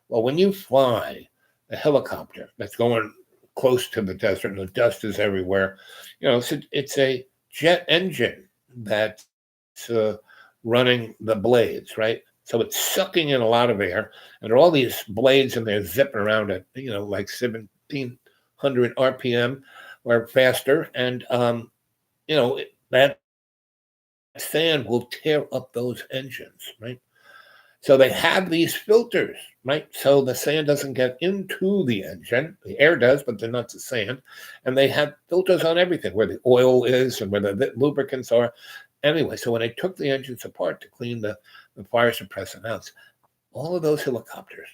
Well, when you fly a helicopter that's going close to the desert and the dust is everywhere, it's a jet engine that's running the blades, right? So it's sucking in a lot of air, and there are all these blades and they're zipping around at, like 1,700 RPM or faster. And, that sand will tear up those engines, right? So they have these filters, right? So the sand doesn't get into the engine. The air does, but they're not the sand. And they have filters on everything, where the oil is and where the lubricants are. Anyway, so when they took the engines apart to clean the fire suppressant out, all of those helicopters,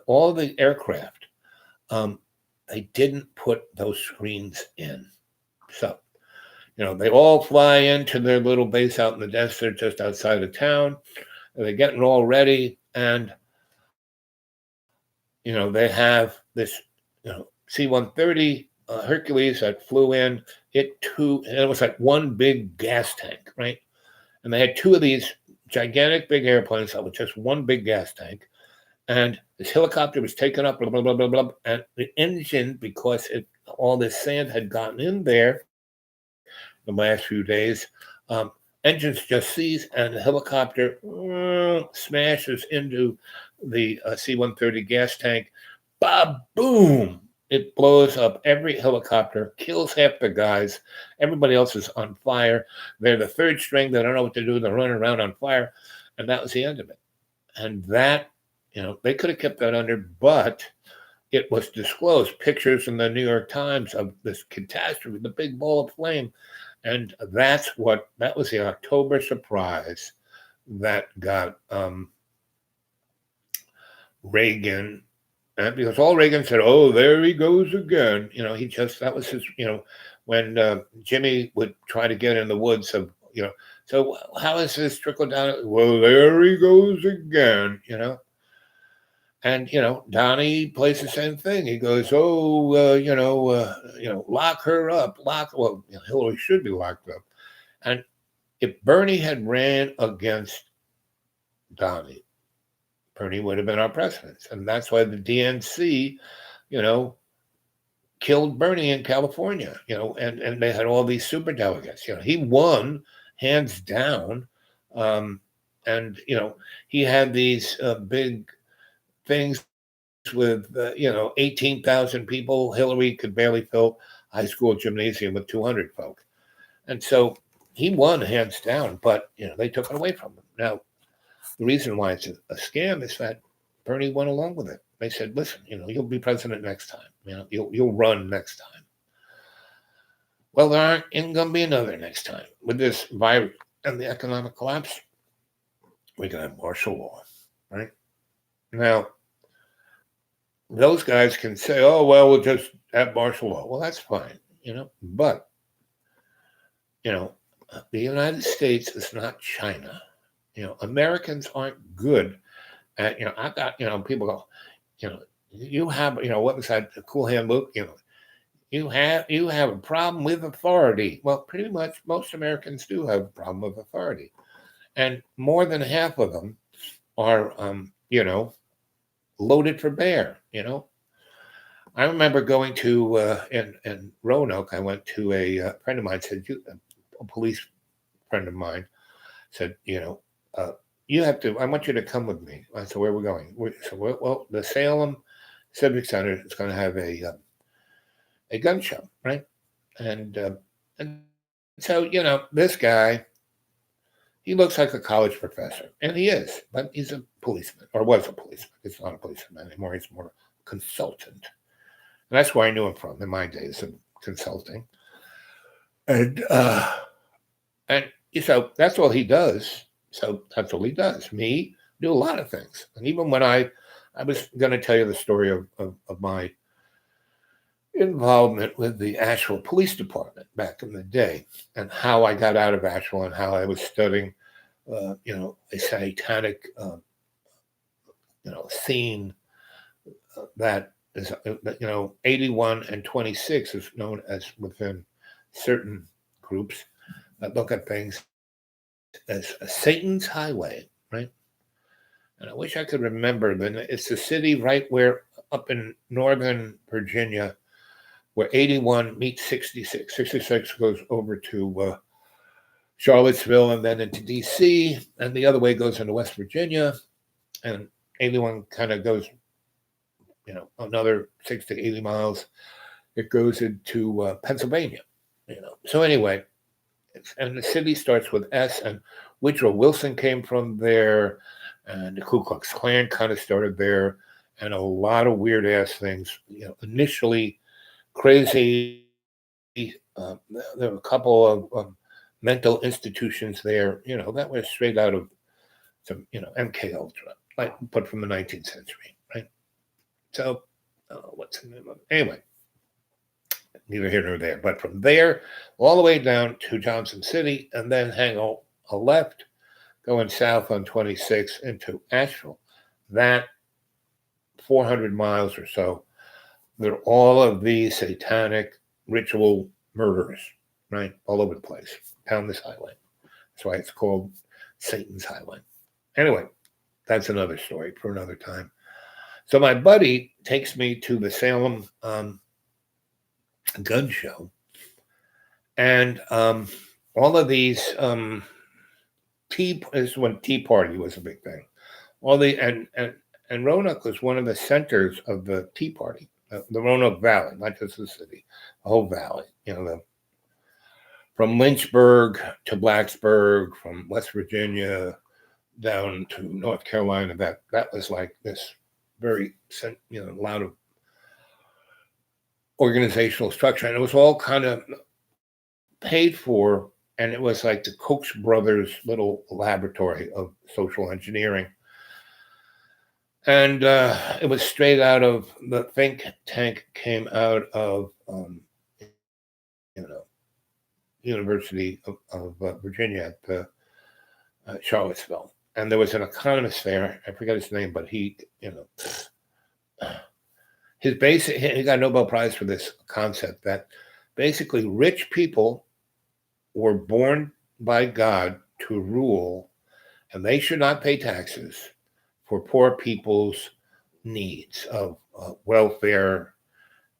all the aircraft, they didn't put those screens in. So, they all fly into their little base out in the desert just outside of town. They're getting all ready, and they have this C-130 Hercules that flew in. And it was like one big gas tank, right? And they had two of these gigantic big airplanes that was just one big gas tank. And this helicopter was taken up, blah, blah, blah, blah, blah. And the engine, because all this sand had gotten in there the last few days, engines just seize, and the helicopter smashes into the C-130 gas tank. Boom! It blows up every helicopter, kills half the guys. Everybody else is on fire. They're the third string. They don't know what to do. They're running around on fire. And that was the end of it. And that, they could have kept that under, but it was disclosed. Pictures in the New York Times of this catastrophe, the big ball of flame. And that was the October surprise that got Reagan. And because all Reagan said, oh, there he goes again. That was his, when Jimmy would try to get in the woods of, so how is this trickle down? Well, there he goes again, And, Donnie plays the same thing. He goes, lock her up, Hillary should be locked up. And if Bernie had ran against Donnie, Bernie would have been our president. And that's why the DNC, killed Bernie in California, and they had all these super delegates. He won hands down. And, he had these big things with 18,000 people. Hillary could barely fill high school gymnasium with 200 folk, and so he won hands down. But they took it away from him. Now, the reason why it's a scam is that Bernie went along with it. They said, "Listen, you'll be president next time. You'll run next time." Well, there ain't going to be another next time with this virus and the economic collapse. We're going to have martial law, right? Now, those guys can say, oh, well, we'll just have martial law. Well, that's fine, but, the United States is not China. Americans aren't good at, I got, people go, you have, what was that, the Cool Hand Luke, you have a problem with authority. Well, pretty much most Americans do have a problem with authority. And more than half of them are, loaded for bear, I remember going to, in Roanoke, I went to a friend of mine, said, a police friend of mine said, you have to, I want you to come with me. I said, where are we going? So, well, the Salem Civic Center is going to have a gun show, right? And so this guy, he looks like a college professor, and he is, but he's a policeman, or was a policeman. He's not a policeman anymore. He's more a consultant, and that's where I knew him from in my days of consulting. And so that's all he does. So that's all he does. Me do a lot of things, and even when I was going to tell you the story of my involvement with the Asheville Police Department back in the day, and how I got out of Asheville, and how I was studying, a satanic, scene that is, 81 and 26 is known as within certain groups that look at things as a Satan's highway, right? And I wish I could remember, but it's a city right where up in northern Virginia, where 81 meets 66. 66 goes over to Charlottesville and then into D.C., and the other way goes into West Virginia, and 81 kind of goes, another 60 to 80 miles. It goes into Pennsylvania, So anyway, and the city starts with S, and Woodrow Wilson came from there, and the Ku Klux Klan kind of started there, and a lot of weird-ass things, initially crazy. There were a couple of mental institutions there, that were straight out of some, MK Ultra, but from the 19th century, right? So, what's the name of it? Anyway, neither here nor there. But from there, all the way down to Johnson City, and then hang a left, going south on 26 into Asheville. That 400 miles or so, there are all of these satanic ritual murders, right? All over the place, down this highway. That's why it's called Satan's Highway. Anyway, that's another story for another time. So my buddy takes me to the Salem gun show, and all of these this is when Tea Party was a big thing. And Roanoke was one of the centers of the Tea Party, the Roanoke Valley, not just the city, the whole valley. From Lynchburg to Blacksburg, from West Virginia down to North Carolina. That was like this very, lot of organizational structure, and it was all kind of paid for, and it was like the Koch brothers' little laboratory of social engineering. And it was straight out of the think tank, came out of University of Virginia at Charlottesville, and there was an economist there. I forget his name, but he got a Nobel Prize for this concept that basically rich people were born by God to rule, and they should not pay taxes for poor people's needs of welfare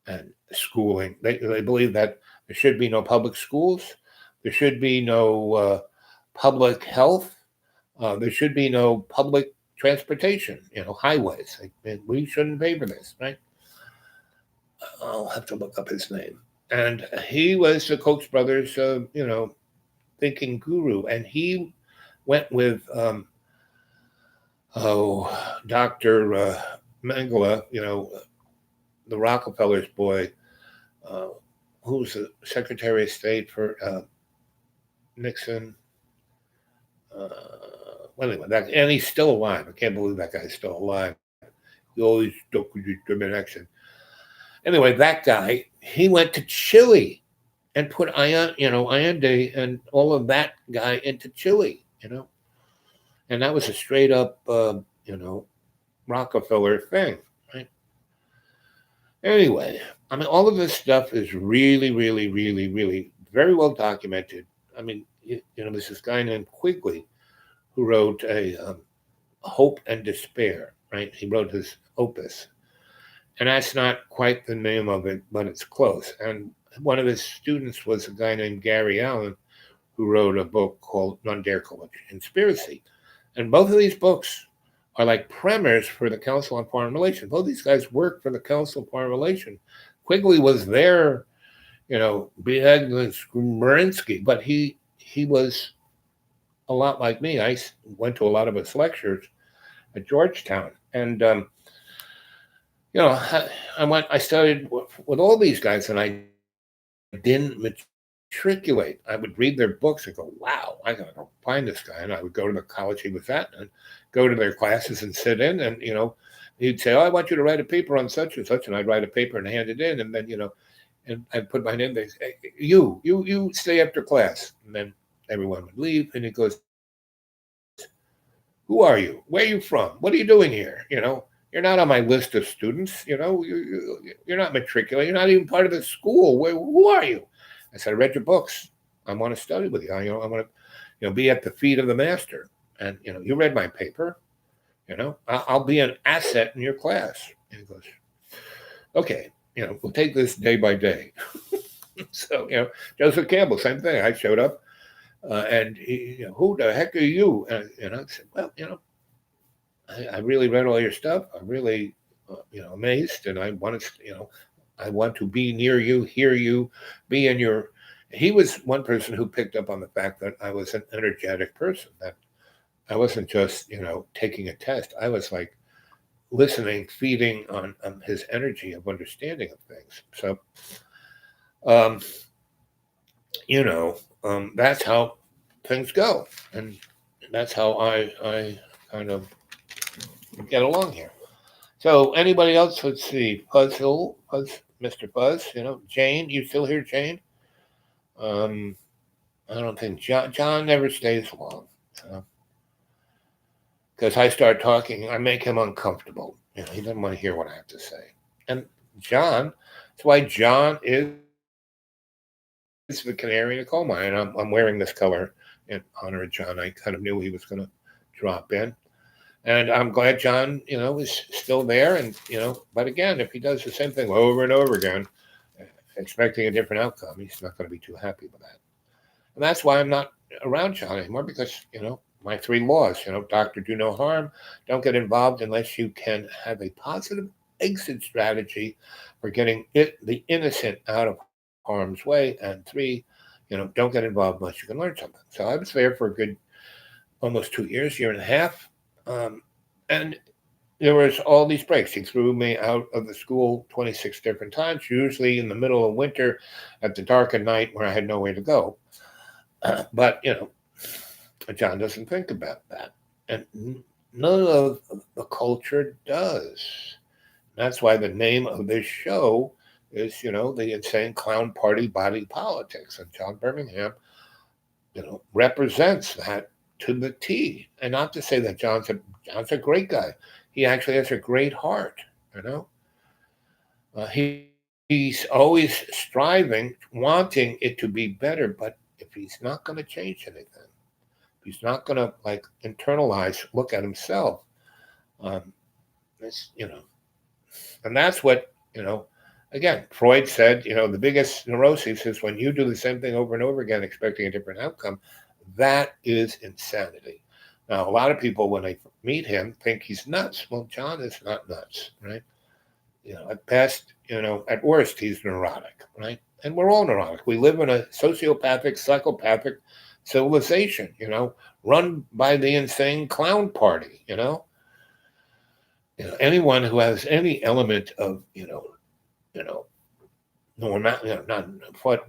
and schooling. They believe that there should be no public schools, there should be no public health, there should be no public transportation, highways. We shouldn't pay for this, right? I'll have to look up his name. And he was the Koch brothers, thinking guru. And he went with, Dr. Mengele, the Rockefeller's boy, who's the Secretary of State for Nixon. And he's still alive. I can't believe that guy's still alive. He always stuck with discrimination. Anyway, that guy, he went to Chile and put Allende and all of that guy into Chile, and that was a straight up, Rockefeller thing, right? Anyway, all of this stuff is really, really, really, really very well documented. There's this guy named Quigley who wrote a Hope and Despair, right? He wrote his opus. And that's not quite the name of it, but it's close. And one of his students was a guy named Gary Allen, who wrote a book called None Dare Call It Conspiracy. And both of these books are like primers for the Council on Foreign Relations. Both these guys worked for the Council on Foreign Relations. Quigley was there, Marinsky, but he was a lot like me. Went to a lot of his lectures at Georgetown, and I studied with all these guys, and I didn't matriculate. I would read their books and go, "Wow, I gotta go find this guy." And I would go to the college he was at, and go to their classes and sit in, and he'd say, "Oh, I want you to write a paper on such and such," and I'd write a paper and hand it in, and then and I'd put my name there. Hey, you stay after class, and then everyone would leave, and he goes, "Who are you? Where are you from? What are you doing here? You're not on my list of students. You're not matriculated. You're not even part of the school. Who are you?" I said, "I read your books. I want to study with you. I want to, be at the feet of the master. And you read my paper. I'll be an asset in your class." And he goes, "Okay, we'll take this day by day." So Joseph Campbell, same thing. I showed up, and he, "Who the heck are you?" And I said, "Well, I really read all your stuff. I'm really, amazed, and I want to, I want to be near you, hear you, be in your." He was one person who picked up on the fact that I was an energetic person. That I wasn't just, taking a test. I was like listening, feeding on his energy of understanding of things. So, um, that's how things go, and that's how I kind of get along here. So anybody else? Let's see. Mr. Buzz. Jane. You still here, Jane? Um, I don't think John never stays long. Because I start talking, I make him uncomfortable. He doesn't want to hear what I have to say. And John, that's why John is the canary in the coal mine. I'm wearing this color in honor of John. I kind of knew he was going to drop in. And I'm glad John, is still there. And, but again, if he does the same thing over and over again, expecting a different outcome, he's not going to be too happy with that. And that's why I'm not around John anymore because, my three laws, doctor, do no harm, don't get involved unless you can have a positive exit strategy for getting the innocent out of harm's way. And three, don't get involved unless you can learn something. So I was there for a good almost 2 years, year and a half. And there was all these breaks. He threw me out of the school 26 different times, usually in the middle of winter at the dark of night where I had nowhere to go. But, John doesn't think about that. And none of the culture does. That's why the name of this show is, the Insane Clown Party Body Politics. And John Birmingham, represents that to the T. And not to say that John's a great guy. He actually has a great heart, he's always striving, wanting it to be better. But if he's not going to change anything, he's not going to like internalize, look at himself. Um, it's, and that's what, again, Freud said, the biggest neuroses is when you do the same thing over and over again, expecting a different outcome. That is insanity. Now, a lot of people, when they meet him, think he's nuts. Well, John is not nuts, right? At best, at worst, he's neurotic, right? And we're all neurotic. We live in a sociopathic, psychopathic civilization, run by the insane clown party, anyone who has any element of, you know, normal, not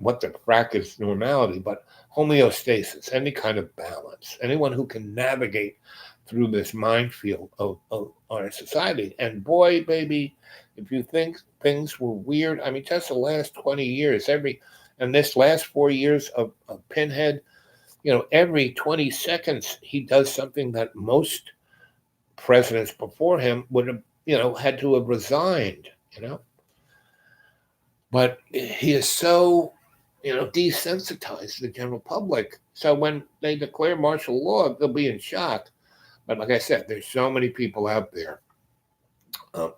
what the frack is normality, but homeostasis, any kind of balance, anyone who can navigate through this minefield of our society. And boy, baby, if you think things were weird, I mean, just the last 20 years, and this last 4 years of Pinhead, every 20 seconds he does something that most presidents before him would have, had to have resigned, But he is so, desensitized to the general public. So when they declare martial law, they'll be in shock. But like I said, there's so many people out there.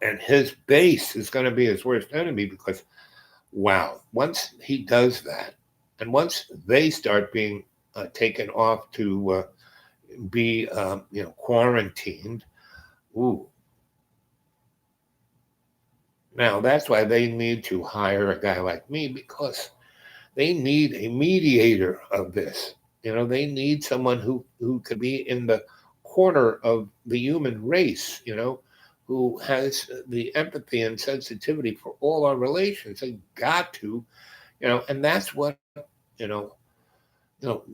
And his base is going to be his worst enemy because, wow, once he does that, and once they start being taken off to be, quarantined, ooh, Now, that's why they need to hire a guy like me, because they need a mediator of this. They need someone who could be in the corner of the human race, who has the empathy and sensitivity for all our relations. They got to, and that's what, you know,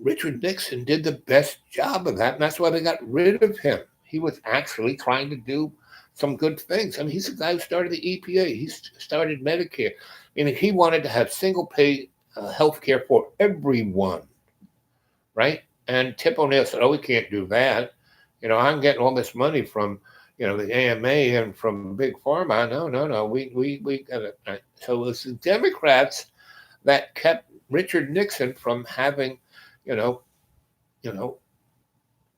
Richard Nixon did the best job of that, and that's why they got rid of him. He was actually trying to do some good things. I mean, he's the guy who started the EPA. He started Medicare. I mean, he wanted to have single pay health care for everyone, right? And Tip O'Neill said, "Oh, we can't do that. I'm getting all this money from, the AMA and from Big Pharma. No, no, no. We got it." So it was the Democrats that kept Richard Nixon from having, you know, you know,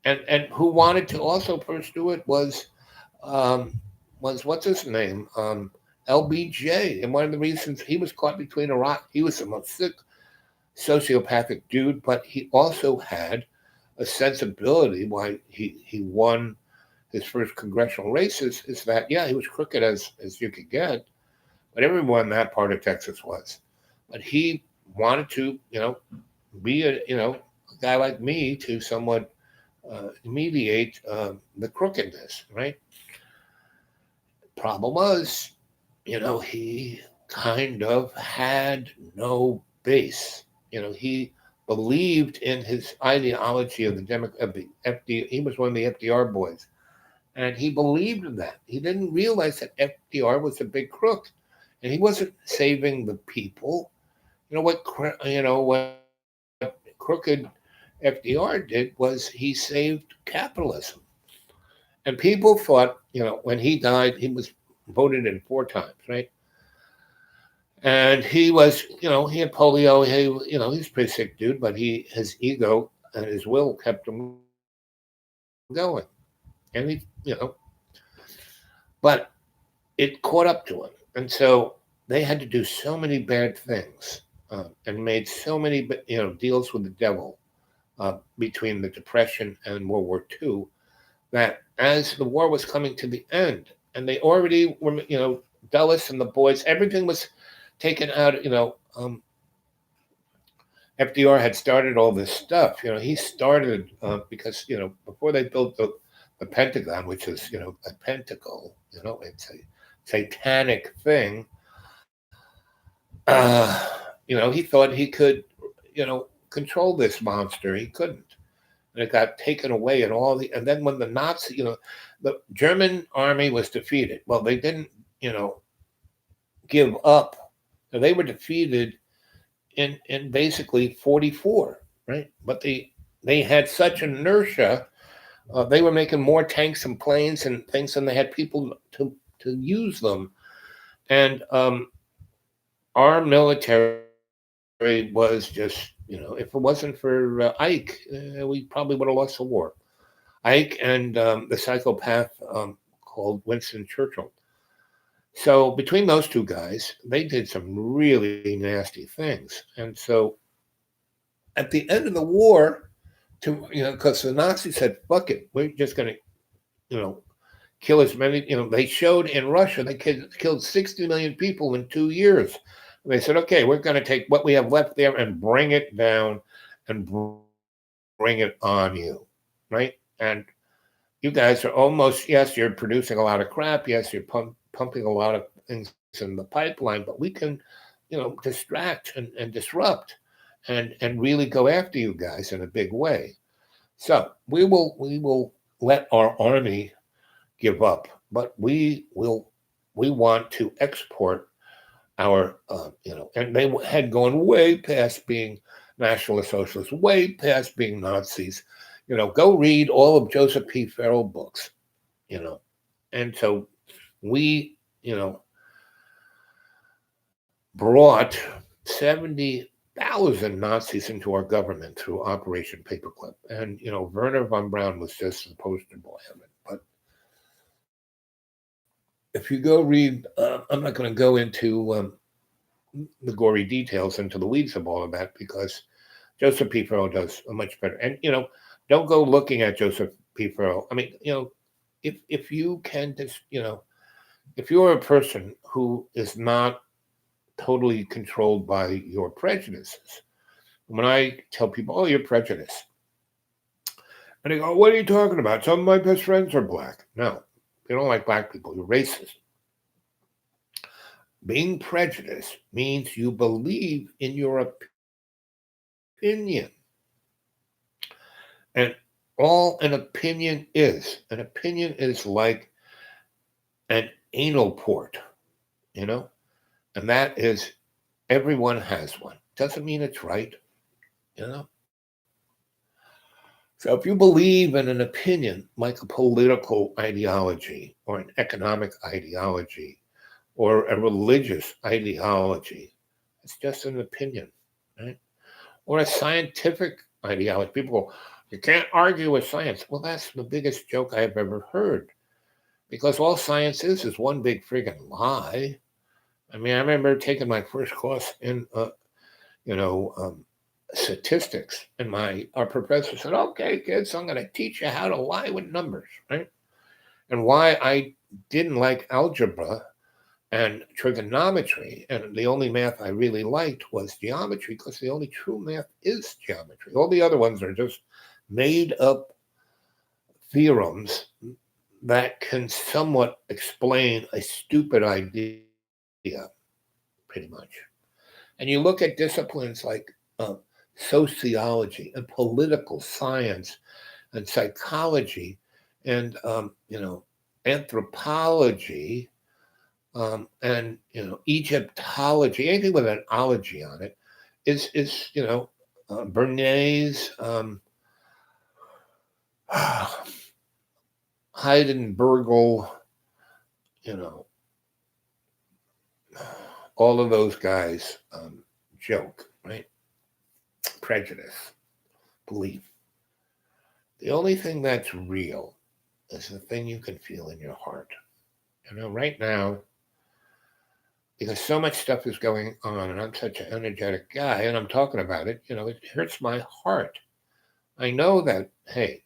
and who wanted to also pursue it um, was what's his name, LBJ. And one of the reasons he was caught between a rock, he was the most sick sociopathic dude, but he also had a sensibility. Why he won his first congressional races is that, yeah, he was crooked as you could get, but everyone in that part of Texas was. But he wanted to, be a guy like me to somewhat mediate the crookedness, right? Problem was, he kind of had no base. He believed in his ideology of the FD. He was one of the FDR boys, and he believed in that. He didn't realize that FDR was a big crook, and he wasn't saving the people. What crooked FDR did was he saved capitalism. And people thought, when he died, he was voted in 4 times, right? And he was, he had polio. He's a pretty sick dude, but his ego and his will kept him going. And but it caught up to him. And so they had to do so many bad things and made so many, deals with the devil between the Depression and World War II, that as the war was coming to the end, and they already were, Dulles and the boys, everything was taken out. FDR had started all this stuff. He started because before they built the Pentagon, which is a pentacle, it's a satanic thing. He thought he could, control this monster. He couldn't, and it got taken away. And then when the Nazi, the German army was defeated. Well, they didn't, give up. So they were defeated in basically 44, right? But they had such inertia. They were making more tanks and planes and things than they had people to use them. And our military was just, if it wasn't for Ike, we probably would have lost the war. Ike and the psychopath called Winston Churchill. So between those two guys, they did some really nasty things. And so at the end of the war, because the Nazis said, "Fuck it, we're just going to, you know, kill as many." They showed in Russia they killed 60 million people in 2 years. And they said, "Okay, we're going to take what we have left there and bring it down and bring it on you, right?" And you guys are almost, yes, you're producing a lot of crap. Yes, you're pumping a lot of things in the pipeline, but we can, distract and disrupt and really go after you guys in a big way. So we will let our army give up, but we want to export our, and they had gone way past being nationalist socialists, way past being Nazis. Go read all of Joseph P. Farrell books, you know. And so we, brought 70,000 Nazis into our government through Operation Paperclip. And, Werner von Braun was just the poster boy of it. But if you go read, I'm not going to go into the gory details, into the weeds of all of that, because Joseph P. Farrell does a much better. And, don't go looking at Joseph P. Farrell. I mean, if you can just, if you're a person who is not totally controlled by your prejudices, when I tell people, oh, you're prejudiced, and they go, what are you talking about? Some of my best friends are black. No, you don't like black people, you're racist. Being prejudiced means you believe in your opinion. And all an opinion is like an anal port, you know? And that is, everyone has one. Doesn't mean it's right, you know? So if you believe in an opinion like a political ideology or an economic ideology or a religious ideology, it's just an opinion, right? Or a scientific ideology. People go, you can't argue with science. Well, that's the biggest joke I've ever heard, because all science is one big friggin' lie. I mean, I remember taking my first course in, you know, statistics, and our professor said, "Okay, kids, I'm going to teach you how to lie with numbers, right?" And why I didn't like algebra and trigonometry, and the only math I really liked was geometry, because the only true math is geometry. All the other ones are just made up theorems that can somewhat explain a stupid idea, pretty much. And you look at disciplines like sociology and political science and psychology and anthropology, and Egyptology, anything with an ology on it, is Bernays, Heidenbergel, you know, all of those guys joke, right? Prejudice, belief. The only thing that's real is the thing you can feel in your heart. Right now, because so much stuff is going on, and I'm such an energetic guy, and I'm talking about it, it hurts my heart. I know that, hey,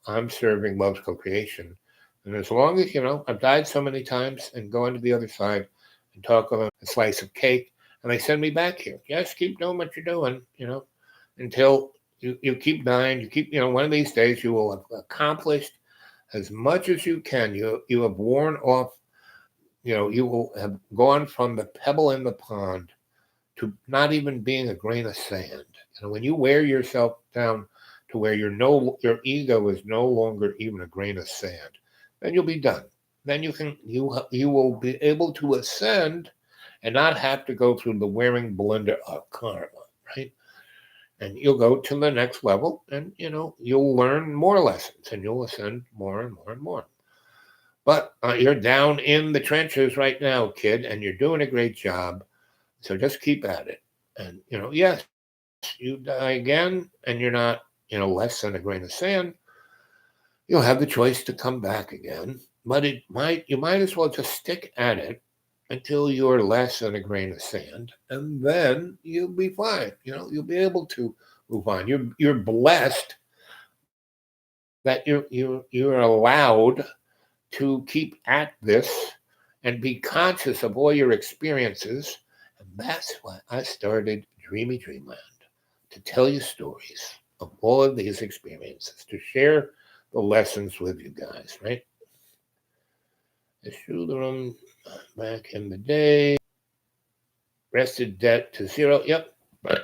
I'm serving love's co-creation. And as long as, I've died so many times and go into the other side and talk about a slice of cake, and they send me back here. Just keep doing what you're doing, until you keep dying. You keep, one of these days you will have accomplished as much as you can. You have worn off, you will have gone from the pebble in the pond to not even being a grain of sand. When you wear yourself down to where your ego is no longer even a grain of sand, then you'll be done. Then you will be able to ascend and not have to go through the wearing blender of karma, right? And you'll go to the next level, and you'll learn more lessons, and you'll ascend more and more and more. But you're down in the trenches right now, kid, and you're doing a great job. So just keep at it. And yes, you die again, and you're not less than a grain of sand. You'll have the choice to come back again, but you might as well just stick at it until you're less than a grain of sand, and then you'll be fine. You'll be able to move on. You're blessed that you're allowed to keep at this and be conscious of all your experiences. And that's why I started Dreamy Dreamland, to tell you stories of all of these experiences, to share the lessons with you guys, right? I threw them back in the day. Rested debt to zero. Yep.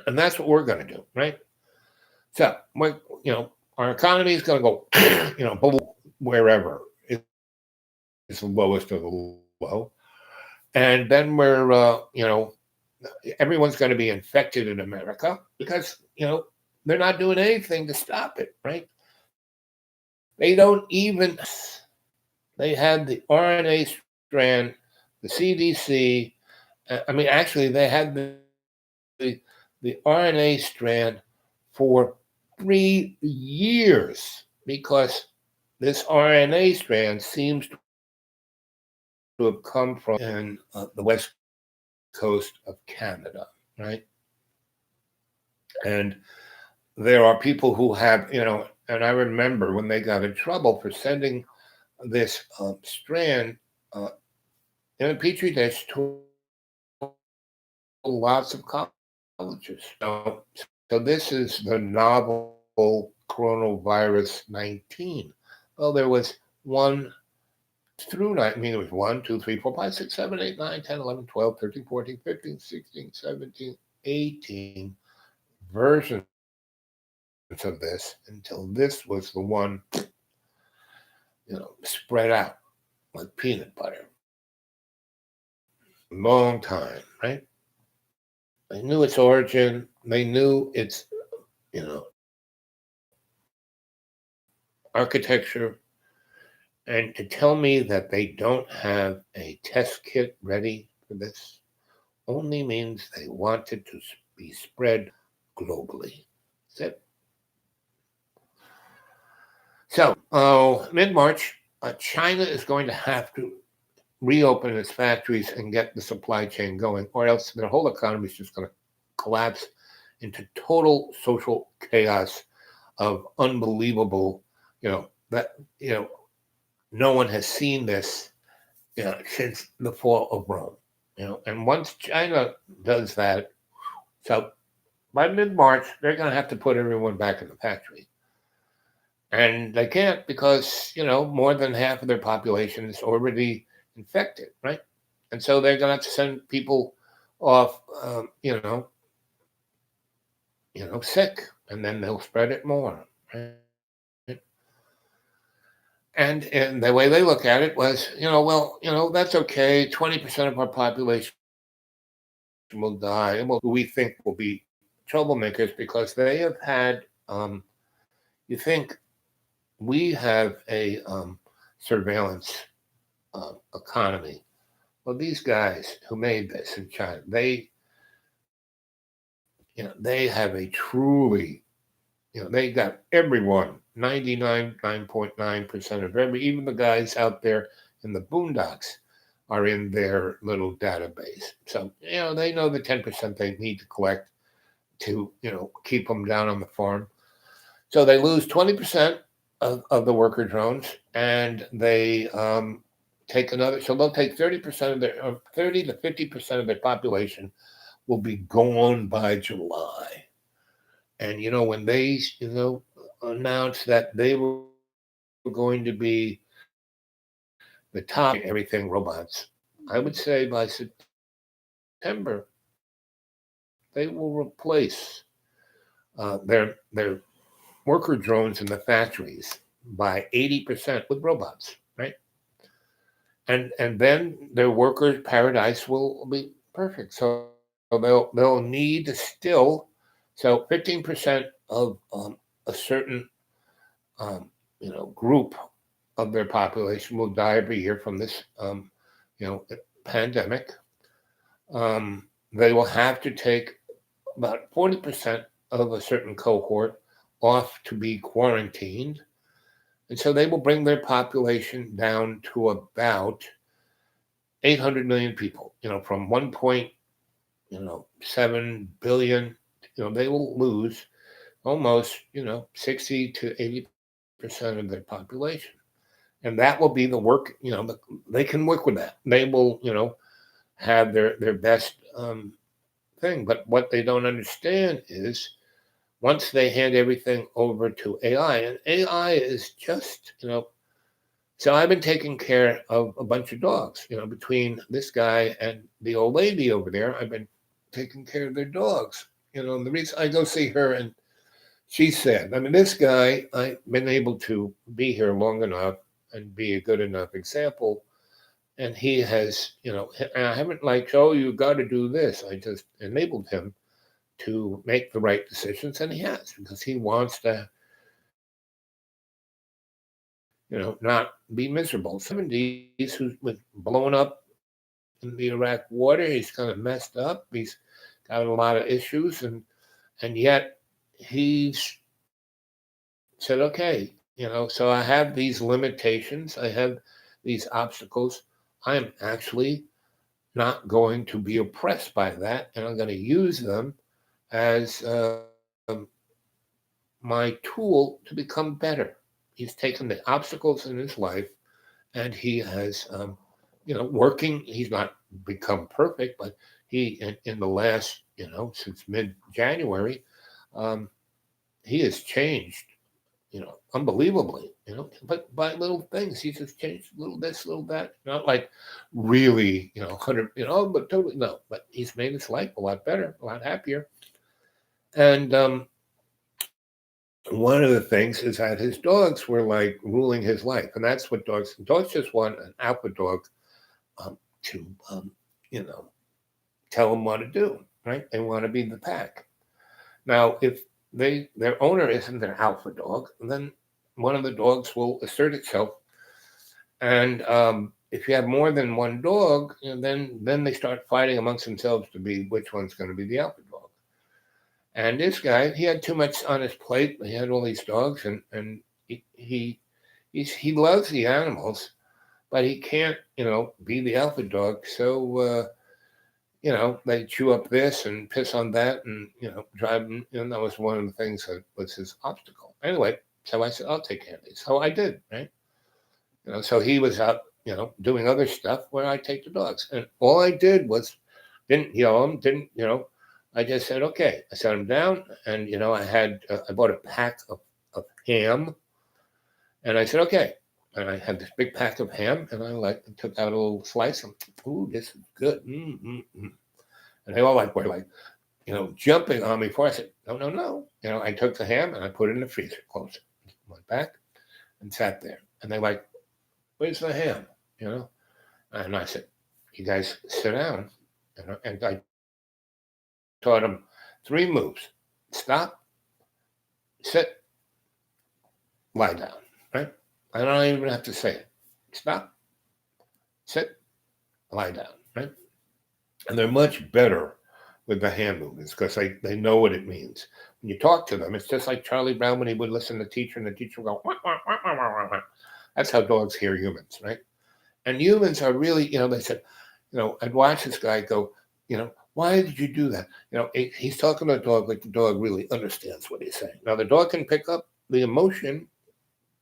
And that's what we're going to do, right? So, our economy is going to go, below wherever is the lowest of the low. And then everyone's going to be infected in America because, they're not doing anything to stop it, right? They don't even, they had the RNA strand, the CDC. Actually, they had the RNA strand for 3 years, because this RNA strand seems to have come from the west coast of Canada, right? And there are people who have, and I remember when they got in trouble for sending this strand in a petri dish to lots of colleges. So this is the novel coronavirus 19. Well, there was one through nine. I mean, there was 1, 2, 3, 4, 5, 6, 7, 8, 9, 10, 11, 12, 13, 14, 15, 16, 17, 18 versions of this until this was the one, spread out like peanut butter. Long time, right? They knew its origin. They knew its, architecture. And to tell me that they don't have a test kit ready for this only means they want it to be spread globally. That's it. So, mid-March, China is going to have to reopen its factories and get the supply chain going, or else their whole economy is just going to collapse into total social chaos of unbelievable, that, no one has seen this, since the fall of Rome. And once China does that, so by mid-March, they're going to have to put everyone back in the factory. And they can't because, more than half of their population is already infected, right? And so they're going to have to send people off, sick, and then they'll spread it more, right? And the way they look at it was, that's okay. 20% of our population will die, and we think will be troublemakers because they have had. You think we have a surveillance economy? Well, these guys who made this in China, they have a truly, they got everyone, 99.9% of even the guys out there in the boondocks are in their little database. So, they know the 10% they need to collect to, keep them down on the farm. So they lose 20% of the worker drones, and they take another. So they'll take 30% of their 30 to 50% of their population will be gone by July. And when they announced that they were going to be the top everything robots, I would say by September they will replace their worker drones in the factories by 80% with robots, right? And then their workers' paradise will be perfect. So they'll need still 15% of a certain group of their population will die every year from this you know pandemic. They will have to take about 40% of a certain cohort off to be quarantined. And so they will bring their population down to about 800 million people, from 1.7 billion, they will lose almost, 60 to 80% of their population. And that will be the work, they can work with that. They will, have their best thing. But what they don't understand is once they hand everything over to AI, and AI is just, so I've been taking care of a bunch of dogs, between this guy and the old lady over there. I've been taking care of their dogs, and the reason I go see her, and she said, I mean, this guy, I've been able to be here long enough and be a good enough example. And he has, I haven't like, oh, you got to do this. I just enabled him to make the right decisions, and he has, because he wants to, not be miserable. 70s, who's been blown up in the Iraq water. He's kind of messed up. He's got a lot of issues, and yet he's said, okay, so I have these limitations. I have these obstacles. I am actually not going to be oppressed by that, and I'm going to use them as my tool to become better. He's taken the obstacles in his life, and he has working. He's not become perfect, but he, in the last, since mid-January, um, he has changed, unbelievably, but by little things. He's just changed little this, little that. Not like really, 100, but totally no. But he's made his life a lot better, a lot happier. And one of the things is that his dogs were like ruling his life, and that's what dogs just want an alpha dog to, you know, tell them what to do, right? They want to be the pack. Now, if their owner isn't an alpha dog, then one of the dogs will assert itself. And if you have more than one dog, then they start fighting amongst themselves to be which one's going to be the alpha dog. And this guy, he had too much on his plate. He had all these dogs, and he loves the animals, but he can't, be the alpha dog. So they chew up this and piss on that, and drive them. That was one of the things that was his obstacle. Anyway, so I said, I'll take care of these. So I did, right? So he was out, doing other stuff where I take the dogs, and all I did was didn't yell him, didn't. I just said, okay. I set him down, and I bought a pack of ham, and I said, okay. And I had this big pack of ham, and I took out a little slice, and ooh, this is good. And they all were jumping on me for. I said, no, no, no. I took the ham and I put it in the freezer, closed it, went back, and sat there. And they where's the ham? And I said, you guys sit down. And I taught them 3 moves: stop, sit, lie down. Right? I don't even have to say it. Stop, sit, lie down. Right? And they're much better with the hand movements because they know what it means. When you talk to them, it's just like Charlie Brown when he would listen to the teacher, and the teacher would go, wah, wah, wah, wah, wah, wah. That's how dogs hear humans, right? And humans are really, they said, I'd watch this guy go, why did you do that? He's talking to a dog like the dog really understands what he's saying. Now, the dog can pick up the emotion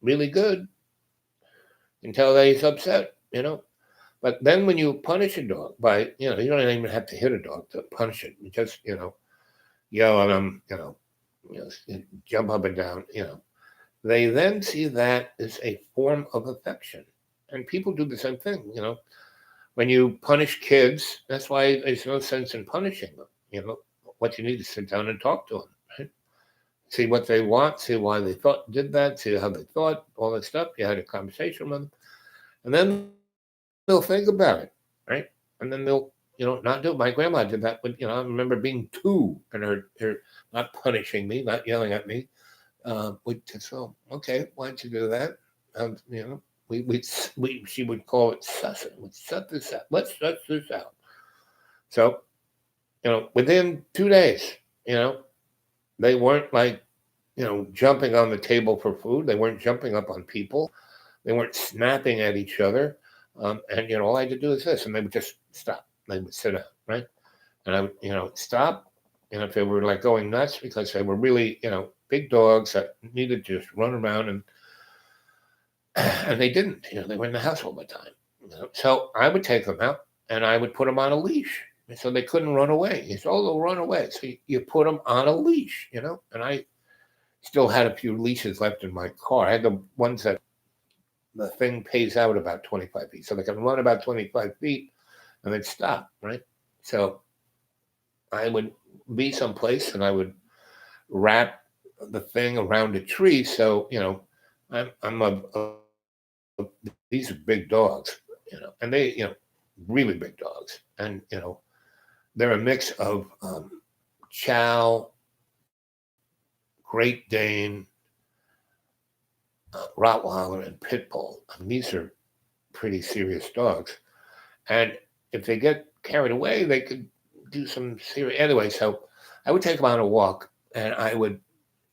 really good until that he's upset, But then when you punish a dog by, you don't even have to hit a dog to punish it. You just, yell at them, jump up and down, They then see that as a form of affection. And people do the same thing, When you punish kids, that's why there's no sense in punishing them. What you need is sit down and talk to them, right? See what they want, see why they did that, see how they thought, all that stuff. You had a conversation with them. And then they'll think about it, right? And then they'll, not do it. My grandma did that when, I remember being 2 and her not punishing me, not yelling at me. So, okay, why'd you do that? She would call it sussing. Let's suss this out. Let's suss this out. So, within 2 days, they weren't jumping on the table for food. They weren't jumping up on people. They weren't snapping at each other. And all I had to do is this, and they would just stop. They would sit down, right? And I would, stop. And if they were going nuts because they were really, big dogs that needed to just run around, and they didn't. They were in the house all the time. So I would take them out and I would put them on a leash, so they couldn't run away. It's they'll run away. So you put them on a leash, And I still had a few leashes left in my car. I had the ones that the thing pays out about 25 feet. So they can run about 25 feet and then stop, right? So I would be someplace and I would wrap the thing around a tree. So, these are big dogs, and they, really big dogs. And, they're a mix of Chow, Great Dane, Rottweiler, and Pit Bull. I mean, these are pretty serious dogs. And if they get carried away, they could do some serious. Anyway, so I would take them on a walk, and I would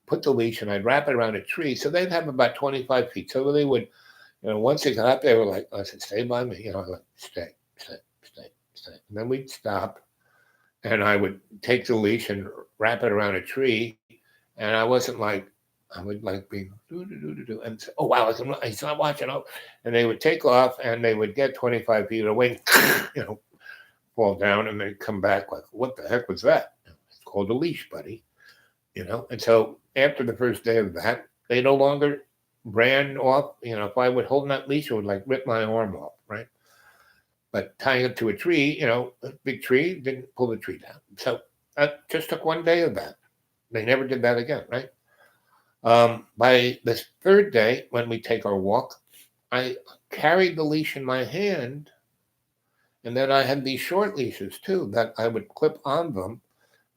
put the leash and I'd wrap it around a tree. So they'd have about 25 feet. So they would, once they got up, they were like, I said, stay by me. I like, stay. And then we'd stop, and I would take the leash and wrap it around a tree. And I wasn't I would like be and say, oh wow, he's not watching out, and they would take off and they would get 25 feet away, fall down, and they'd come back like, what the heck was that? It's called a leash, buddy. And so after the first day of that, they no longer ran off. If I would hold that leash, it would like rip my arm off, right? But tying it to a tree, a big tree, didn't pull the tree down. So that just took one day of that. They never did that again, right? By this third day, when we take our walk, I carried the leash in my hand, and then I had these short leashes too that I would clip on them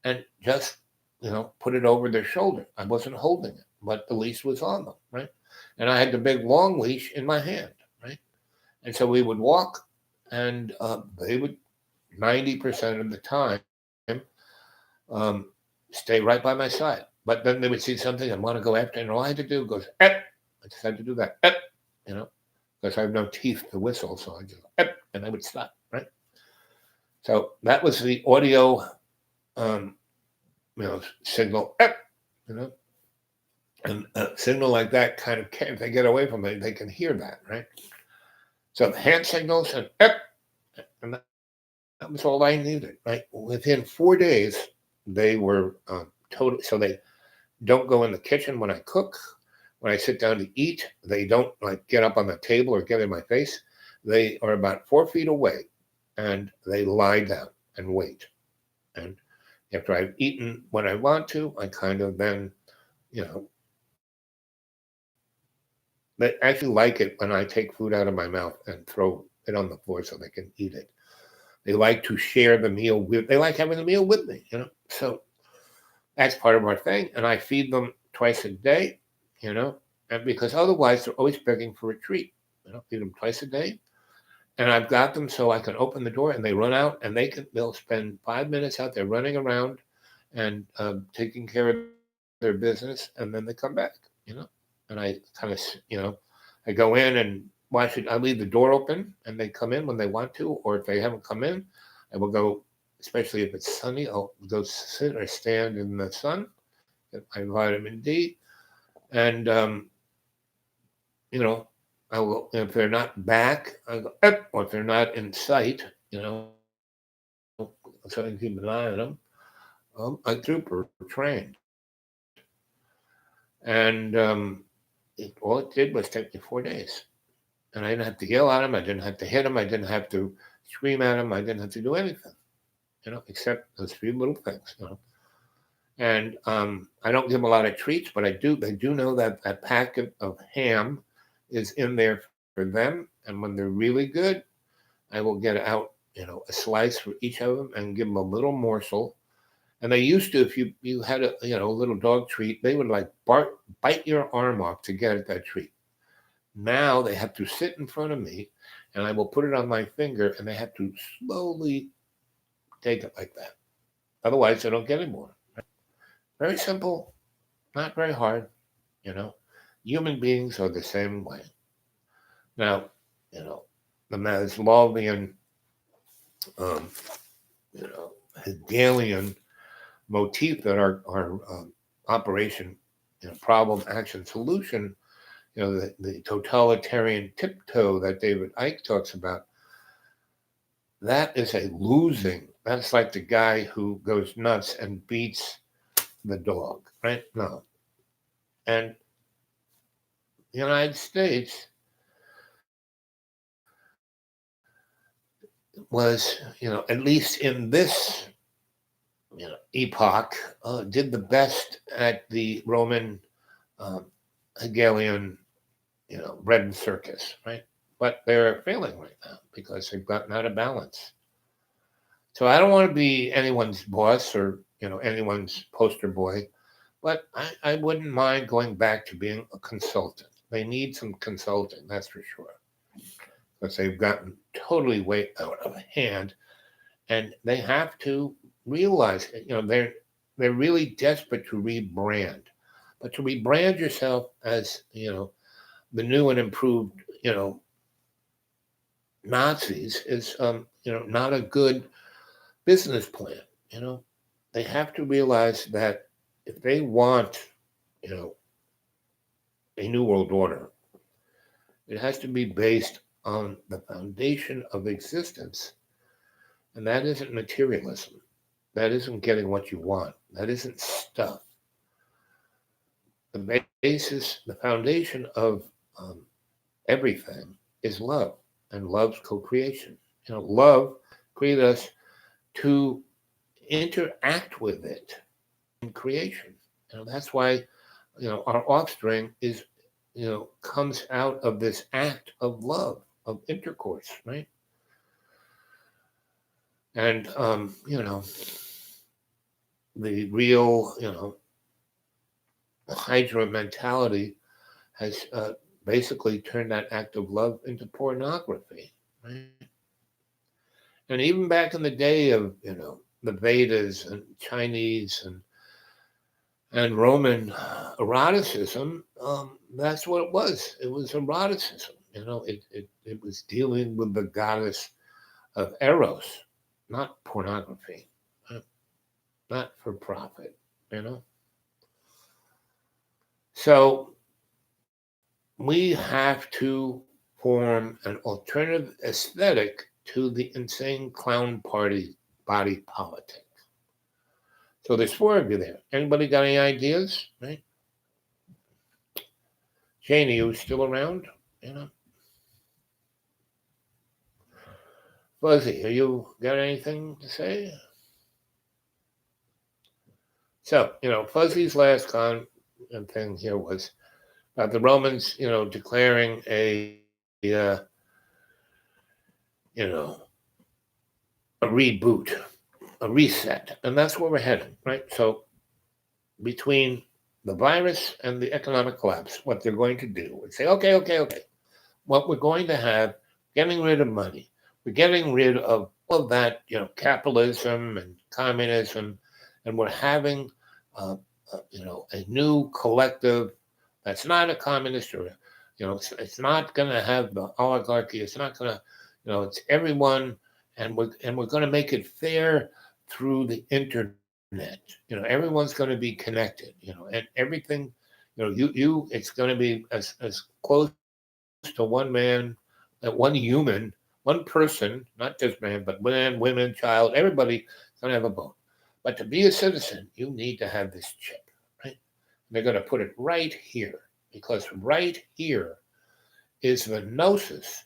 and just, put it over their shoulder. I wasn't holding it, but the leash was on them, right? And I had the big long leash in my hand, right? And so we would walk, and they would 90% of the time stay right by my side. But then they would see something and want to go after, and all I had to do goes, I just had to do that, because I have no teeth to whistle, so I just, and I would stop, right? So that was the audio, signal, and a signal like that kind of, if they get away from it, they can hear that, right? So hand signals and that was all I needed, right? Within 4 days, they were totally, so they don't go in the kitchen when I cook. When I sit down to eat, they don't like get up on the table or get in my face. They are about 4 feet away, and they lie down and wait. And after I've eaten what I want to, I kind of then, they actually like it when I take food out of my mouth and throw it on the floor so they can eat it. They like to share the meal they like having the meal with me, So that's part of our thing. And I feed them twice a day, and because otherwise they're always begging for a treat. Feed them twice a day. And I've got them so I can open the door and they run out and they'll spend 5 minutes out there running around and taking care of their business, and then they come back, and I kind of, I go in and watch it. I leave the door open and they come in when they want to, or if they haven't come in, I will go, especially if it's sunny, I'll go sit or stand in the sun, get my vitamin D, and, I will, if they're not back, I go, or if they're not in sight, so I can keep an eye on them. I super trained. And all it did was take me 4 days. And I didn't have to yell at them. I didn't have to hit them. I didn't have to scream at them. I didn't have to do anything, except those few little things, And I don't give them a lot of treats, but they do know that that packet of ham is in there for them. And when they're really good, I will get out, a slice for each of them and give them a little morsel. And they used to, if you had a little dog treat, they would like bite your arm off to get at that treat. Now they have to sit in front of me, and I will put it on my finger, and they have to slowly take it like that. Otherwise, they don't get any more. Very simple, not very hard. Human beings are the same way. Now, the Maslowian, Hegelian motif that our operation, problem, action, solution, the totalitarian tiptoe that David Icke talks about, that is a losing. That's like the guy who goes nuts and beats the dog, right? No. And the United States was, at least in this, epoch, did the best at the Roman Hegelian, bread and circus, right? But they're failing right now because they've gotten out of balance. So I don't want to be anyone's boss or, anyone's poster boy, but I wouldn't mind going back to being a consultant. They need some consulting, that's for sure, because they've gotten totally way out of hand, and they have to realize, they're really desperate to rebrand, but to rebrand yourself as, the new and improved, Nazis is, not a good business plan. They have to realize that if they want, a new world order. It has to be based on the foundation of existence, and that isn't materialism. That isn't getting what you want. That isn't stuff. The basis, the foundation of um, everything is love, and love's co-creation. Love created us to interact with it in creation. That's why our offspring is comes out of this act of love, of intercourse, right? And the real Hydra mentality has basically turned that act of love into pornography, right? And even back in the day of the Vedas and Chinese and Roman eroticism, that's what it was. It was eroticism. It was dealing with the goddess of Eros, not pornography, not for profit. So we have to form an alternative aesthetic to the insane clown party body politic. So there's four of you there. Anybody got any ideas? Right? Jane, are you still around? Fuzzy, are you got anything to say? So, Fuzzy's last thing here was about the Romans, declaring a reboot, a reset. And that's where we're heading, right? So between the virus and the economic collapse, what they're going to do is say, okay. What we're going to have, getting rid of money. We're getting rid of all of that, capitalism and communism, and we're having, a new collective that's not a communist or, it's not going to have the oligarchy. It's not going to, it's everyone, and we're going to make it fair through the internet. Everyone's going to be connected. And everything, it's going to be as close to one man, one human, one person, not just man, but man, women, child, everybody going to have a vote. But to be a citizen, you need to have this chip, right? And they're going to put it right here, because right here is the gnosis.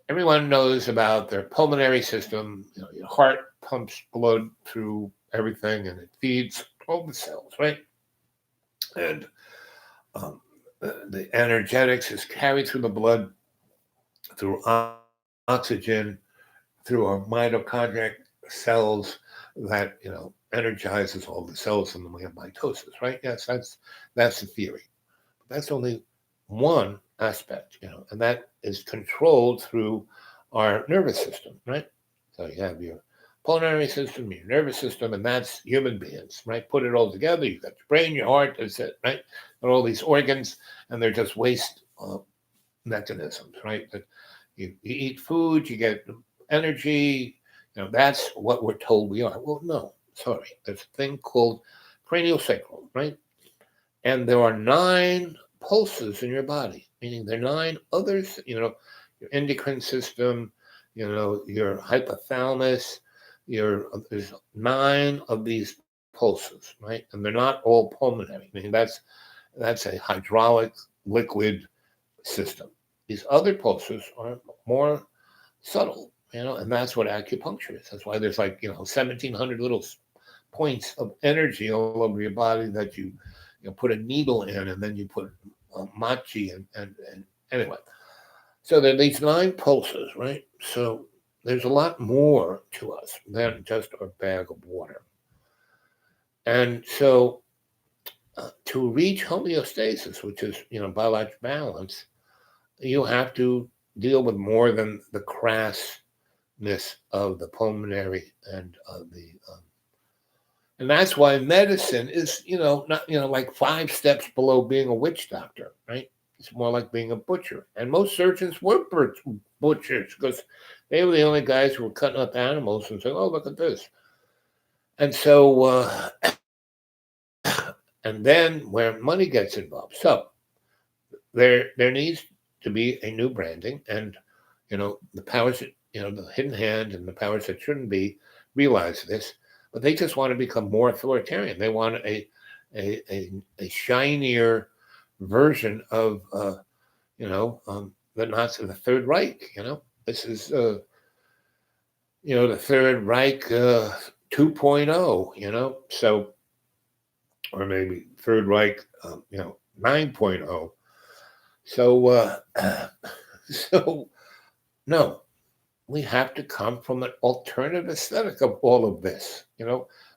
Everyone knows about their pulmonary system. Your heart pumps blood through everything, and it feeds all the cells, right? And the energetics is carried through the blood, through oxygen, through our mitochondrial cells that energizes all the cells in the way of mitosis, right? Yes, that's the theory. But that's only one aspect, and that is controlled through our nervous system, right? So you have your pulmonary system, your nervous system, and that's human beings, right? Put it all together. You've got your brain, your heart, that's it, right? And all these organs, and they're just waste mechanisms, right? That you eat food, you get energy. That's what we're told we are. Well, no, sorry. There's a thing called craniosacral, right? And there are 9 pulses in your body, meaning there are 9 others, your endocrine system, your hypothalamus, there's 9 of these pulses, right? And they're not all pulmonary. I mean, that's a hydraulic liquid system. These other pulses are more subtle, and that's what acupuncture is. That's why there's 1,700 little points of energy all over your body that you put a needle in, and then you put machi and anyway. So there are these 9 pulses, right? So there's a lot more to us than just a bag of water. And so to reach homeostasis, which is, biological balance, you have to deal with more than the crassness of the pulmonary and of the and that's why medicine is not like 5 steps below being a witch doctor, right? It's more like being a butcher, and most surgeons were butchers because they were the only guys who were cutting up animals and saying, oh, look at this. And so and then where money gets involved. So there needs to be a new branding, and the powers that, the hidden hand and the powers that shouldn't be realize this, but they just want to become more authoritarian. They want a shinier version of the Nazi, the Third Reich. This is the Third Reich 2.0. So, or maybe Third Reich 9.0. So so no, we have to come from an alternative aesthetic of all of this.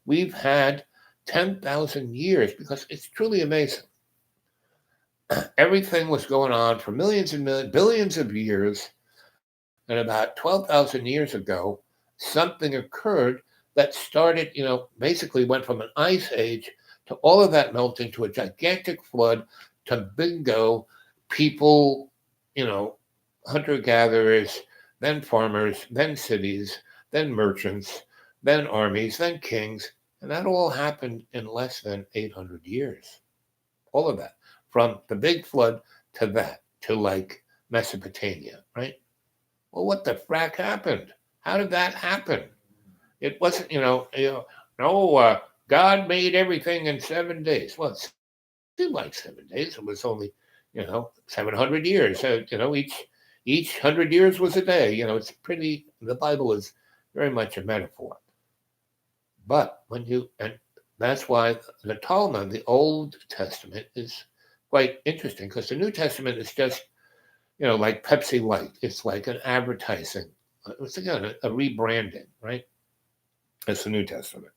We've had 10,000 years, because it's truly amazing. Everything was going on for millions and millions, billions of years. And about 12,000 years ago, something occurred that started, basically went from an ice age to all of that melting to a gigantic flood to bingo, people, hunter-gatherers, then farmers, then cities, then merchants, then armies, then kings. And that all happened in less than 800 years. All of that. From the big flood to that, to like Mesopotamia, right? Well, what the frack happened? How did that happen? It wasn't, no, God made everything in 7 days. Well, it seemed like 7 days. It was only, 700 years. Each 100 years was a day. It's pretty. The Bible is very much a metaphor. But and that's why the Talmud, the Old Testament, is quite interesting, because the New Testament is just, like Pepsi Light. It's like an advertising. It's again a rebranding, right? It's the New Testament.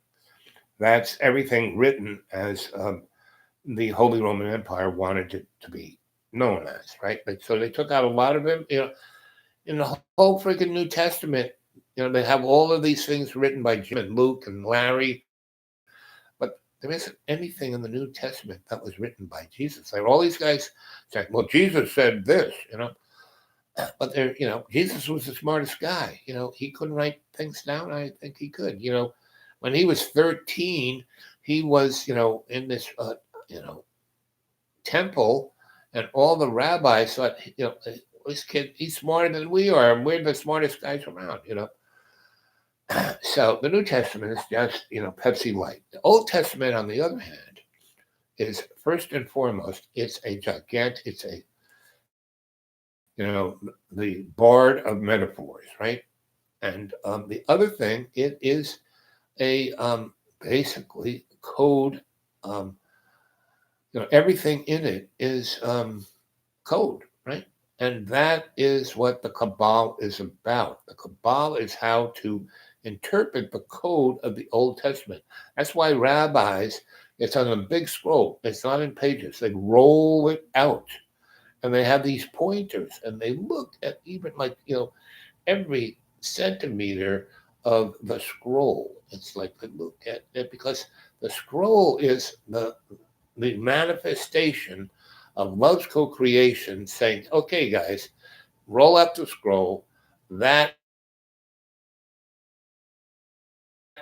That's everything written as the Holy Roman Empire wanted it to be known as, right? So they took out a lot of it. In the whole freaking New Testament, they have all of these things written by Jim and Luke and Larry, but there isn't anything in the New Testament that was written by Jesus. There are all these guys saying, well, Jesus said this, but Jesus was the smartest guy. He couldn't write things down. I think he could. When he was 13, he was, in this, temple, and all the rabbis thought, this kid, he's smarter than we are, and we're the smartest guys around, So the New Testament is just, Pepsi Light. The Old Testament, on the other hand, is first and foremost, it's the bard of metaphors, right? And the other thing, it is a basically code. Everything in it is code, right? And that is what the Kabbalah is about. The Kabbalah is how to interpret the code of the Old Testament. That's why rabbis, it's on a big scroll. It's not in pages. They roll it out. And they have these pointers, and they look at even every centimeter of the scroll. It's like they look at it, because the scroll is the manifestation of love's co-creation, saying, okay, guys, roll up the scroll. That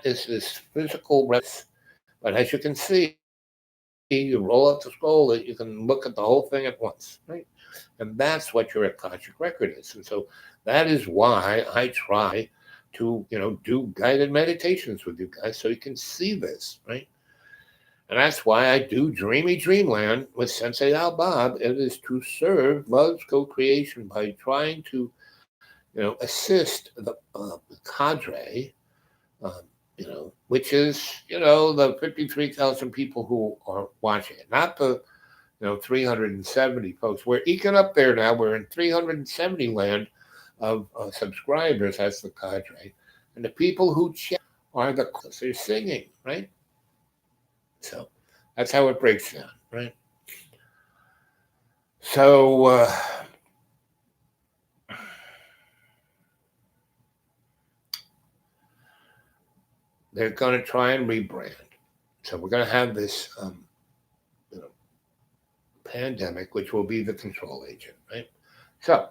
is this physical reference. But as you can see, you roll up the scroll, you can look at the whole thing at once, right? And that's what your Akashic record is. And so that is why I try to, do guided meditations with you guys, so you can see this, right? And that's why I do Dreamy Dreamland with Sensei Al Bob. It is to serve love's co-creation by trying to, assist the cadre, which is, the 53,000 people who are watching it, not the, 370 folks. We're eking up there now. We're in 370 land of subscribers as the cadre. And the people who chat are they're singing, right? So that's how it breaks down, right? So they're going to try and rebrand. So we're going to have this pandemic, which will be the control agent, right? So,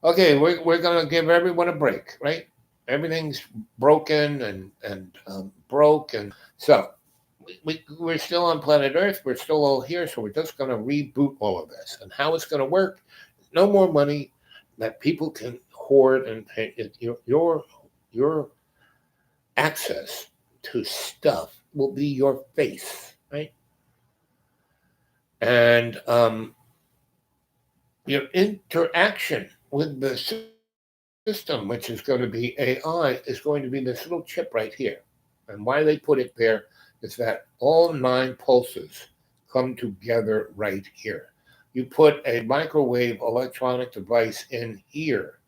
okay, we're going to give everyone a break, right? Everything's broken and broke. And so we're still on planet Earth. We're still all here, so we're just going to reboot all of this. And how it's going to work? No more money that people can hoard, and your access to stuff will be your face, right? And your interaction with the system, which is going to be AI, is going to be this little chip right here. And why they put it there is that all 9 pulses come together right here. You put a microwave electronic device in here,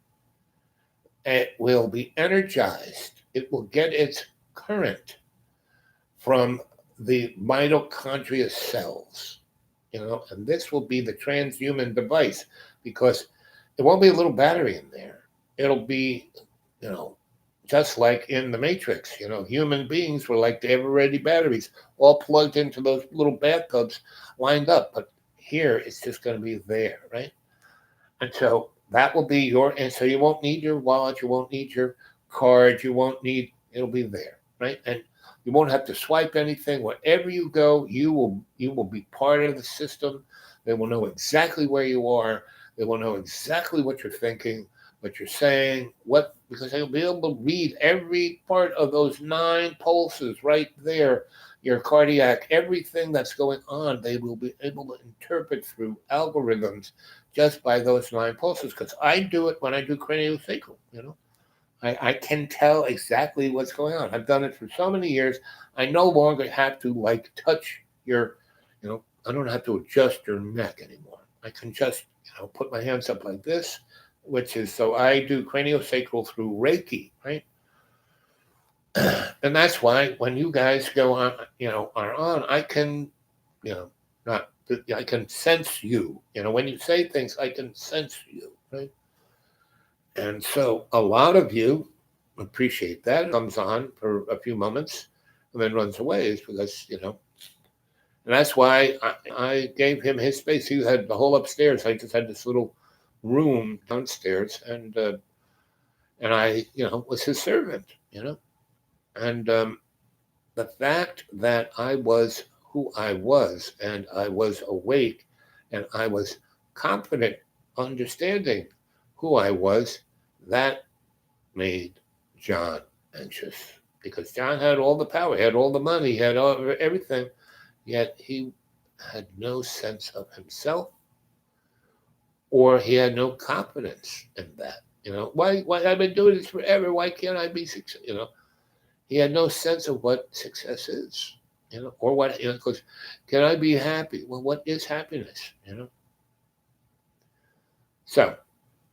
it will be energized. It will get its current from the mitochondria cells, and this will be the transhuman device, because it won't be a little battery in there. It'll be, you know, just like in the Matrix, human beings were like the ever-ready batteries, all plugged into those little bathtubs, lined up. But here, it's just going to be there, right? And so that will be and so you won't need your wallet, you won't need your card, it'll be there, right? And you won't have to swipe anything. Wherever you go, you will be part of the system. They will know exactly where you are. They will know exactly what you're thinking, what you're saying, because they'll be able to read every part of those 9 pulses right there, your cardiac, everything that's going on. They will be able to interpret through algorithms just by those 9 pulses. Because I do it when I do craniosacral, I can tell exactly what's going on. I've done it for so many years. I no longer have to touch your, I don't have to adjust your neck anymore. I can just, put my hands up like this, so I do craniosacral through Reiki, right? And that's why when you guys go on, are on, I can, not, I can sense you. When you say things, I can sense you, right? And so a lot of you appreciate that. It comes on for a few moments and then runs away, is because, and that's why I gave him his space. He had the whole upstairs. I just had this little room downstairs, and I, was his servant, and the fact that I was who I was, and I was awake, and I was confident, understanding who I was, that made John anxious, because John had all the power, he had all the money, he had everything, yet he had no sense of himself, or he had no confidence in that. Why I've been doing this forever? Why can't I be successful? He had no sense of what success is, or what, because can I be happy? Well, what is happiness? So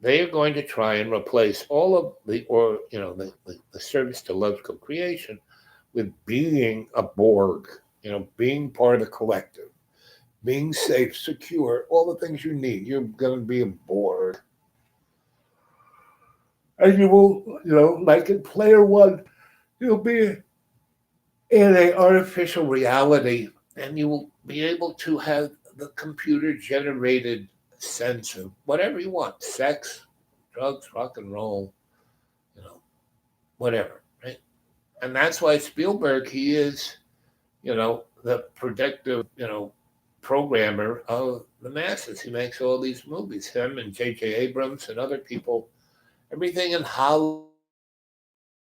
they are going to try and replace all of the service to love's co-creation with being a Borg, being part of the collective, being safe, secure, all the things you need. You're going to be a Borg. And you will, like in Player One, you'll be in an artificial reality, and you will be able to have the computer generated sense of whatever you want: sex, drugs, rock and roll, whatever, right? And that's why Spielberg, he is, the predictive, programmer of the masses. He makes all these movies, him and J.J. Abrams and other people, everything in Hollywood.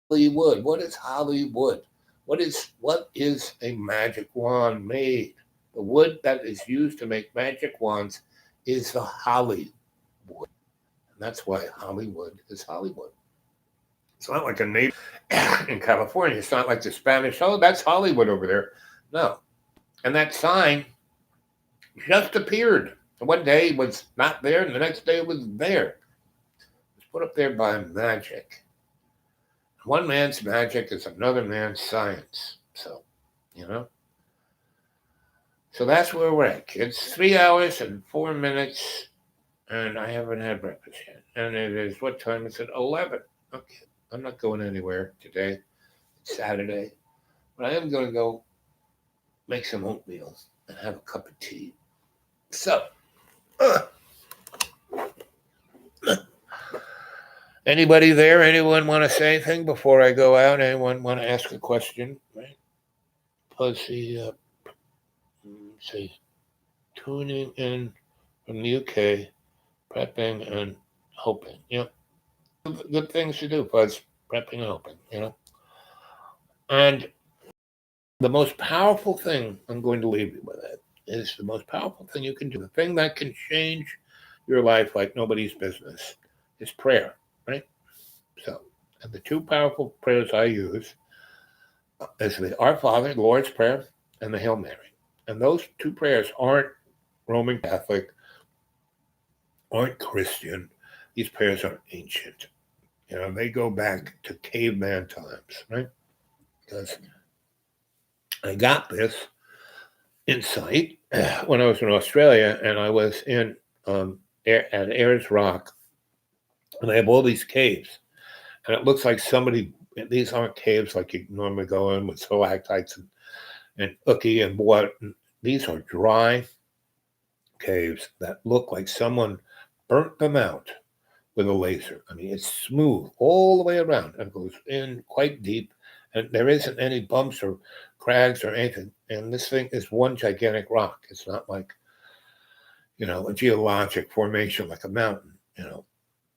What is Hollywood? What is a magic wand made? The wood that is used to make magic wands is the holly wood. And that's why Hollywood is Hollywood. It's not like a native in California. It's not like the Spanish, oh, that's Hollywood over there. No. And that sign just appeared. One day it was not there, and the next day it was there. It was put up there by magic. One man's magic is another man's science. So, So that's where we're at, kids. 3 hours and 4 minutes, and I haven't had breakfast yet. And it is, what time is it? 11. Okay. I'm not going anywhere today. It's Saturday. But I am going to go make some oatmeal and have a cup of tea. So, anybody there? Anyone want to say anything before I go out? Anyone want to ask a question? Right? pussy up. See, tuning in from the UK, prepping and hoping. Good things to do, Fuzz. Prepping and hoping. And the most powerful thing I'm going to leave you with it is the most powerful thing you can do. The thing that can change your life like nobody's business is prayer, right? So, and the two powerful prayers I use is the Our Father, the Lord's Prayer, and the Hail Mary. And those two prayers aren't Roman Catholic, aren't Christian. These prayers are ancient. They go back to caveman times, right? Because I got this insight when I was in Australia, and I was at Ayers Rock, and they have all these caves, and it looks like somebody. These aren't caves like you normally go in with stalactites and ookie and what. These are dry caves that look like someone burnt them out with a laser. I mean, it's smooth all the way around and goes in quite deep, and there isn't any bumps or crags or anything. And this thing is one gigantic rock. It's not like, a geologic formation like a mountain.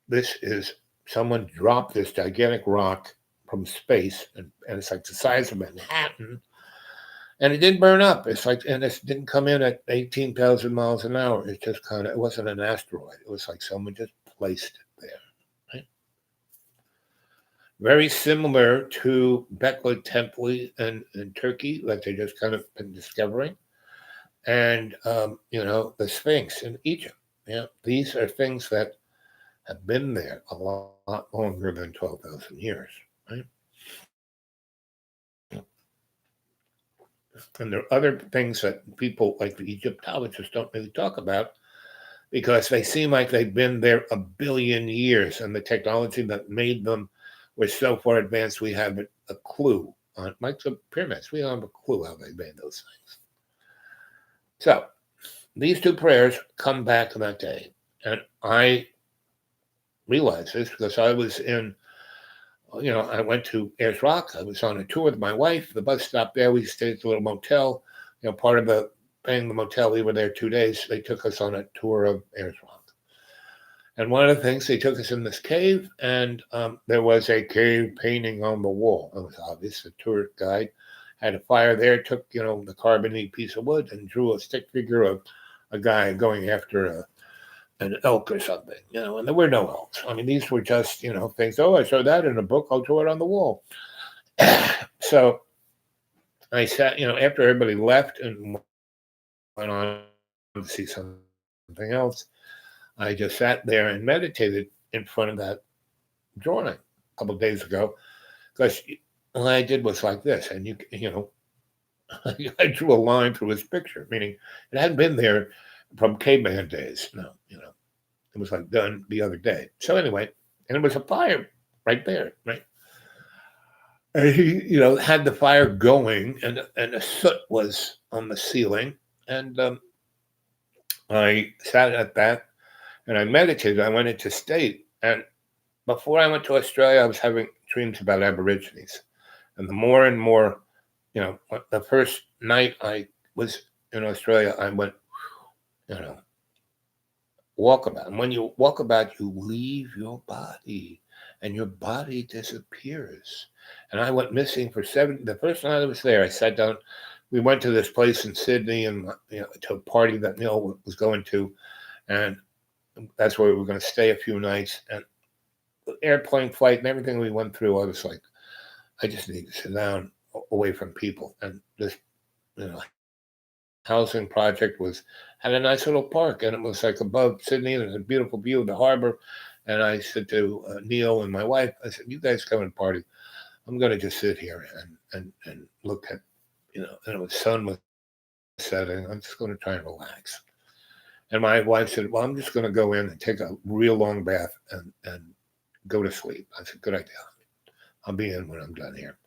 This is someone dropped this gigantic rock from space, and it's like the size of Manhattan, and it didn't burn up. It's like, and it didn't come in at 18,000 miles an hour. It just it wasn't an asteroid. It was like someone just placed it there. Very similar to Bekla Temple in Turkey, like they just kind of been discovering. And, the Sphinx in Egypt. These are things that have been there a lot longer than 12,000 years, right? And there are other things that people like the Egyptologists don't really talk about because they seem like they've been there a billion years, and the technology that made them was so far advanced we haven't a clue on, like the pyramids. We don't have a clue how they made those things. So these two prayers come back to that day, and I realized this because I was I went to Ayers Rock. I was on a tour with my wife. The bus stopped there. We stayed at a little motel. Part of paying the motel, we were there 2 days. They took us on a tour of Ayers Rock. And one of the things, they took us in this cave, and there was a cave painting on the wall. It was obvious. The tour guide had a fire there, took, the carbony piece of wood and drew a stick figure of a guy going after an elk or something, and there were no elks. I mean, these were just, things. Oh, I saw that in a book. I'll draw it on the wall. So I sat, after everybody left and went on to see something else, I just sat there and meditated in front of that drawing a couple of days ago, because all I did was like this, and I drew a line through his picture, meaning it hadn't been there from caveman days. No, it was like done the other day. So anyway, and it was a fire right there, right? And he, had the fire going, and the soot was on the ceiling, and I sat at that, and I meditated. I went into state, and before I went to Australia, I was having dreams about Aborigines, and the more and more, the first night I was in Australia, I went, walkabout. And when you walk about, you leave your body, and your body disappears. And I went missing for the first night I was there, I sat down. We went to this place in Sydney, and to a party that Neil was going to, and that's where we were going to stay a few nights. And the airplane flight and everything we went through, I was like, I just need to sit down away from people. And this, housing project had a nice little park, and it was like above Sydney. There's a beautiful view of the harbor. And I said to Neil and my wife, I said, "You guys come and party. I'm going to just sit here and look at, and the sun was setting. I'm just going to try and relax." And my wife said, "Well, I'm just going to go in and take a real long bath and go to sleep." I said, "Good idea. I'll be in when I'm done here."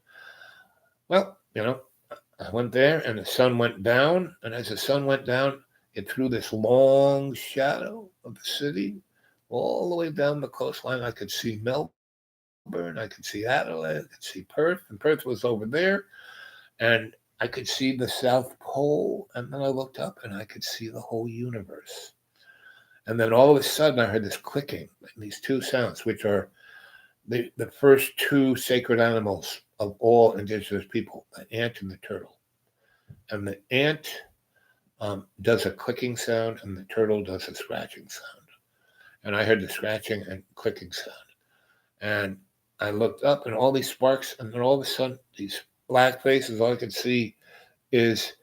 Well, I went there, and the sun went down. And as the sun went down, it threw this long shadow of the city all the way down the coastline. I could see Melbourne, I could see Adelaide, I could see Perth, and Perth was over there. And I could see the South Pole, and then I looked up and I could see the whole universe. And then all of a sudden I heard this clicking and these two sounds, which are the first two sacred animals of all indigenous people, the ant and the turtle. And the ant does a clicking sound and the turtle does a scratching sound. And I heard the scratching and clicking sound. And I looked up and all these sparks, and then all of a sudden, these black faces, all I could see is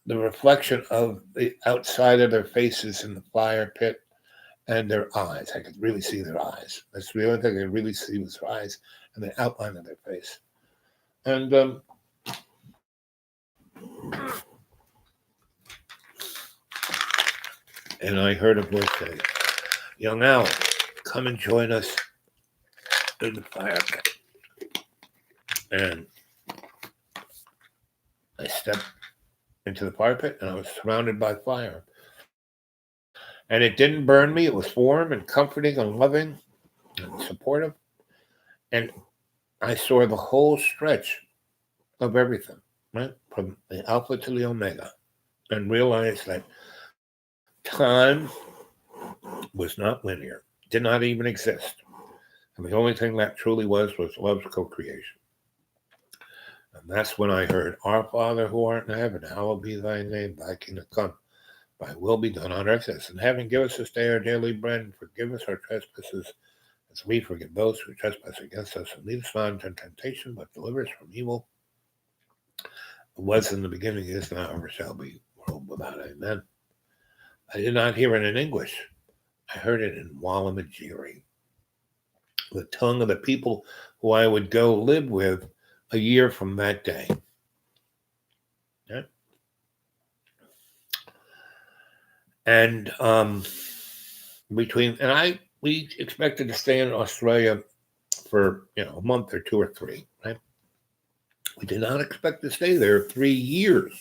the reflection of the outside of their faces in the fire pit and their eyes. I could really see their eyes. That's the only thing I could really see was their eyes and the outline of their face. And I heard a voice say, "Young Al, come and join us in the fire pit." And I stepped into the fire pit and I was surrounded by fire. And it didn't burn me. It was warm and comforting and loving and supportive. And I saw the whole stretch of everything, right? From the alpha to the omega, and realized that time was not linear, did not even exist. And the only thing that truly was love's co-creation. And that's when I heard, "Our Father who art in heaven, hallowed be thy name, thy kingdom come. Thy will be done on earth as in heaven. Give us this day our daily bread, and forgive us our trespasses, as we forgive those who trespass against us. And lead us not into temptation, but deliver us from evil. It was in the beginning, is now, ever shall be, world without amen." I did not hear it in English. I heard it in Walamajiri, the tongue of the people who I would go live with a year from that day. Yeah. And we expected to stay in Australia for a month or two or three, right? We did not expect to stay there 3 years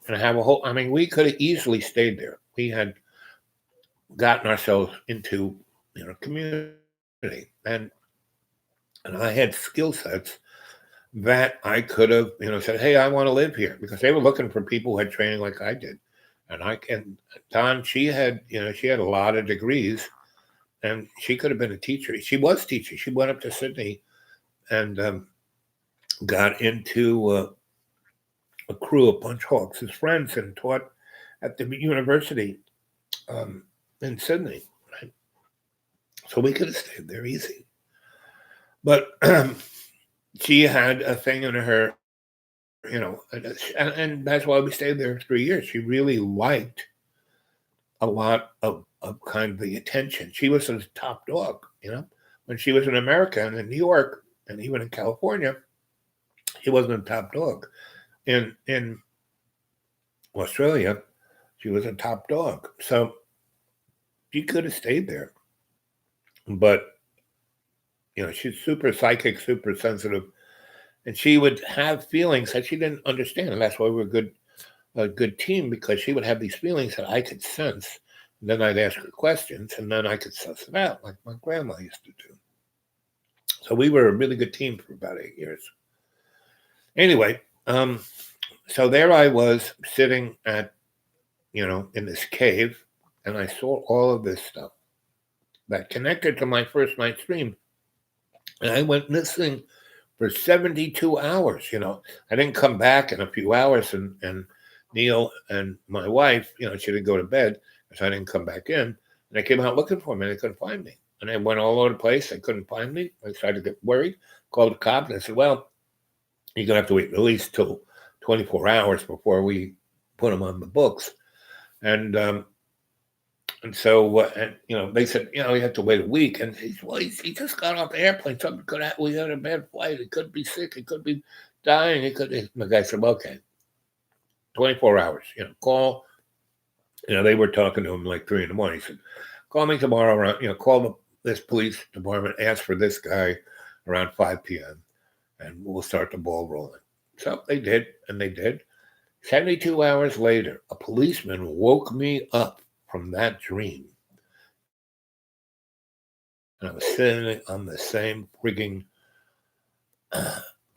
and have a whole. I mean, we could have easily stayed there. We had gotten ourselves into community, and I had skill sets that I could have said, "Hey, I want to live here," because they were looking for people who had training like I did. And Don, she had a lot of degrees, and she could have been a teacher. She was teaching. She went up to Sydney and got into a crew of punch hawks as friends and taught at the university in Sydney. Right? So we could have stayed there easy. But she had a thing in her, and that's why we stayed there 3 years. She really liked a lot of kind of the attention. She was a top dog, When she was in America and in New York and even in California, she wasn't a top dog. In Australia, she was a top dog. So she could have stayed there. But, she's super psychic, super sensitive. And she would have feelings that she didn't understand. And that's why we're a good team, because she would have these feelings that I could sense. And then I'd ask her questions, and then I could suss it out like my grandma used to do. So we were a really good team for about 8 years. Anyway, so there I was sitting at, in this cave, and I saw all of this stuff that connected to my first night's dream. And I went missing for 72 hours. I didn't come back in a few hours, and Neil and my wife, she didn't go to bed because I didn't come back in. And they came out looking for me, and they couldn't find me. And I went all over the place. They couldn't find me. I started to get worried, called the cops, and I said, "Well, you're going to have to wait at least till 24 hours before we put them on the books." And so, they said, you have to wait a week. And he just got off the airplane. Something could happen. We had a bad flight. He could be sick. He could be dying. The guy said, "Okay, 24 hours, call." They were talking to him like 3 a.m. He said, "Call me tomorrow around, call this police department, ask for this guy around 5 p.m. and we'll start the ball rolling." So they did, and they did. 72 hours later, a policeman woke me up from that dream. And I was sitting on the same frigging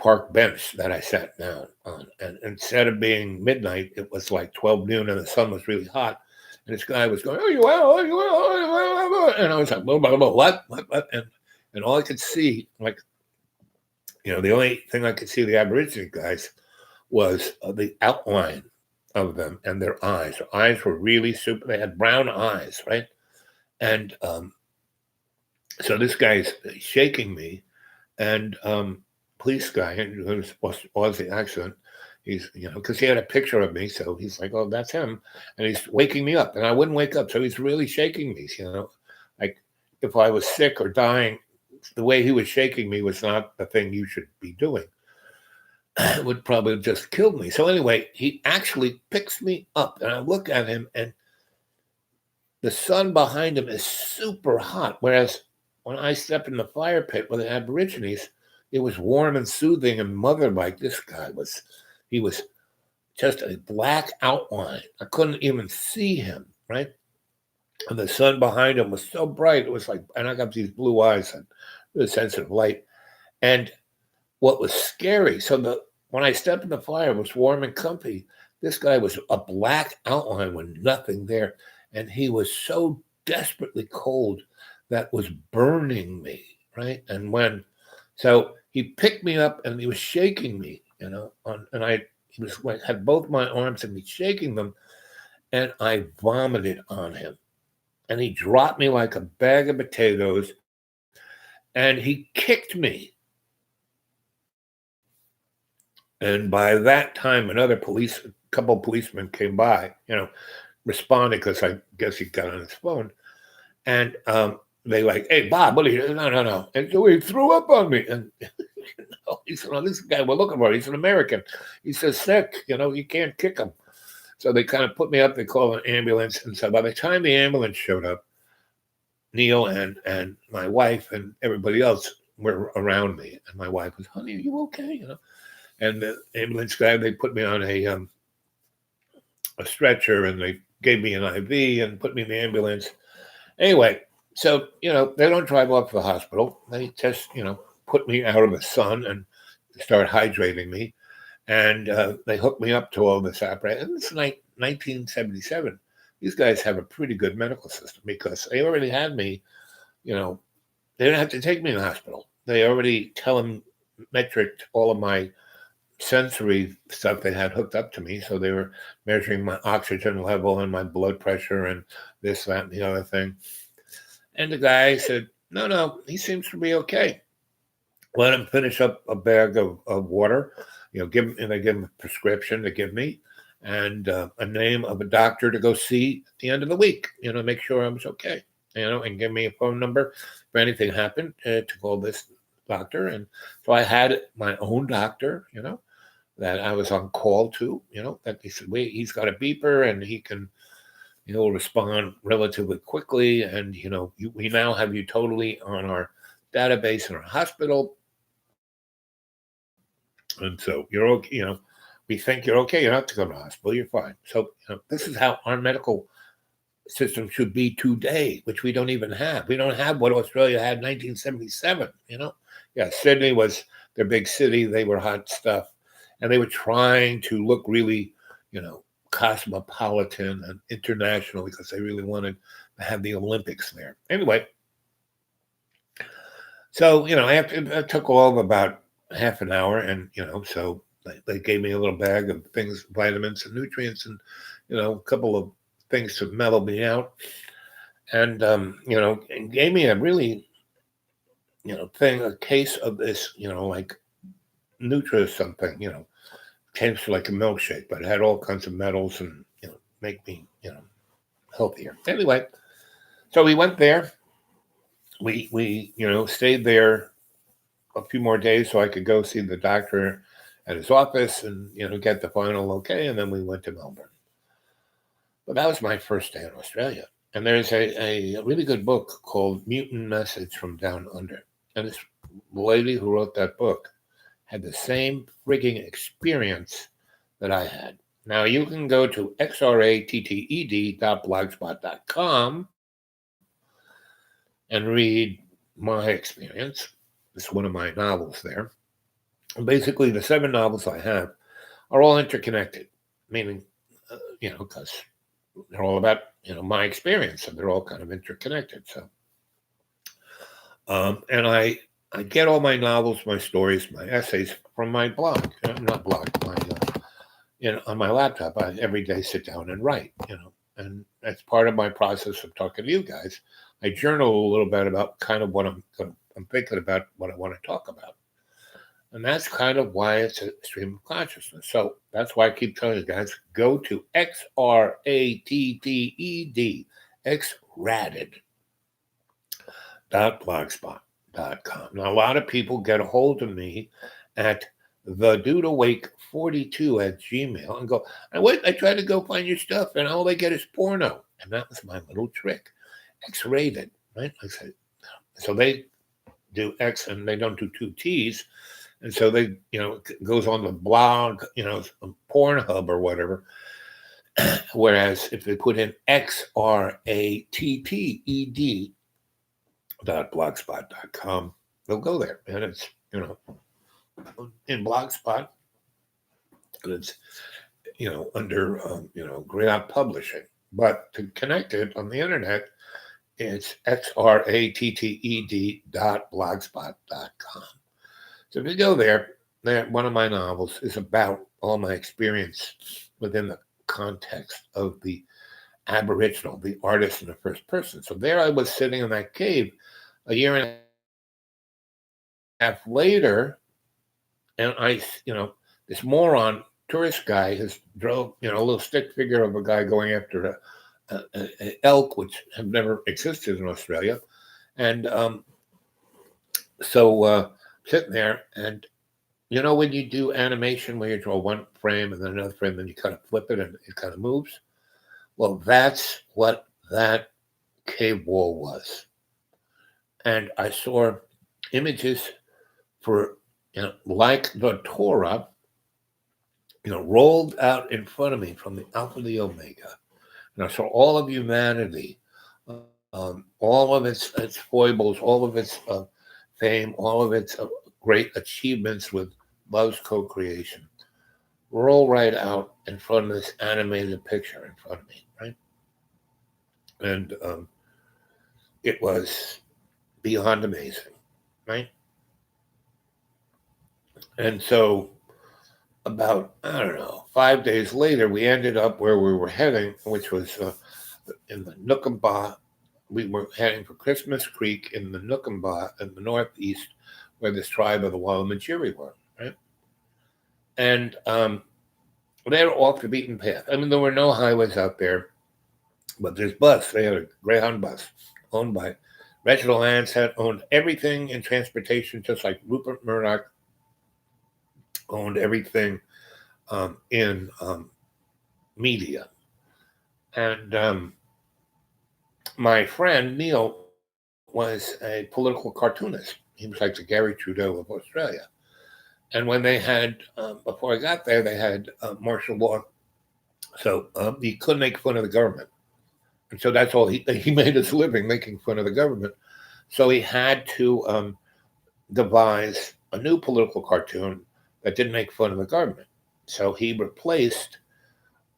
park bench that I sat down on. And instead of being midnight, it was like 12 noon and the sun was really hot. And this guy was going, "Oh, you well, oh, you well, oh, you well." And I was like, blah, blah, blah, what? And all I could see, like, the only thing I could see the Aborigine guys was the outline of them and their eyes. Their eyes were really super. They had brown eyes, right? And so this guy's shaking me, and police guy who was the accident. He's, because he had a picture of me, so he's like, "Oh, that's him," and he's waking me up, and I wouldn't wake up, so he's really shaking me. Like if I was sick or dying, the way he was shaking me was not the thing you should be doing. It would probably have just killed me. So anyway, he actually picks me up, and I look at him, and the sun behind him is super hot, whereas when I step in the fire pit with the Aborigines, it was warm and soothing and mother-like. This guy he was just a black outline. I couldn't even see him, right? And the sun behind him was so bright. It was like, and I got these blue eyes and really sensitive light. And what was scary, so when I stepped in the fire, it was warm and comfy. This guy was a black outline with nothing there. And he was so desperately cold that was burning me, right? And so he picked me up and he was shaking me, he was like, had both my arms and me shaking them, and I vomited on him. And he dropped me like a bag of potatoes, and he kicked me. And by that time, a couple of policemen came by, responded, because I guess he got on his phone. And they like, "Hey, Bob, what are you?" No. And so he threw up on me. And he said, "Oh, this guy we're looking for, he's an American. He says sick, you can't kick him." So they kind of put me up. They called an ambulance. And so by the time the ambulance showed up, Neil and my wife and everybody else were around me. And my wife was, "Honey, are you okay?" And the ambulance guy, they put me on a stretcher, and they gave me an IV and put me in the ambulance. Anyway, so, they don't drive off to the hospital. They just, put me out of the sun and start hydrating me. And they hooked me up to all this apparatus. And it's like 1977. These guys have a pretty good medical system because they already had me, they didn't have to take me to the hospital. They already telemetricked all of my sensory stuff they had hooked up to me. So they were measuring my oxygen level and my blood pressure and this, that, and the other thing. And the guy said, no, he seems to be okay. Let him finish up a bag of water, they give him a prescription to give me, and a name of a doctor to go see at the end of the week, make sure I was okay, and give me a phone number if anything happened, to call this doctor. And so I had my own doctor, that I was on call to, that they said, "Wait, he's got a beeper and he'll respond relatively quickly. And, we now have you totally on our database in our hospital. And so you're okay, we think you're okay. You don't have to go to the hospital. You're fine." So, this is how our medical system should be today, which we don't even have. We don't have what Australia had in 1977, Yeah, Sydney was their big city. They were hot stuff. And they were trying to look really, cosmopolitan and international because they really wanted to have the Olympics there. Anyway, so, it took all of about half an hour. And, so they gave me a little bag of things, vitamins and nutrients, and, a couple of things to mellow me out. And, and gave me a really, a case of this, like Nutra something, tastes like a milkshake, but it had all kinds of metals and, make me, healthier. Anyway, so we went there. We stayed there a few more days so I could go see the doctor at his office and, get the final okay. And then we went to Melbourne. But that was my first day in Australia. And there's a really good book called Mutant Message from Down Under. And this lady who wrote that book had the same frigging experience that I had. Now, you can go to xratted.blogspot.com and read my experience. It's one of my novels there. Basically, the 7 novels I have are all interconnected, meaning, because they're all about, my experience, and they're all kind of interconnected. So, and I get all my novels, my stories, my essays from my blog, not blog, on my laptop. I every day sit down and write, and that's part of my process of talking to you guys. I journal a little bit about kind of what I'm thinking about, what I want to talk about. And that's kind of why it's a stream of consciousness. So that's why I keep telling you guys, go to XRATTED, xratted.blogspot.com. Now, a lot of people get a hold of me at thedudeawake42@gmail and go, I try to go find your stuff, and all they get is porno. And that was my little trick. X-rated, right? I said, so they do X and they don't do 2 T's. And so they, it goes on the blog, Pornhub or whatever. Whereas if they put in XRATTED.blogspot.com, they'll go there. And it's, in Blogspot, and it's, under, Grant Publishing. But to connect it on the internet, it's XRATTED.blogspot.com. So if you go there, one of my novels is about all my experience within the context of the Aboriginal, the artist in the first person. So there I was sitting in that cave a year and a half later, and this moron tourist guy has drove, a little stick figure of a guy going after an elk, which have never existed in Australia. And so sitting there, and when you do animation where you draw one frame and then another frame, then you kind of flip it and it kind of moves. Well, that's what that cave wall was. And I saw images for, like the Torah, rolled out in front of me from the Alpha to the Omega. And I saw all of humanity, all of its foibles, all of its fame, all of its great achievements with love's co-creation, roll right out in front of this animated picture in front of me, right? And it was beyond amazing, right? And so about, 5 days later, we ended up where we were heading, which was in the Nookamba. We were heading for Christmas Creek in the Nookamba in the northeast, where this tribe of the Wallamatiri were, right? And they were off the beaten path. I mean, there were no highways out there, but there's bus. They had a Greyhound bus owned by Reginald Ansett, owned everything in transportation, just like Rupert Murdoch owned everything in media. And my friend Neil was a political cartoonist. He was like the Gary Trudeau of Australia. And when they had, before I got there, they had martial law. So he couldn't make fun of the government. And so that's all he made his living, making fun of the government. So he had to devise a new political cartoon that didn't make fun of the government. So he replaced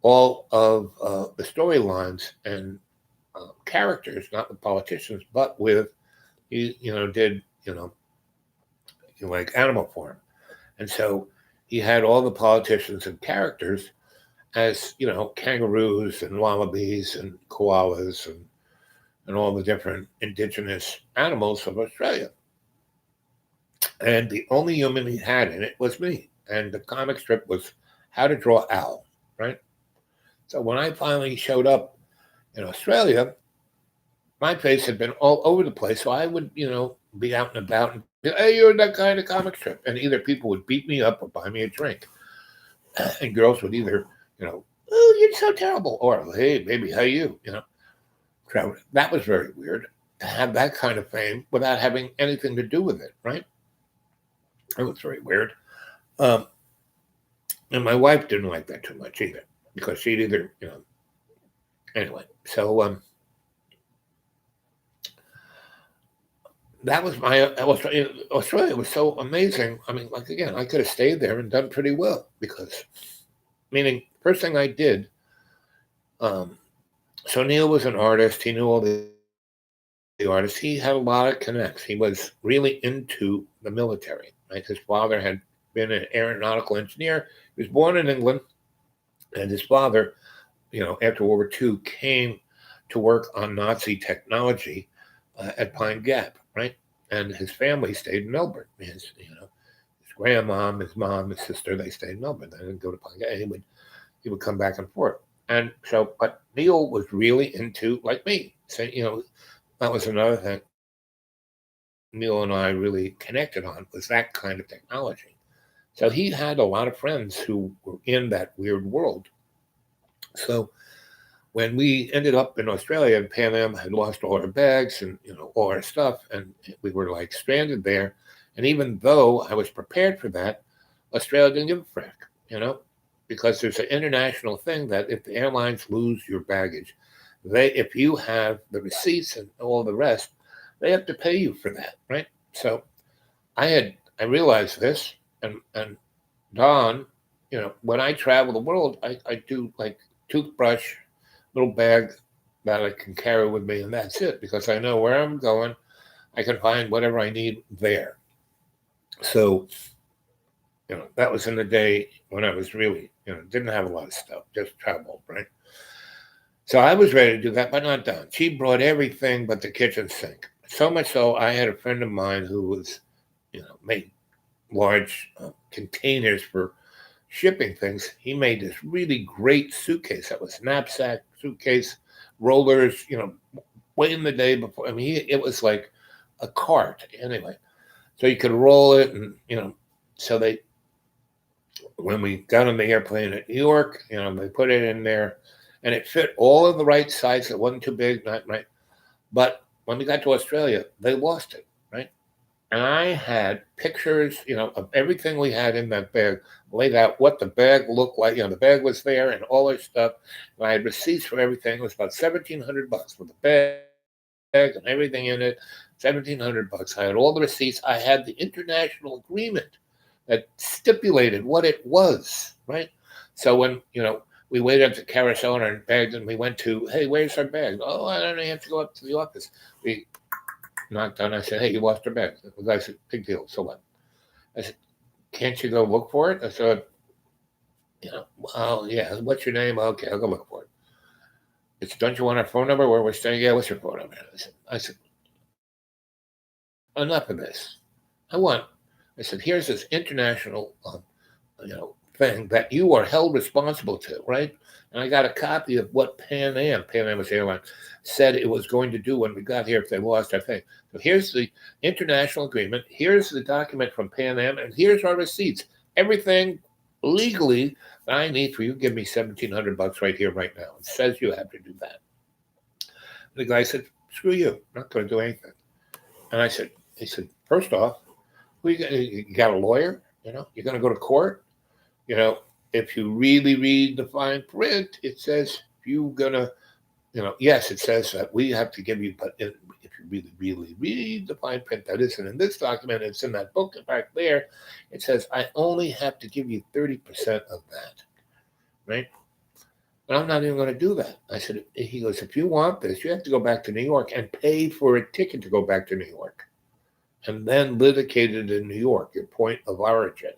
all of the storylines and characters, not with politicians, but with, he did, like Animal Farm. And so he had all the politicians and characters as, kangaroos and wallabies and koalas and all the different indigenous animals of Australia. And the only human he had in it was me. And the comic strip was How to Draw Al, right? So when I finally showed up in Australia, my face had been all over the place. So I would, be out and about and be, hey, you're that guy in the comic strip. And either people would beat me up or buy me a drink. And girls would either, oh, you're so terrible. Or, hey, baby, how you? So that was very weird to have that kind of fame without having anything to do with it, right? It was very weird. And my wife didn't like that too much either, because she'd either, anyway. So that was my Australia was so amazing. I mean, like again, I could have stayed there and done pretty well because, meaning, first thing I did. Um, so Neil was an artist. He knew all the artists. He had a lot of connects. He was really into the military. Right, his father had been an aeronautical engineer. He was born in England, and his father, after World War II, came to work on Nazi technology at Pine Gap, right? And his family stayed in Melbourne. His grandmom, his mom, his sister, they stayed in Melbourne. They didn't go to Pine Gap. He would come back and forth. And so, but Neil was really into, like me, saying, that was another thing Neil and I really connected on, was that kind of technology. So he had a lot of friends who were in that weird world. So when we ended up in Australia and Pan Am had lost all our bags and all our stuff, and we were like stranded there. And even though I was prepared for that, Australia didn't give a frick, because there's an international thing that if the airlines lose your baggage, if you have the receipts and all the rest, they have to pay you for that, right? So I realized this, and Don, when I travel the world, I do like toothbrush, little bag that I can carry with me, and that's it, because I know where I'm going. I can find whatever I need there. So, that was in the day when I was really, didn't have a lot of stuff, just travel, right? So I was ready to do that, but not Don. She brought everything but the kitchen sink. So much so, I had a friend of mine who was, made large containers for shipping things. He made this really great suitcase that was knapsack, suitcase, rollers, way in the day before. I mean, it was like a cart anyway. So you could roll it, and so when we got on the airplane at New York, they put it in there, and it fit all of the right size. It wasn't too big, not right. But when we got to Australia, they lost it, right? And I had pictures, of everything we had in that bag, laid out what the bag looked like. The bag was there and all our stuff. And I had receipts for everything. It was about $1,700 for the bag and everything in it. $1,700. I had all the receipts. I had the international agreement that stipulated what it was, right? So when, we waited at the carousel and bagged, and we went to, hey, where's our bag? Oh, I don't know. You have to go up to the office. We knocked on. I said, hey, you lost your bag. The guy said, big deal. So what? I said, can't you go look for it? I said, well, yeah. What's your name? Okay, I'll go look for it. It's, don't you want our phone number where we're staying? Yeah, what's your phone number? I said, enough of this. I said, here's this international, thing that you are held responsible to, right? And I got a copy of what Pan Am was airline, said it was going to do when we got here if they lost our thing. So here's the international agreement. Here's the document from Pan Am, and here's our receipts. Everything legally that I need for you. Give me $1,700 right here, right now. It says you have to do that. And the guy said, screw you. I'm not going to do anything. And he said, first off, you got a lawyer? You're going to go to court? If you really read the fine print, it says you're gonna, yes, it says that we have to give you, but if you really, really read the fine print that isn't in this document, it's in that book back there, it says I only have to give you 30% of that, right? And I'm not even going to do that. I said, he goes, if you want this, you have to go back to New York and pay for a ticket to go back to New York, and then litigate it in New York, your point of origin.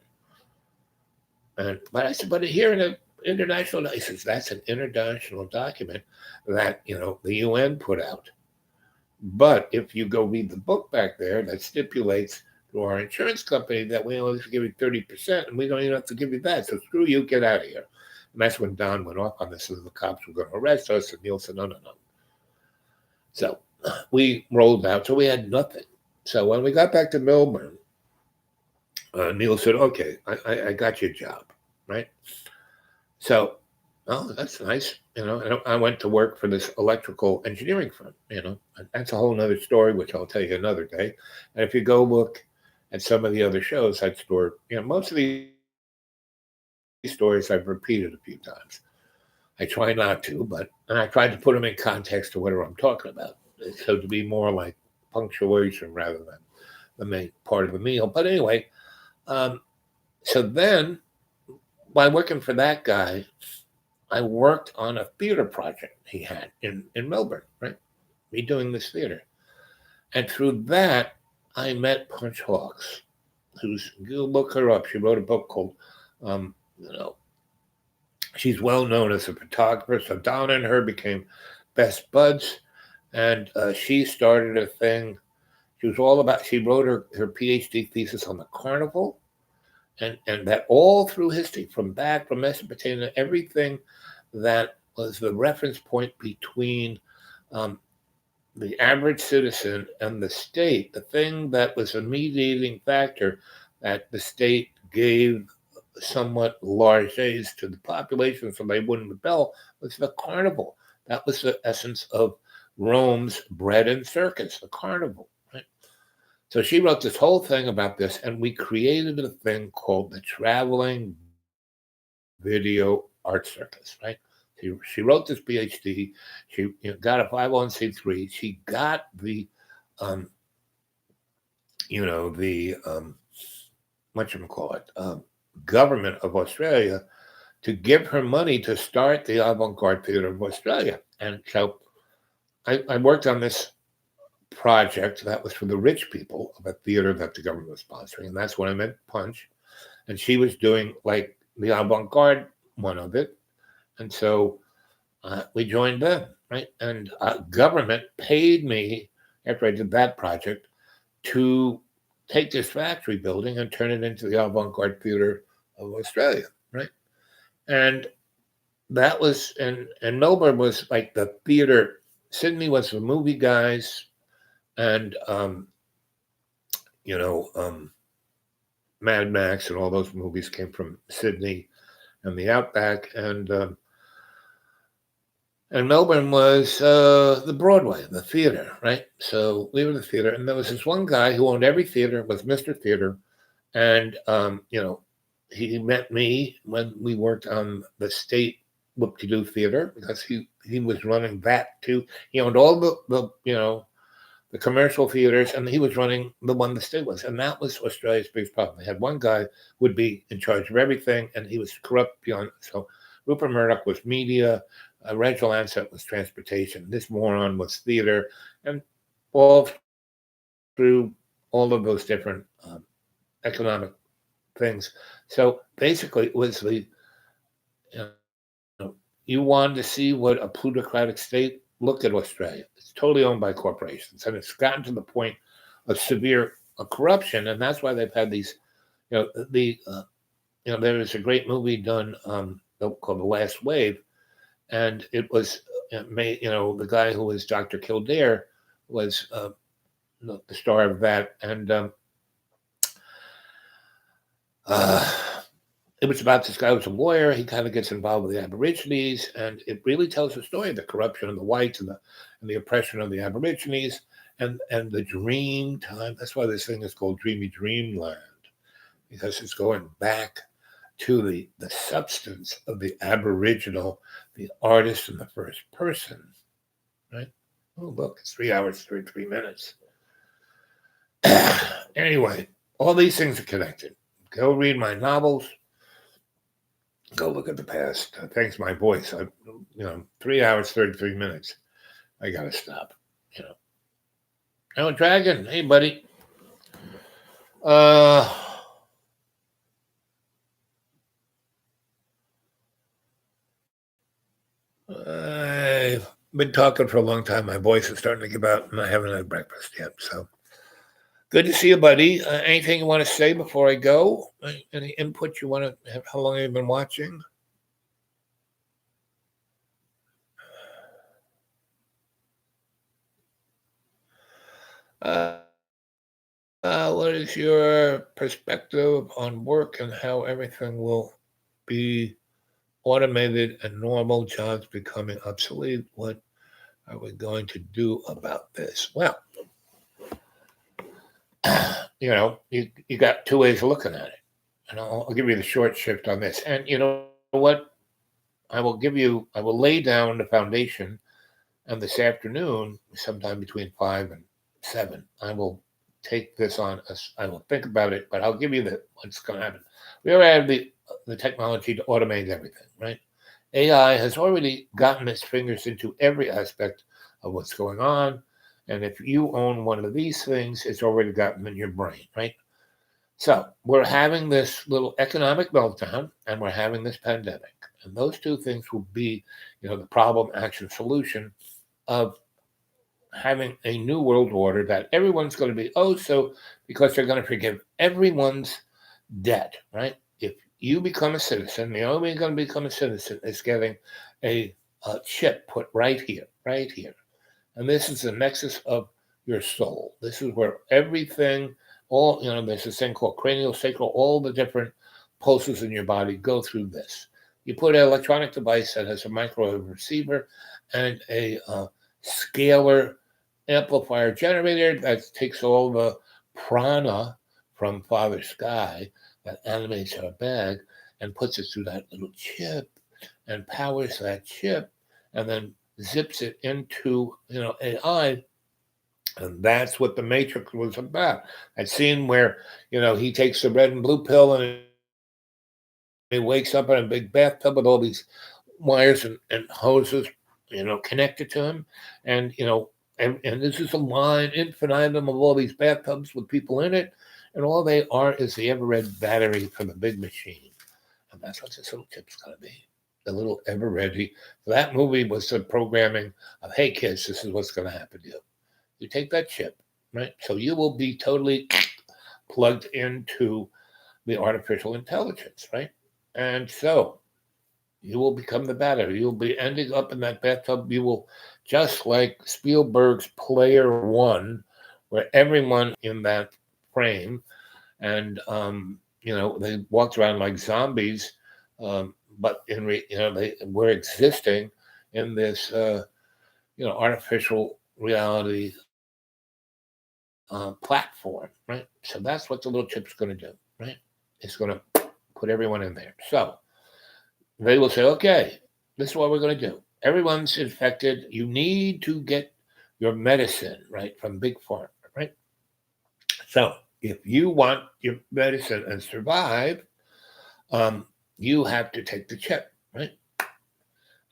But I said, but here in the international, he says, that's an international document that, the UN put out. But if you go read the book back there, that stipulates to our insurance company that we only have to give you 30%, and we don't even have to give you that. So screw you, get out of here. And that's when Don went off on this, and the cops were going to arrest us. And Neil said, no. So we rolled out. So we had nothing. So when we got back to Melbourne, Neil said, okay, I got you a job, right? So, oh, that's nice. And I went to work for this electrical engineering firm, and that's a whole nother story, which I'll tell you another day. And if you go look at some of the other shows, that story, most of these stories I've repeated a few times. I try not to, and I tried to put them in context to whatever I'm talking about. So to be more like punctuation rather than the main part of the meal. But anyway, so then by working for that guy, I worked on a theater project he had in Melbourne, right? Me doing this theater. And through that, I met Punch Hawks, who's, you look her up. She wrote a book called, you know, she's well known as a photographer. So Donna and her became best buds. And she started a thing. She was all about, she wrote her PhD thesis on the carnival. And that all through history, from Mesopotamia, everything that was the reference point between the average citizen and the state, the thing that was a mediating factor that the state gave somewhat largesse to the population so they wouldn't rebel, was the carnival. That was the essence of Rome's bread and circus, the carnival. Right? So she wrote this whole thing about this, and we created a thing called the Traveling Video Art Circus, right? She wrote this PhD. She got a 501c3. She got the, government of Australia to give her money to start the Avant-Garde Theatre of Australia. And so I worked on this project that was for the rich people of a theater that the government was sponsoring. And that's when I met Punch. And she was doing like the avant-garde one of it. And so we joined them, right? And government paid me, after I did that project, to take this factory building and turn it into the Avant-Garde Theatre of Australia, right? And that was, and Melbourne was like the theater. Sydney was the movie guys, and Mad Max and all those movies came from Sydney and the Outback, and Melbourne was the Broadway, the theater, right? So we were the theater, and there was this one guy who owned every theater, was Mr. Theater, and he met me when we worked on the state Whoop-de-Doo Theater, because he was running that too. He owned all the commercial theaters, and he was running the one the state was, and that was Australia's biggest problem. They had one guy who would be in charge of everything, and he was corrupt beyond. So Rupert Murdoch was media, Rachel Ansett was transportation, this moron was theater, and all through all of those different economic things. So basically, it was you wanted to see what a plutocratic state. Look at Australia. It's totally owned by corporations, and it's gotten to the point of severe corruption, and that's why they've had these. There was a great movie done called The Last Wave, and it was made. The guy who was Dr. Kildare was the star of that, and it was about this guy who was a lawyer. He kind of gets involved with the Aborigines, and it really tells the story of the corruption of the whites and the oppression of the Aborigines and the dream time. That's why this thing is called Dreamy Dreamland, because it's going back to the substance of the Aboriginal, the artist in the first person, right? Oh, look, it's 3 hours, 33 minutes. Anyway, all these things are connected. Go read my novels. Go look at the past. Thanks, my voice. 3 hours, 33 minutes. I gotta stop. Oh, Dragon. Hey, buddy. I've been talking for a long time. My voice is starting to give out, and I haven't had breakfast yet. So good to see you, buddy. Anything you want to say before I go? Any input you want to have? How long have you been watching? What is your perspective on work and how everything will be automated and normal jobs becoming obsolete? What are we going to do about this? Well, you got two ways of looking at it. And I'll give you the short shift on this. And you know what? I will lay down the foundation, and this afternoon, sometime between 5 and 7. I will take this on us. I will think about it, but I'll give you what's going to happen. We already have the technology to automate everything, right? AI has already gotten its fingers into every aspect of what's going on. And if you own one of these things, it's already gotten in your brain, right? So we're having this little economic meltdown and we're having this pandemic. And those two things will be, the problem, action, solution of having a new world order that everyone's going to be, because they're going to forgive everyone's debt, right? If you become a citizen, the only way you're going to become a citizen is getting a chip put right here, right here. And this is the nexus of your soul. This is where everything, there's this thing called cranial sacral, all the different pulses in your body go through this. You put an electronic device that has a microwave receiver and a scalar amplifier generator that takes all the prana from Father Sky that animates our bag and puts it through that little chip and powers that chip and then zips it into AI. And that's what the Matrix was about. That scene where he takes the red and blue pill and he wakes up in a big bathtub with all these wires and hoses connected to him, and and this is a line infinitum of all these bathtubs with people in it, and all they are is the ever-ready battery for the big machine. And that's what this little chip's going to be. The little ever-ready. So that movie was the programming of, hey, kids, this is what's going to happen to you. You take that chip, right? So you will be totally plugged into the artificial intelligence, right? And so you will become the battery. You'll be ending up in that bathtub. You will, just like Spielberg's Player One, where everyone in that frame, and they walked around like zombies, but they were existing in this artificial reality platform, right? So that's what the little chip's going to do, right? It's going to put everyone in there. So they will say, okay, this is what we're going to do. Everyone's infected. You need to get your medicine, right, from Big Pharma, right? So if you want your medicine and survive, you have to take the chip, right?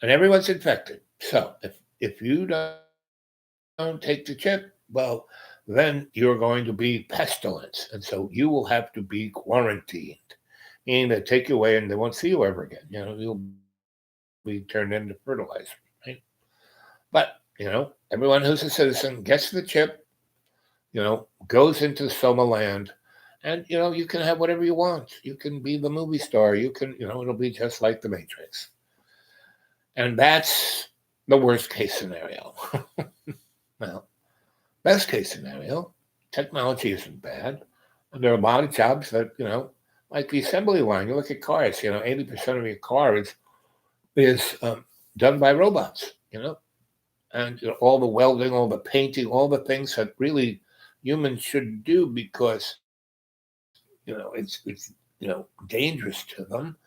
And everyone's infected. So if you don't take the chip, well, then you're going to be pestilence. And so you will have to be quarantined, meaning they take you away and they won't see you ever again. You'll be turned into fertilizer, right? But, everyone who's a citizen gets the chip, goes into Soma land, and, you can have whatever you want. You can be the movie star. You can, it'll be just like the Matrix. And that's the worst case scenario. Well, best case scenario, technology isn't bad. And there are a lot of jobs that, like the assembly line. You look at cars, 80% of your car is done by robots, and all the welding, all the painting, all the things that really humans should do because, it's dangerous to them.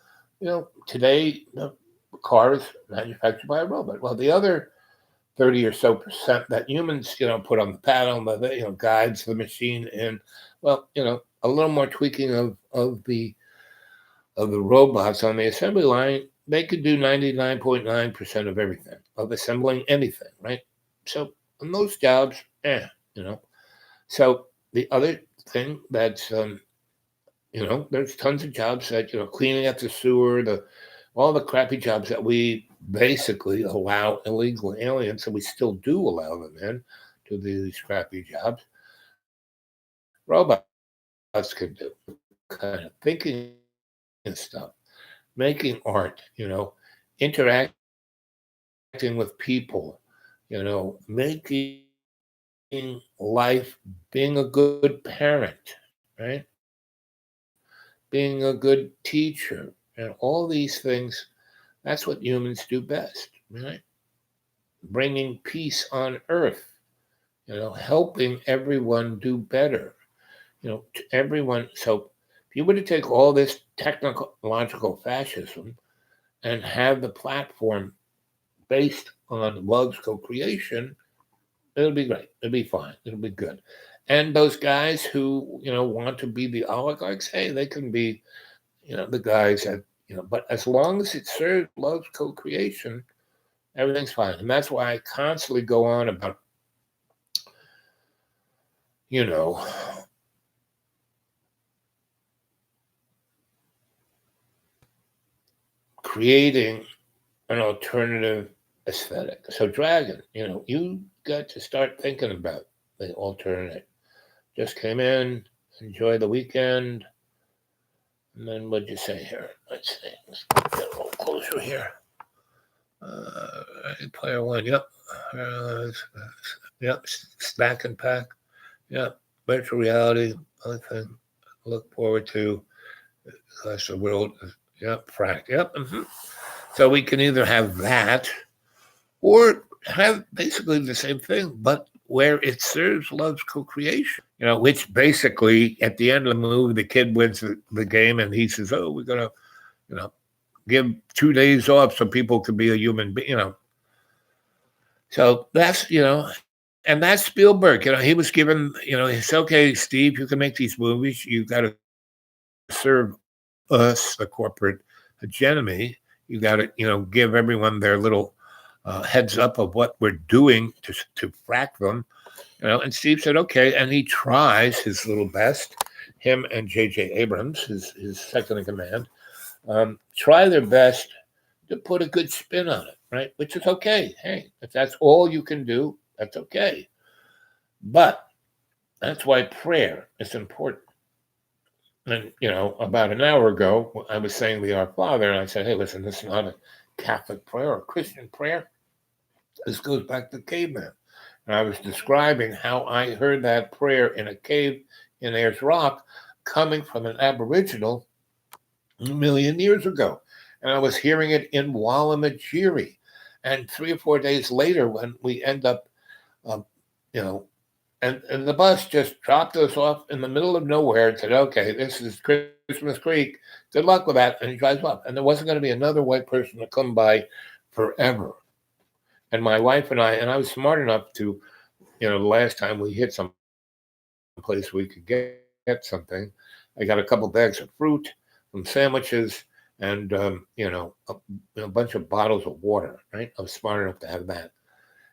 Today, the car is manufactured by a robot. Well, the other 30 or so percent that humans, put on the panel, that, guides the machine in, well, a little more tweaking of the robots on the assembly line, they could do 99.9% of everything, of assembling anything, right? So in those jobs, So the other thing that's, there's tons of jobs that, cleaning up the sewer, all the crappy jobs that we basically allow illegal aliens, and we still do allow them in to do these crappy jobs. Robots can do kind of thinking and stuff, making art, interacting with people, making life, being a good parent, right? Being a good teacher, and all these things. That's what humans do best, right? Bringing peace on earth, helping everyone do better, to everyone. So if you were to take all this technological fascism and have the platform based on love's co-creation, It'll be great. It'll be fine. It'll be good. And those guys who, want to be the oligarchs, hey, they can be, the guys that, but as long as it serves love's co-creation, everything's fine. And that's why I constantly go on about, you know, creating an alternative aesthetic. So Dragon, you got to start thinking about the alternate. Just came in, enjoy the weekend. And then what'd you say here? Let's see. Let's get a little closer here. Player one. Yep. Yep. Stack and pack. Yep. Virtual reality. Other thing. Look forward to. The world. Yep. Frack. Yep. Mm-hmm. So we can either have that or have basically the same thing, but where it serves love's co-creation, which basically at the end of the movie, the kid wins the game and he says, oh, we're going to, give 2 days off so people can be a human being, So that's, and that's Spielberg, he was given, it's okay, Steve, you can make these movies. You got to serve us, the corporate hegemony. You got to, give everyone their little heads up of what we're doing to frack them, and Steve said, okay. And he tries his little best, him and J.J. Abrams, his second in command, try their best to put a good spin on it, right? Which is okay. Hey, if that's all you can do, that's okay. But that's why prayer is important. And, about an hour ago, I was saying the Our Father, and I said, hey, listen, this is not a Catholic prayer or a Christian prayer. This goes back to caveman. And I was describing how I heard that prayer in a cave in Ayers Rock coming from an Aboriginal a million years ago. And I was hearing it in Wallamajiri. And 3 or 4 days later, when we end up, and the bus just dropped us off in the middle of nowhere and said, okay, this is Christmas Creek. Good luck with that. And he drives off. And there wasn't going to be another white person to come by forever. And my wife and I was smart enough to, the last time we hit some place we could get something, I got a couple bags of fruit, some sandwiches, and, a bunch of bottles of water, right? I was smart enough to have that.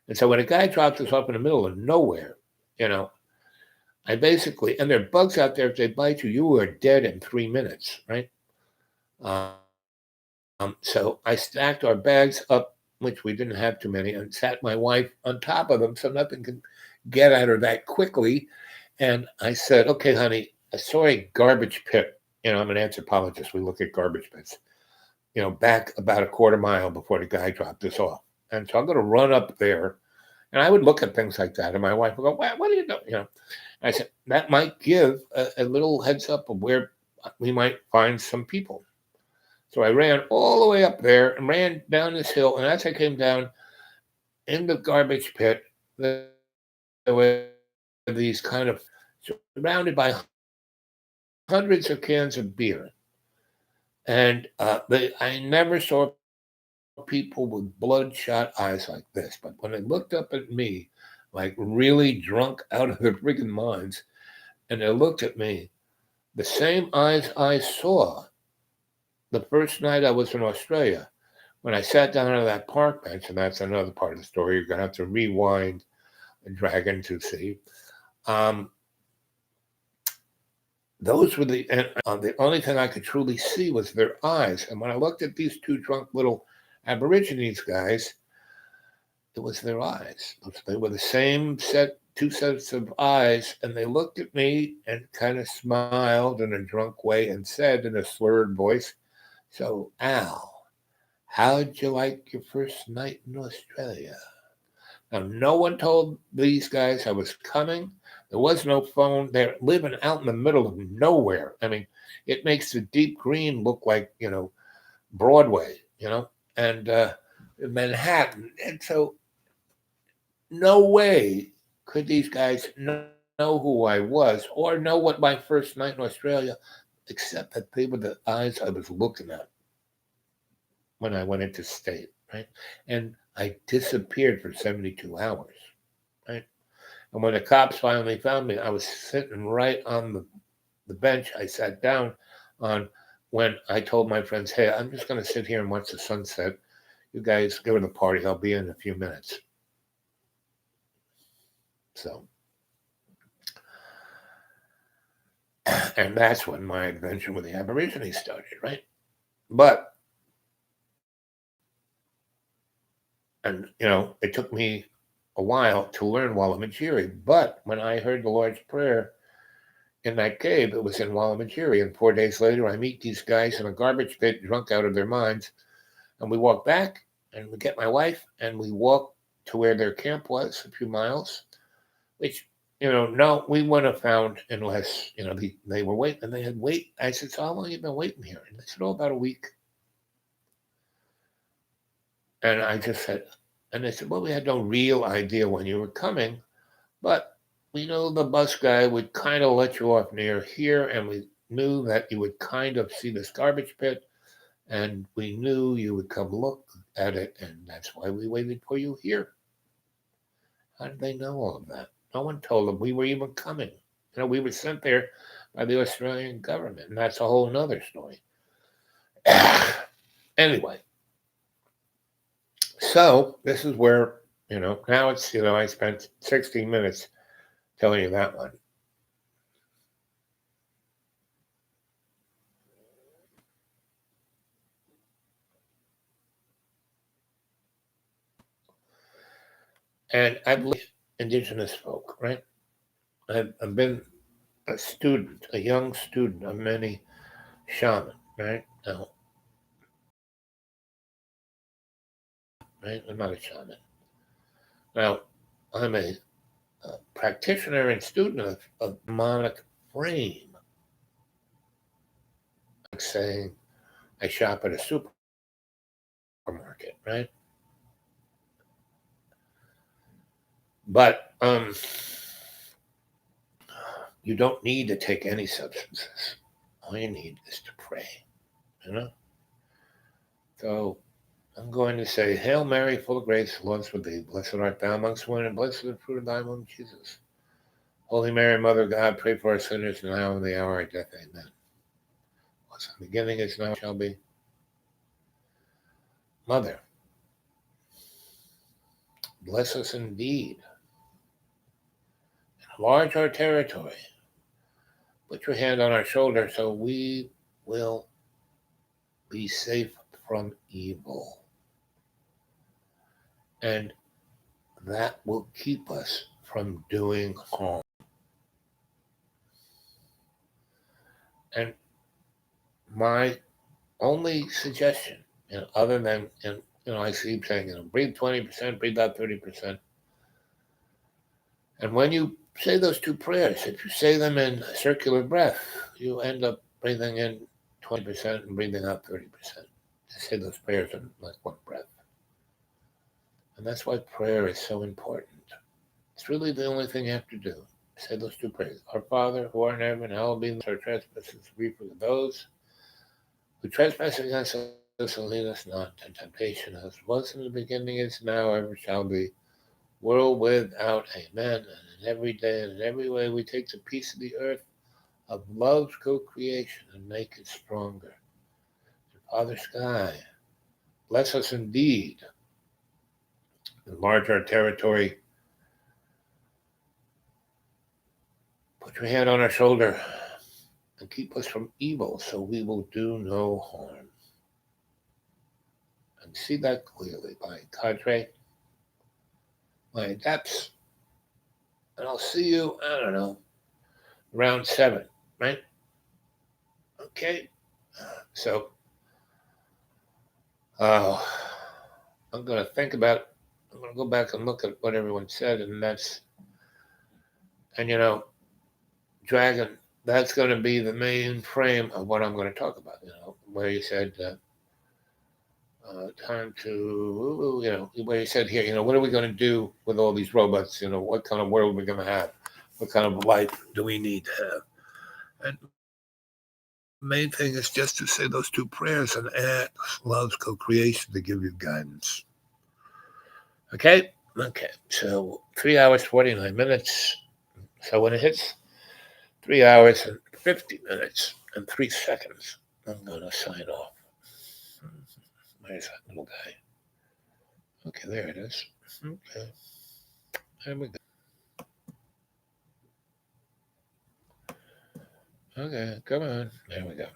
And so when a guy drops us off in the middle of nowhere, I basically, and there are bugs out there, if they bite you, you are dead in 3 minutes, right? So I stacked our bags up, which we didn't have too many, and sat my wife on top of them so nothing can get at her that quickly. And I said, okay, honey, I saw a garbage pit. I'm an anthropologist. We look at garbage pits, back about a quarter mile before the guy dropped us off. And so I'm going to run up there. And I would look at things like that. And my wife would go, what are you doing? I said, that might give a little heads up of where we might find some people. So I ran all the way up there and ran down this hill. And as I came down in the garbage pit, there were these kind of surrounded by hundreds of cans of beer. And I never saw people with bloodshot eyes like this. But when they looked up at me, like really drunk out of their friggin' minds, and they looked at me, the same eyes I saw the first night I was in Australia, when I sat down on that park bench, and that's another part of the story. You're going to have to rewind and Dragon to see. Those were the only thing I could truly see was their eyes. And when I looked at these two drunk little Aborigines guys, it was their eyes. They were the same two sets of eyes, and they looked at me and kind of smiled in a drunk way and said in a slurred voice, so, Al, how'd you like your first night in Australia? Now, no one told these guys I was coming. There was no phone. They're living out in the middle of nowhere. I mean, it makes the deep green look like, Broadway, and Manhattan. And so no way could these guys know who I was or know what my first night in Australia, except that they were the eyes I was looking at when I went into state, right? And I disappeared for 72 hours, right? And when the cops finally found me, I was sitting right on the bench I sat down on when I told my friends, hey, I'm just going to sit here and watch the sunset. You guys go to the party. I'll be in a few minutes. So, and that's when my adventure with the Aborigines started, right? But, and, it took me a while to learn Walamajiri. But when I heard the Lord's Prayer in that cave, it was in Walamajiri. And 4 days later, I meet these guys in a garbage pit, drunk out of their minds. And we walk back and we get my wife and we walk to where their camp was, a few miles, which, no, we wouldn't have found unless, they were waiting and they had wait. I said, so how long have you been waiting here? And they said, oh, about a week. And I just said, and they said, well, we had no real idea when you were coming, but we know the bus guy would kind of let you off near here, and we knew that you would kind of see this garbage pit, and we knew you would come look at it, and that's why we waited for you here. How did they know all of that? No one told them we were even coming. We were sent there by the Australian government, and that's a whole nother story. Anyway, so this is where, now it's, I spent 16 minutes telling you that one. And I believe indigenous folk, right? I've been a student, a young student of many shaman, right? Now, right? I'm not a shaman. Now, I'm a practitioner and student of demonic frame. Like saying I shop at a supermarket, right? But you don't need to take any substances. All you need is to pray, So I'm going to say, Hail Mary, full of grace, the Lord's with thee. Blessed art thou amongst women, and blessed is the fruit of thy womb, Jesus. Holy Mary, Mother of God, pray for us sinners now and the hour of death. Amen. Was in the beginning, is now, shall be. Mother, bless us indeed. Enlarge our territory. Put your hand on our shoulder so we will be safe from evil. And that will keep us from doing harm. And my only suggestion, other than, I keep saying, breathe 20%, breathe out 30%. And when you say those two prayers, if you say them in circular breath, you end up breathing in 20% and breathing out 30%. To say those prayers in like one breath. And that's why prayer is so important. It's really the only thing you have to do. Say those two prayers. Our Father, who art in heaven, hallowed be our trespasses. We forgive those who trespass against us, and lead us not into temptation, as was in the beginning, is now, ever shall be, world without amen. And in every day and in every way we take the peace of the earth of love's co-creation and make it stronger. And Father Sky, bless us indeed. Enlarge our territory. Put your hand on our shoulder and keep us from evil so we will do no harm. And see that clearly, by cadre, my adepts. And I'll see you, I don't know, around 7, right? Okay. So, I'm going to I'm going to go back and look at what everyone said, and Dragon, that's going to be the main frame of what I'm going to talk about, where you said, time to, where you said here, what are we going to do with all these robots? What kind of world are we going to have? What kind of life do we need to have? And the main thing is just to say those two prayers and ask love's co-creation to give you guidance. Okay? Okay, so 3 hours, 49 minutes. So when it hits 3 hours and 50 minutes and 3 seconds, I'm going to sign off. Where's that little guy? Okay, there it is. Okay, there we go. Okay, come on. There we go.